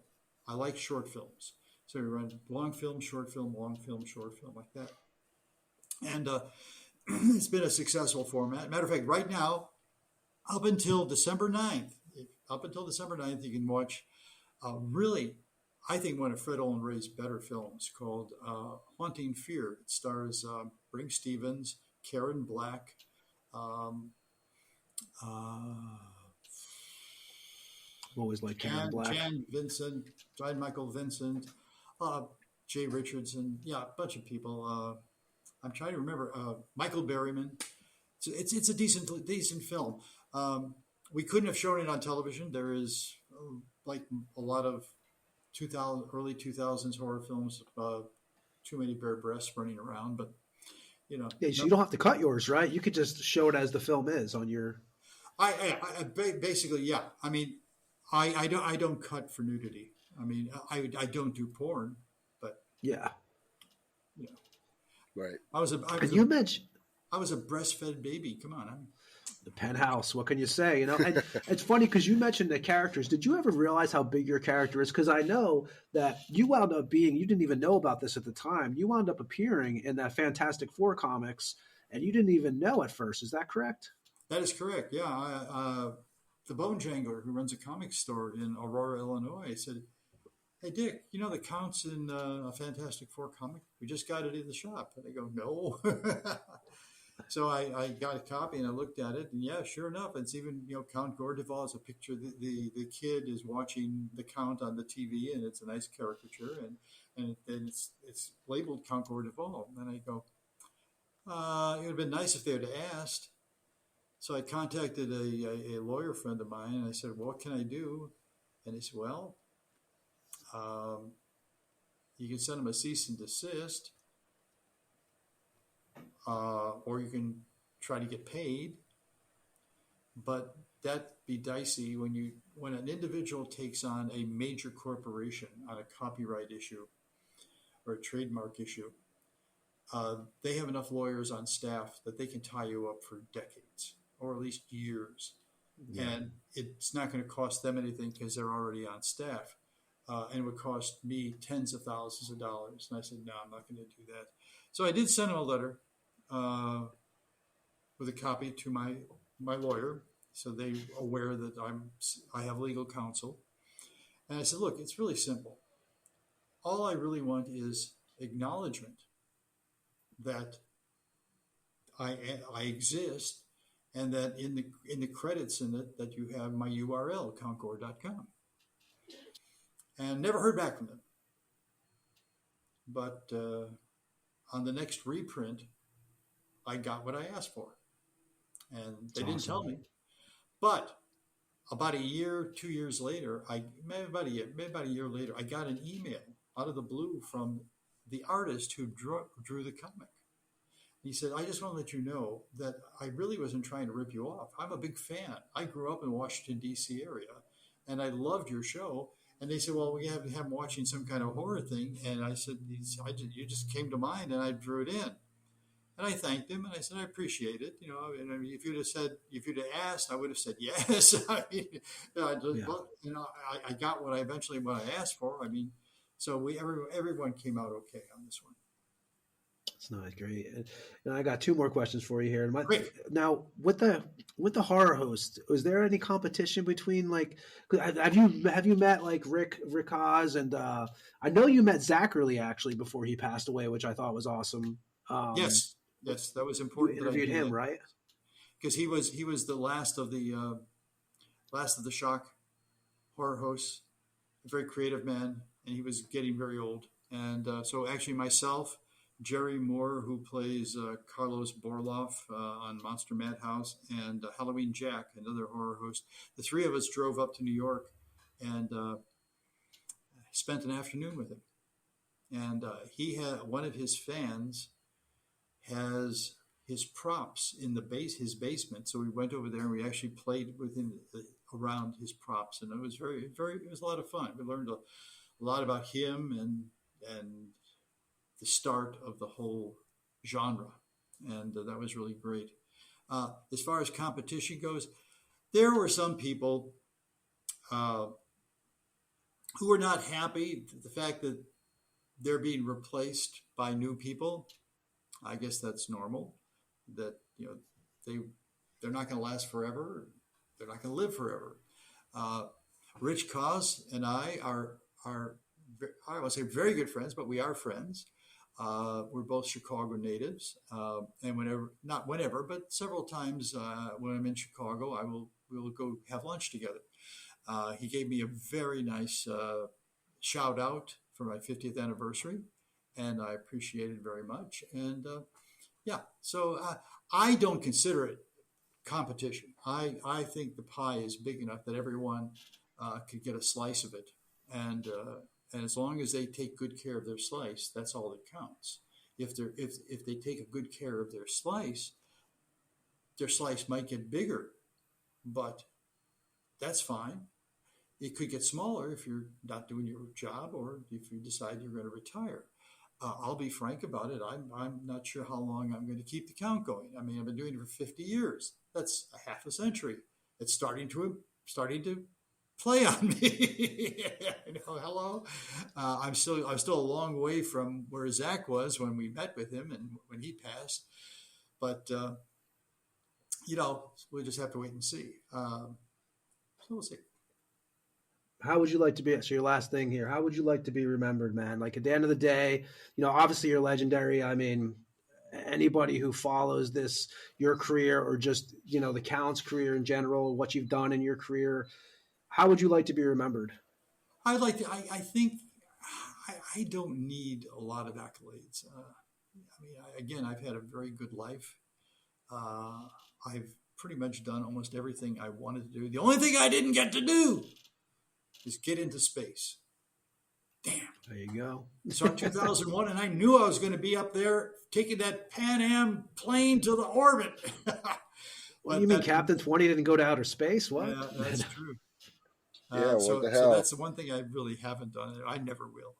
I like short films, so we run long film, short film, long film, short film, like that. And it's been a successful format. Matter of fact, right now, up until December 9th, you can watch really, I think, one of Fred Olin Ray's better films called Haunting Fear. It stars Bring Stevens, Karen Black, um, uh,
I've always liked Karen Black.
John Michael Vincent, Jay Richardson, yeah, a bunch of people. I'm trying to remember Michael Berryman. It's a decent film. We couldn't have shown it on television. There is like a lot of early 2000s horror films. Too many bare breasts running around, but
Yeah, so you don't have to cut yours, right? You could just show it as the film is on your.
I basically, yeah. I mean, I don't cut for nudity. I mean, I don't do porn, but
Yeah.
Right.
I was a breastfed baby. Come on.
The Penthouse. What can you say? And it's funny because you mentioned the characters. Did you ever realize how big your character is? Because I know that you wound up being, you didn't even know about this at the time. You wound up appearing in that Fantastic Four comics, and you didn't even know at first. Is that correct?
That is correct. Yeah. The Bone Jangler, who runs a comic store in Aurora, Illinois, said, "Hey, Dick, you know the Count's in a Fantastic Four comic? We just got it in the shop." And I go, "No." So I got a copy and I looked at it, and yeah, sure enough, it's even Count Gore Duvall is a picture. The kid is watching the Count on the TV, and it's a nice caricature, and it's labeled Count Gore Duvall. And I go, it would have been nice if they had asked. So I contacted a lawyer friend of mine, and I said, "What can I do?" And he said, "Well, you can send them a cease and desist, or you can try to get paid, but that'd be dicey when an individual takes on a major corporation on a copyright issue or a trademark issue. They have enough lawyers on staff that they can tie you up for decades or at least years, and it's not going to cost them anything because they're already on staff." And it would cost me tens of thousands of dollars. And I said, "No, I'm not going to do that." So I did send him a letter with a copy to my lawyer, so they're aware that I have legal counsel. And I said, "Look, it's really simple. All I really want is acknowledgement that I exist, and that in the credits in it that you have my URL, countgore.com." And never heard back from them. But on the next reprint, I got what I asked for. And they didn't tell me. But about a year, 2 years later, maybe about a year later, I got an email out of the blue from the artist who drew the comic. He said, "I just want to let you know that I really wasn't trying to rip you off. I'm a big fan. I grew up in Washington, D.C. area, and I loved your show." And they said, "Well, we have him watching some kind of horror thing." And I said, "You just came to mind, and I drew it in." And I thanked him, and I said, "I appreciate it. And I mean, if you'd have asked, I would have said yes." I mean, I got what I asked for. I mean, so everyone came out okay on this one.
It's not great. And I got two more questions for you here.
Great.
Now, with the horror host, was there any competition between have you met like Rick Oz and I know you met Zachary actually before he passed away, which I thought was awesome.
Yes, that was important.
You interviewed him, right?
Because he was the last of the shock horror hosts, a very creative man, and he was getting very old. And so actually myself, Jerry Moore, who plays Carlos Borloff on Monster Madhouse, and Halloween Jack, another horror host. The three of us drove up to New York and spent an afternoon with him. And he had one of his fans has his props in his basement. So we went over there and we actually played around his props, and it was it was a lot of fun. We learned a lot about him and the start of the whole genre, and that was really great. As far as competition goes, there were some people who were not happy. The fact that they're being replaced by new people, I guess that's normal. That they're not going to last forever. They're not going to live forever. Rich Cause and I are I would say very good friends, but we are friends. We're both Chicago natives, and not whenever, but several times when I'm in Chicago, we will go have lunch together. He gave me a very nice shout out for my 50th anniversary, and I appreciate it very much. And so I don't consider it competition. I think the pie is big enough that everyone could get a slice of it, and as long as they take good care of their slice, that's all that counts. If they take a good care of their slice might get bigger, but that's fine. It could get smaller if you're not doing your job or if you decide you're going to retire. I'll be frank about it. I'm not sure how long I'm going to keep the count going. I mean, I've been doing it for 50 years. That's a half a century. It's starting to play on me. Hello. I'm still a long way from where Zach was when we met with him and when he passed. But we'll just have to wait and see. So we'll see.
How would you like to be? So your last thing here, how would you like to be remembered, man? Like at the end of the day, obviously you're legendary. I mean, anybody who follows your career or just, the Count's career in general, what you've done in your career, how would you like to be remembered?
I'd like to, I think I don't need a lot of accolades. I've had a very good life. I've pretty much done almost everything I wanted to do. The only thing I didn't get to do is get into space. Damn.
There you go.
So in 2001, and I knew I was going to be up there taking that Pan Am plane to the orbit.
What do you mean Captain 20 didn't go to outer space? What?
Yeah, that's true.
What the hell?
So that's the one thing I really haven't done. I never will.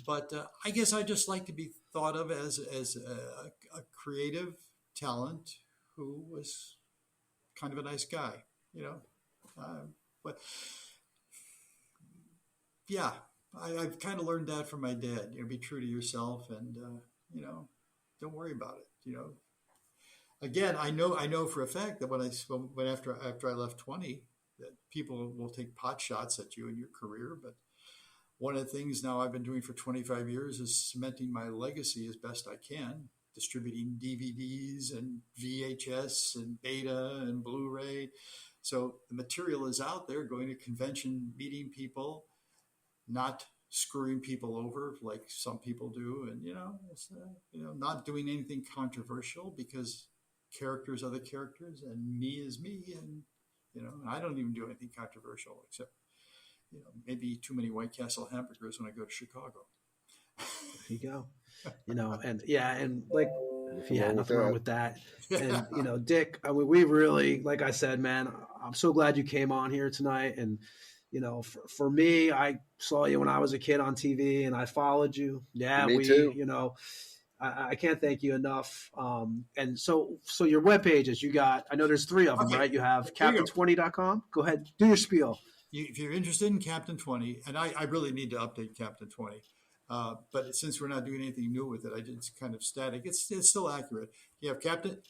But I guess I just like to be thought of as a creative talent who was kind of a nice guy, but yeah, I've kind of learned that from my dad. Be true to yourself, and don't worry about it. Again, I know for a fact that after I left 20, that people will take pot shots at you in your career. But one of the things now I've been doing for 25 years is cementing my legacy as best I can, distributing DVDs and VHS and Beta and Blu-ray. So the material is out there, going to convention, meeting people, not screwing people over like some people do, and not doing anything controversial because characters are the characters and me is me, and I don't even do anything controversial except maybe too many White Castle hamburgers when I go to Chicago.
There you go. Nothing wrong with that. And Dick, I mean, we really, like I said, man, I'm so glad you came on here tonight. And for me, I saw you when I was a kid on TV, and I followed you. Yeah,
me too.
I can't thank you enough. And so your webpages, I know there's 3 of them, right? You have captain20.com. Go ahead, do your spiel.
If you're interested in Captain 20, and I really need to update Captain 20, but since we're not doing anything new with it, it's kind of static. It's still accurate. You have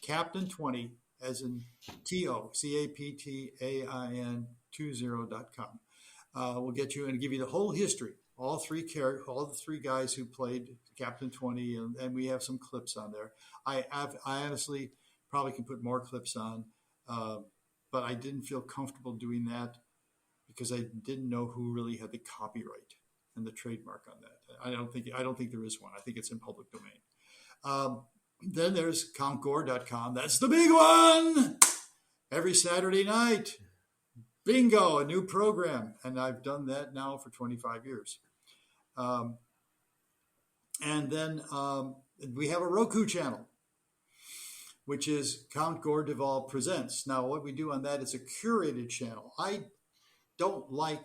Captain 20 as in CAPTAIN 20.com. We'll get you and give you the whole history, all the 3 guys who played Captain 20, and we have some clips on there. I honestly probably can put more clips on, but I didn't feel comfortable doing that because I didn't know who really had the copyright and the trademark on that. I don't think there is one. I think it's in public domain. Then there's CountGore.com. That's the big one. Every Saturday night, bingo, a new program, and I've done that now for 25 years. And then we have a Roku channel, which is Count Gore Duvall Presents. Now, what we do on that is a curated channel. I don't like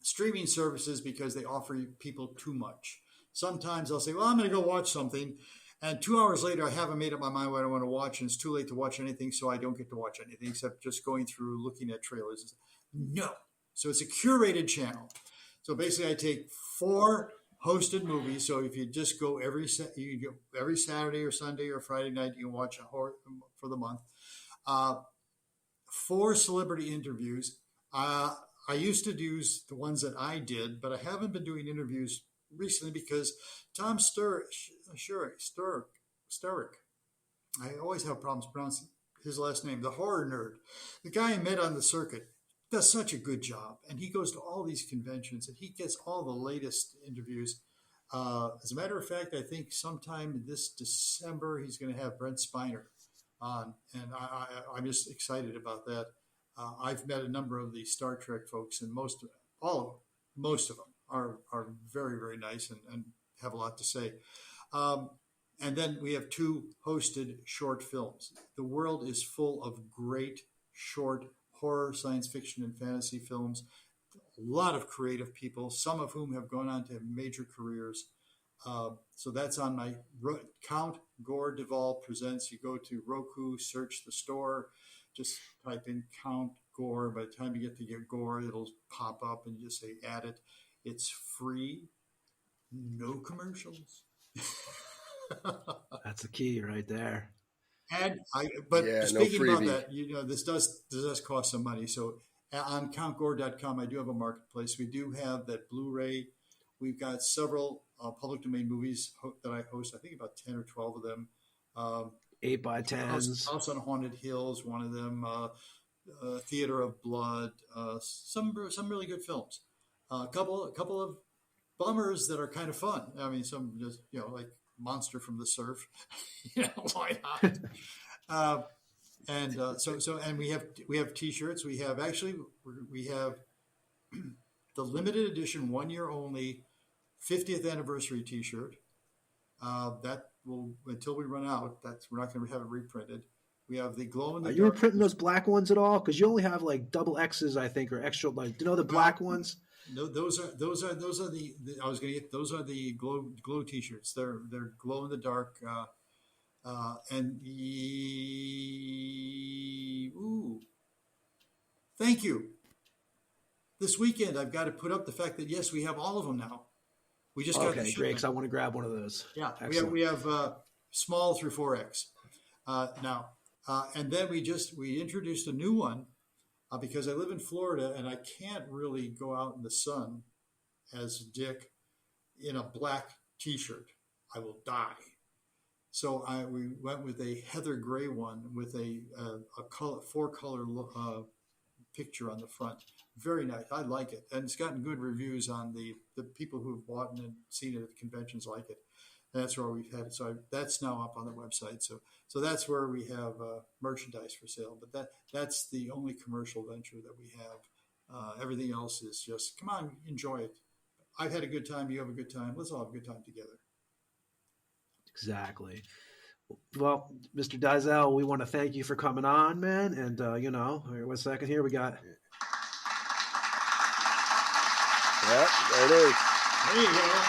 streaming services because they offer people too much. Sometimes I'll say, well, I'm going to go watch something. And 2 hours later, I haven't made up my mind what I want to watch, and it's too late to watch anything, so I don't get to watch anything except just going through looking at trailers. No. So it's a curated channel. So basically, I take 4 hosted movies. So if you just go every Saturday or Sunday or Friday night, you can watch a horror for the month. 4 celebrity interviews. I used to do the ones that I did, but I haven't been doing interviews recently because Tom Sturrock, I always have problems pronouncing his last name, the horror nerd, the guy I met on the circuit, does such a good job. And he goes to all these conventions and he gets all the latest interviews. As a matter of fact, I think sometime this December, he's going to have Brent Spiner on. And I'm just excited about that. I've met a number of the Star Trek folks, and most of them are very, very nice and have a lot to say. And then we have 2 hosted short films. The world is full of great short horror, science fiction, and fantasy films. A lot of creative people, some of whom have gone on to have major careers. So that's on my Count Gore Duvall Presents. You go to Roku, search the store, just type in Count Gore. By the time you get to your Gore, it'll pop up and just say add it. It's free, no commercials.
That's the key right there.
And speaking about that, this does cost some money. So on countgore.com, I do have a marketplace. We do have that Blu-ray. We've got several public domain movies that I host. I think about 10 or 12 of them.
8x10s.
House on Haunted Hills, one of them. Theater of Blood. Some really good films. A couple of bummers that are kind of fun. I mean, some just like Monster from the Surf. Why not? And we have T-shirts. We have the limited edition 1 year only 50th anniversary T-shirt. That will, until we run out. We're not going to have it reprinted. We have the glow in the dark.
Are you reprinting those black ones at all? Because you only have like double X's, I think, or extra. Like, do you know the black ones?
No, those are the I was going to get. Those are the glow T-shirts. They're glow in the dark, thank you. This weekend, I've got to put up the fact that yes, we have all of them now. We just got
great. Because I want to grab one of those.
Yeah, we have small through 4X now, and then we introduced a new one. Because I live in Florida and I can't really go out in the sun as Dick in a black T-shirt. I will die. So we went with a heather gray one with a 4-color picture on the front. Very nice. I like it. And it's gotten good reviews on the people who've bought and seen it at conventions like it. And that's where we've had it. So that's now up on the website. So that's where we have merchandise for sale. But that's the only commercial venture that we have. Everything else is just, come on, enjoy it. I've had a good time. You have a good time. Let's all have a good time together.
Exactly. Well, Mr. Dizell, we want to thank you for coming on, man. And, one second here. We got.
Yep, there it is.
There you go.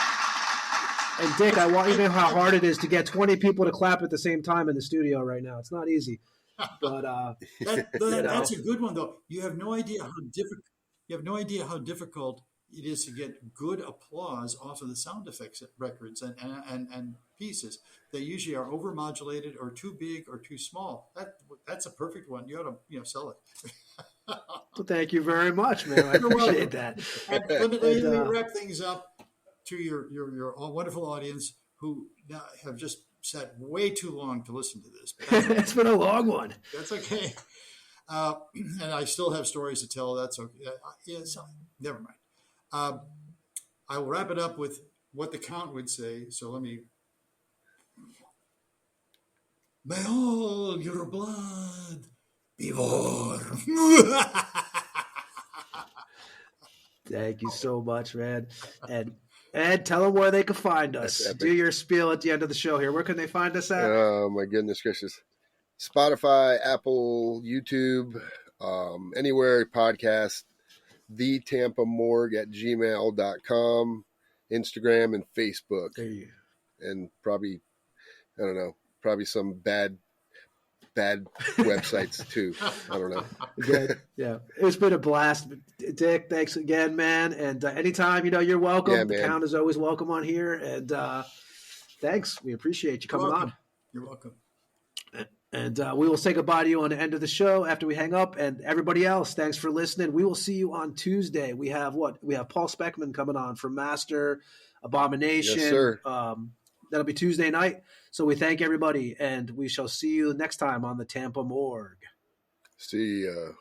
And Dick, I want you to know how hard it is to get 20 people to clap at the same time in the studio right now. It's not easy. But
that's a good one, though. You have no idea how difficult it is to get good applause off of the sound effects records and pieces. They usually are overmodulated or too big or too small. That's a perfect one. You ought to sell it.
Well, thank you very much, man. I appreciate that.
And let me wrap things up to your wonderful audience who now have just sat way too long to listen to this.
It's been a long one.
That's okay. And I still have stories to tell. That's okay. Never mind. I will wrap it up with what the Count would say. So let me. May all your blood be warm.
Thank you so much, man. And Ed, tell them where they can find
That's
us.
epic.
Do your spiel at the end of the show here. Where can they find us at?
Oh my goodness gracious! Spotify, Apple, YouTube, anywhere podcast. The Tampa Morgue at gmail.com, Instagram and Facebook,
There you
and probably I don't know, probably some bad websites too. I don't know.
Good. Yeah, it's been a blast, Dick. Thanks again, man. And anytime, you're welcome.
Yeah,
The
man.
count is always welcome on here. And thanks. We appreciate you coming on.
You're welcome.
And we will say goodbye to you on the end of the show after we hang up. And everybody else, thanks for listening. We will see you on Tuesday. We have Paul Speckman coming on from Master Abomination.
Yes, sir.
That'll be Tuesday night. So we thank everybody, and we shall see you next time on the Tampa Morgue.
See ya.